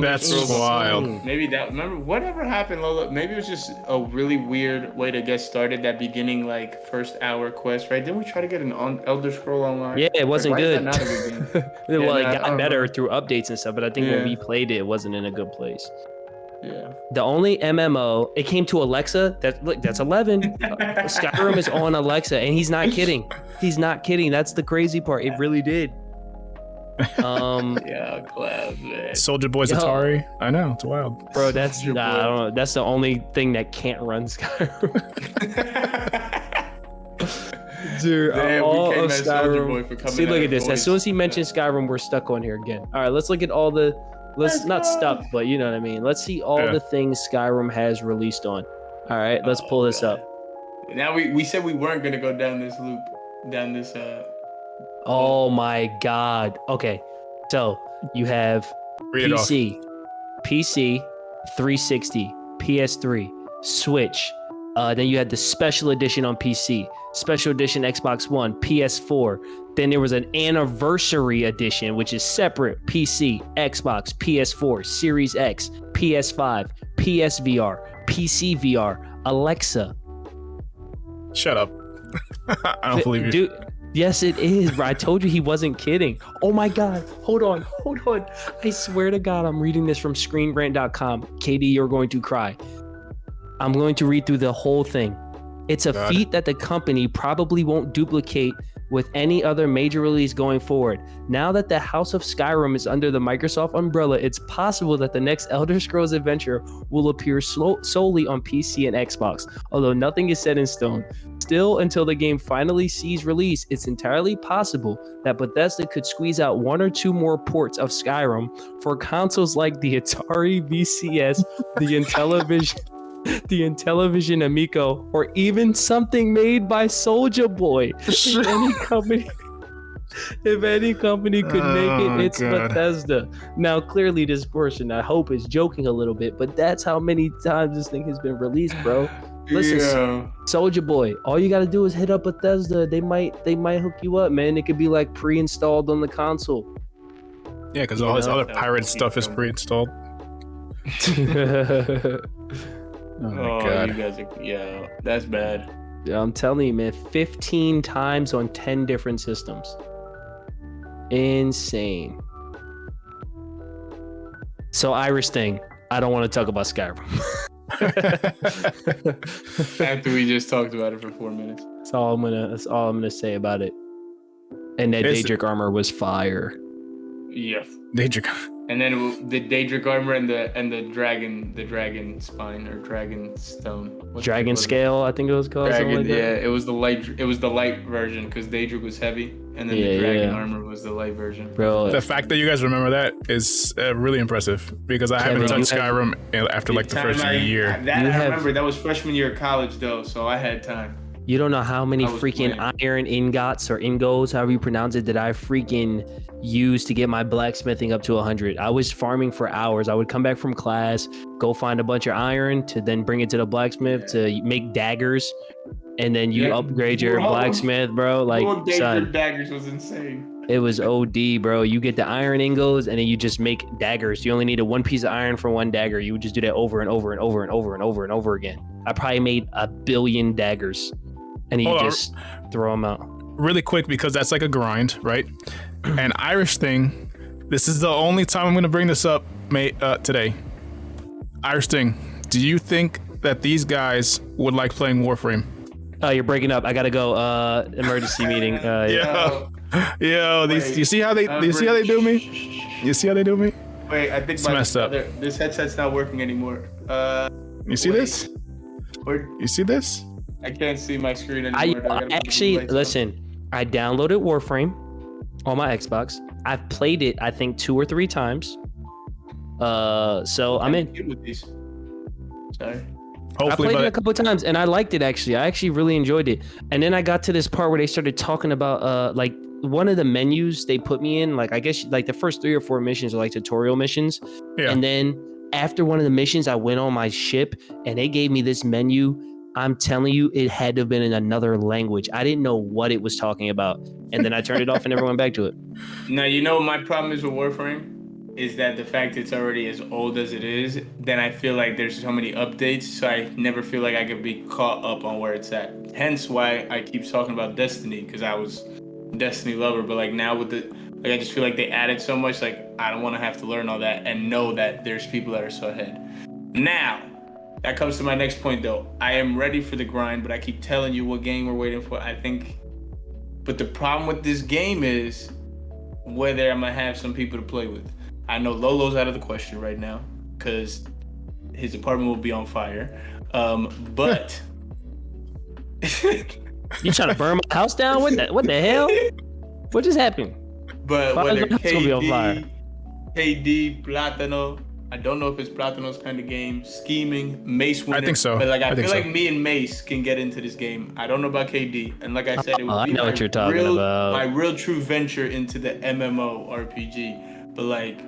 That's wild. Maybe that. Remember whatever happened, Lola? Maybe it was just a really weird way to get started. That beginning, like first hour quest, right? Didn't we try to get an Elder Scroll Online? Yeah, it wasn't good. Not a good game? Well, it got better through updates and stuff, but I think when we played it, it wasn't in a good place. Yeah. The only MMO it came to Alexa. That's 11. Skyrim is on Alexa, and he's not kidding. He's not kidding. That's the crazy part. It really did. Yeah, glad, man. Soldier Boy's Atari. I know, it's wild. Bro, that's I don't know. That's the only thing that can't run Skyrim. Dude, damn, all we came of at Soldier Boy Skyrim. for coming See, look out at this. of As soon as he mentioned Skyrim, we're stuck on here again. All right, let's look at all the. Not stuck, but you know what I mean. Let's see all the things Skyrim has released on. All right, let's pull this up. Now we said we weren't gonna go down this loop, down this. Oh my God. Okay, so you have PC, 360, PS3, Switch. Then you had the special edition on PC, special edition Xbox One, PS4. Then there was an anniversary edition, which is separate: PC, Xbox, PS4, Series X, PS5, PSVR, PC VR, Alexa. Shut up. I don't believe you. Dude, yes, it is, bro. I told you he wasn't kidding. Oh my God. Hold on. I swear to God, I'm reading this from screenrant.com. Katie, you're going to cry. I'm going to read through the whole thing. It's a feat that the company probably won't duplicate with any other major release going forward. Now that the House of Skyrim is under the Microsoft umbrella, it's possible that the next Elder Scrolls adventure will appear solely on PC and Xbox, although nothing is set in stone. Still, until the game finally sees release, it's entirely possible that Bethesda could squeeze out one or two more ports of Skyrim for consoles like the Atari VCS, the Intellivision Amico, or even something made by Soulja Boy. If any company could make it, it's Bethesda. Now, clearly, this person, I hope, is joking a little bit, but that's how many times this thing has been released, bro. Listen, Soulja Boy, all you gotta do is hit up Bethesda. They might hook you up, man. It could be like pre-installed on the console. Yeah, because all his other pirate stuff is pre-installed. Oh my God. You guys are, that's bad. Yeah, I'm telling you, man, 15 times on 10 different systems. Insane. So Irish thing, I don't want to talk about Skyrim. After we just talked about it for 4 minutes. That's all I'm gonna say about it. And that Daedric armor was fire. Yeah. Daedric. And then the Daedric armor and the dragon spine or dragon stone. Dragon scale, I think it was called. Dragon, like it was the light version because Daedric was heavy, and then the dragon armor was the light version. Bro, the fact that you guys remember that is really impressive because I haven't touched Skyrim after like the first year. I remember that was freshman year of college though, so I had time. You don't know how many freaking iron ingots or ingots, however you pronounce it, that I freaking used to get my blacksmithing up to 100. I was farming for hours. I would come back from class, go find a bunch of iron to then bring it to the blacksmith to make daggers, and then you upgrade your blacksmith, bro. Like, son, daggers was insane. It was OD, bro. You get the iron ingots and then you just make daggers. You only needed one piece of iron for one dagger. You would just do that over and over and over and over and over and over again. I probably made 1 billion daggers. And you just throw them out. Really quick, because that's like a grind, right? And Irish thing, this is the only time I'm going to bring this up today. Irish thing, do you think that these guys would like playing Warframe? Oh, you're breaking up. I got to go. Emergency meeting. Yo, you see how they do me? You see how they do me? Wait, I think it's messed up. This headset's not working anymore. You see this? You see this? I can't see my screen anymore. I actually, listen, I downloaded Warframe on my Xbox. I've played it, I think, 2 or 3 times. So I'm in. Good with these. Sorry. I Hopefully, played it a but couple of times and I liked it actually. I actually really enjoyed it. And then I got to this part where they started talking about like one of the menus they put me in, like I guess like the first 3 or 4 missions are like tutorial missions. yeah. And then after one of the missions, I went on my ship and they gave me this menu. I'm telling you, it had to have been in another language. I didn't know what it was talking about. And then I turned it off and never went back to it. Now, you know what my problem is with Warframe? Is that the fact it's already as old as it is, then I feel like there's so many updates, so I never feel like I could be caught up on where it's at. Hence why I keep talking about Destiny, because I was a Destiny lover, but like now with I just feel like they added so much, like I don't want to have to learn all that and know that there's people that are so ahead. Now, that comes to my next point though. I am ready for the grind, but I keep telling you what game we're waiting for. But the problem with this game is whether I'm gonna have some people to play with. I know Lolo's out of the question right now because his apartment will be on fire. But You trying to burn my house down? What the hell? What just happened? but Why is whether my house gonna be on fire? KD, Platano, I don't know if it's Platano's kind of game. Scheming, Mace winner. I think so. But like I think feel so. like me and Mace can get into this game. I don't know about KD, and like I said, it would I be know what you're talking about. my real true venture into the MMO RPG. But like,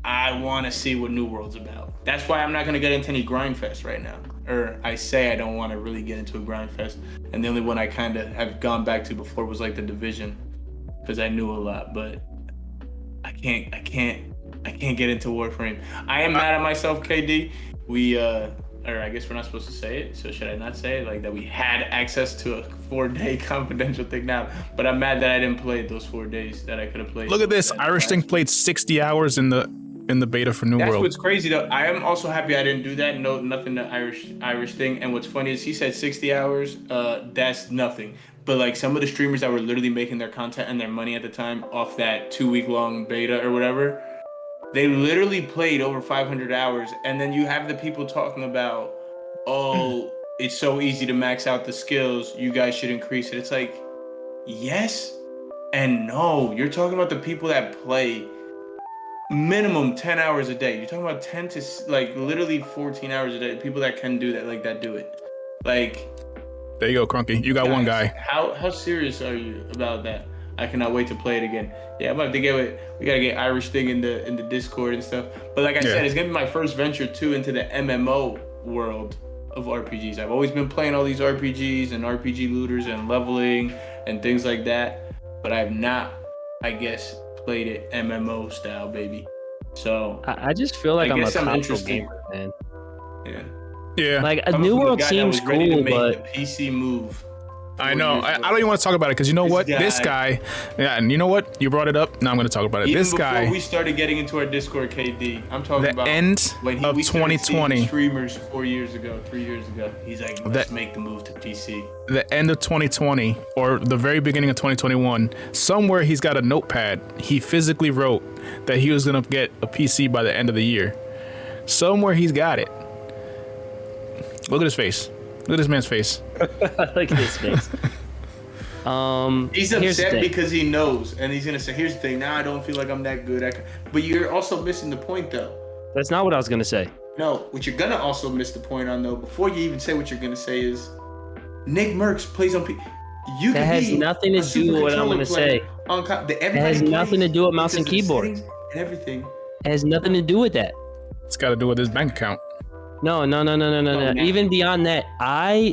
I want to see what New World's about. That's why I'm not gonna get into any grind fest right now. Or I say I don't want to really get into a grind fest. And the only one I kind of have gone back to before was like the Division, because I knew a lot. But I can't get into Warframe. I am mad at myself, KD. Or I guess we're not supposed to say it, so should I not say it? Like that we had access to a 4-day confidential thing now, but I'm mad that I didn't play it those 4 days that I could have played. Look at this. Irish Thing played 60 hours in the beta for New That's World. what's crazy though. I am also happy I didn't do that. No, nothing to Irish Thing. And what's funny is he said 60 hours. That's nothing. But like some of the streamers that were literally making their content and their money at the time off that 2-week-long beta or whatever, they literally played over 500 hours. And then you have the people talking about, oh, it's so easy to max out the skills. You guys should increase it. It's like, yes and no. You're talking about the people that play minimum 10 hours a day. You're talking about 10 to like literally 14 hours a day. People that can do that, like that, do it. Like, There you go, Crunky. You got guys, one guy. How serious are you about that? I cannot wait to play it again. Yeah, I'm about to get it. We gotta get Irish Thing in the Discord and stuff. But like I said, it's gonna be my first venture too into the MMO world of RPGs. I've always been playing all these RPGs and RPG looters and leveling and things like that, but I have not, I guess, played it MMO style, baby. So I just feel like I'm a console interested. gamer, man. Yeah. Yeah. Like a Coming New from the World guy that seems was ready to cool, make but the PC move. I 4 know. years I ago. don't even want to talk about it because you know This what? guy- This guy. Yeah, and you know what? You brought it up. Now I'm going to talk about it. Even This before guy. we started getting into our Discord, KD, I'm talking The about end when of we started seeing 2020. streamers 3 years ago. He's like, let's make the move to PC. The end of 2020 or the very beginning of 2021, somewhere he's got a notepad. He physically wrote that he was going to get a PC by the end of the year. Somewhere he's got it. Look at his face. Look at this man's face. look at his face. He's here's the upset thing. because he knows, and he's gonna say, "Here's the thing. Now I don't feel like I'm that good." But you're also missing the point, though. That's not what I was gonna say. No, what you're gonna also miss the point on, though. Before you even say what you're gonna say is, Nick Merckx plays on PC. You That can has be nothing to a do super with what I'm controller gonna player say. on It has nothing to do with mouse and keyboard. And everything. It has nothing to do with that. It's got to do with his bank account. No. no. Even beyond that,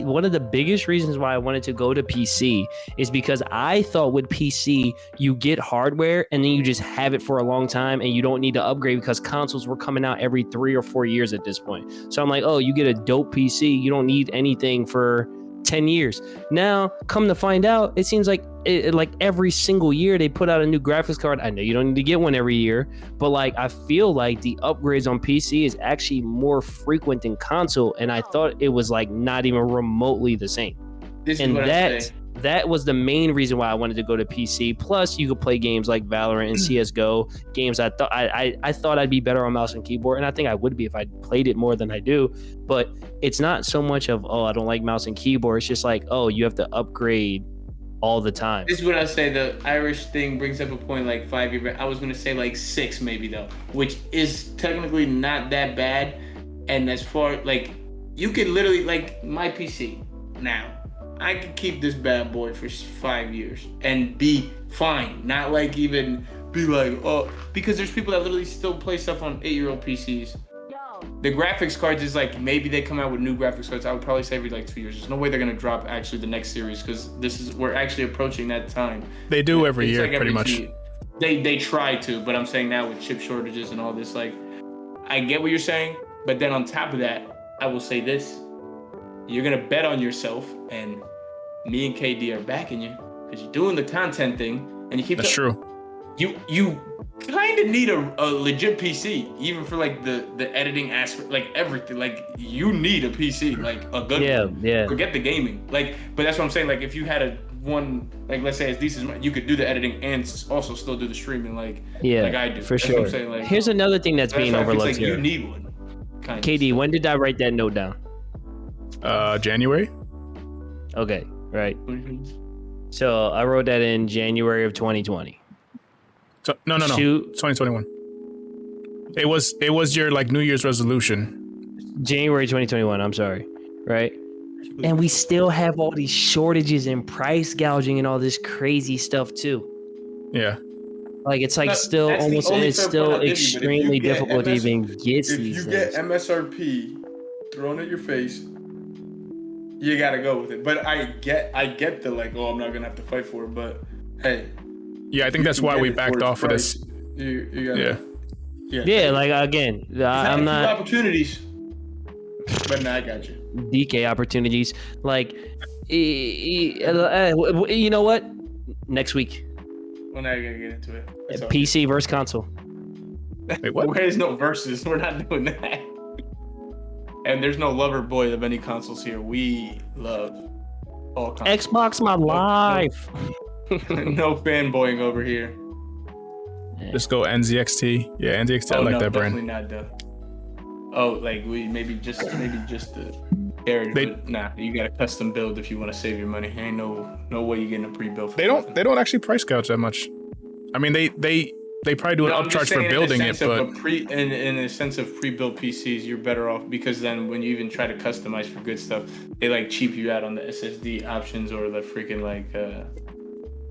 one of the biggest reasons why I wanted to go to PC is because I thought with PC you get hardware and then you just have it for a long time and you don't need to upgrade because consoles were coming out every 3 or 4 years at this point. So I'm like, oh, you get a dope PC, you don't need anything for 10 years. Now, come to find out, it seems like like every single year they put out a new graphics card. I know you don't need to get one every year, but like I feel like the upgrades on PC is actually more frequent than console, and I thought it was like not even remotely the same. This is And what I say. that was the main reason why I wanted to go to PC. Plus, you could play games like Valorant and CS:GO, games I thought I thought I'd be better on mouse and keyboard, and I think I would be if I played it more than I do. But it's not so much of, oh, I don't like mouse and keyboard. It's just like, oh, you have to upgrade all the time. This is what I say. The Irish thing brings up a point like 5 years. I was gonna say like 6 maybe though, which is technically not that bad. And as far like you could literally like my PC now, I could keep this bad boy for 5 years and be fine. Not like even be like oh because there's people that literally still play stuff on 8-year-old PCs. The graphics cards is like maybe they come out with new graphics cards. I would probably say every like 2 years. There's no way they're gonna drop actually the next series because we're actually approaching that time. They do every It's year, like pretty much. They try to, but I'm saying now with chip shortages and all this, like I get what you're saying, but then on top of that, I will say this: you're gonna bet on yourself, and me and KD are backing you because you're doing the content thing, and you keep. That's true. You kind of need a legit PC, even for like the editing aspect, like everything. Like you need a PC, like a good one. Yeah. Forget the gaming, like. But that's what I'm saying. Like if you had a one, like let's say as decent, you could do the editing and also still do the streaming, like I do. For That's sure. what I'm saying, like, Here's another thing that's being why it feels overlooked like here. You need one. Kind KD, of. when did I write that note down? January. Okay, right. Mm-hmm. So I wrote that in January of 2020. So, no. Shoot. 2021. It was your like New Year's resolution. January 2021, I'm sorry. Right? And we still have all these shortages and price gouging and all this crazy stuff too. Yeah. Like it's like That's still the almost only it's fair still point I'll give you, but if you extremely get difficult to even get If these you get things. MSRP thrown at your face, you gotta go with it. But I get the like, oh, I'm not gonna have to fight for it. But hey, Yeah, I think that's why we backed off of this. You gotta, Yeah, like again, I'm not opportunities. But no, I got you. DK opportunities. Like, you know what? Next week, We're not gonna get into it. It's all PC versus console. Wait, what? There's no verses. We're not doing that. And there's no lover boy of any consoles here. We love all consoles. Xbox, my life. No fanboying over here. Just go NZXT. Yeah, NZXT. I like that brand. Definitely not the. Oh, like we maybe just the character. But nah, you got a custom build if you want to save your money. Ain't no way you getting a pre-built. For They don't actually price gouge that much. I mean, they probably do an upcharge for building it, but in a sense of pre-built PCs, you're better off because then when you even try to customize for good stuff, they like cheap you out on the SSD options or the freaking like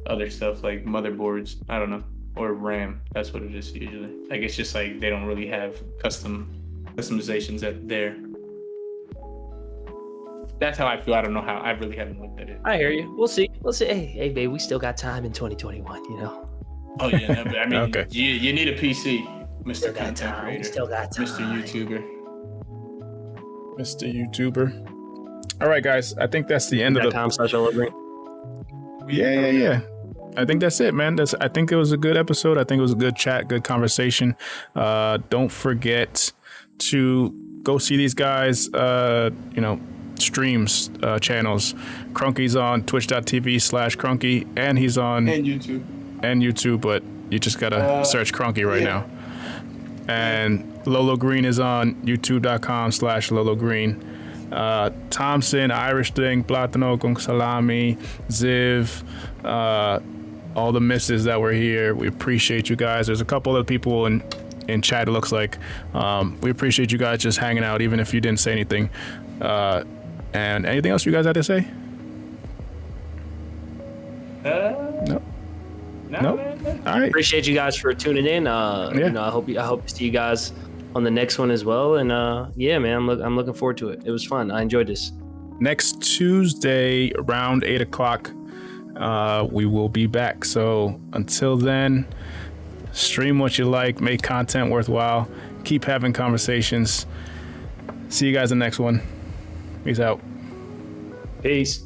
other stuff like motherboards. I don't know, or RAM. That's what it is usually. Like it's just like they don't really have customizations at there. That's how I feel. I don't know how. I really haven't looked at it. I hear you. We'll see. Hey, babe, we still got time in 2021. You know. Oh yeah, no, but I mean, Okay. you need a PC, Mr. Still got Content time. Creator, Still got time. Mr. Mr. YouTuber. All right, guys. I think that's the end of the. .com/Celebrate. Yeah. I think that's it, man. I think it was a good episode. I think it was a good chat, good conversation. Don't forget to go see these guys. Streams, channels. Crunky's on twitch.tv/Crunky, and he's on And YouTube. but you just gotta search Crunky right now. And Lolo Green is on youtube.com/Lolo Green. Thompson, Irish Thing, Platano con Salami, Ziv, all the misses that were here. We appreciate you guys. There's a couple of people in chat, it looks like. We appreciate you guys just hanging out, even if you didn't say anything. And anything else you guys had to say? No. Man. All right. Appreciate you guys for tuning in. I hope to see you guys on the next one as well. And yeah, man, I'm looking forward to it. It was fun. I enjoyed this. Next Tuesday around 8 o'clock, we will be back. So until then, stream what you like, make content worthwhile, keep having conversations. See you guys in the next one. Peace out. Peace.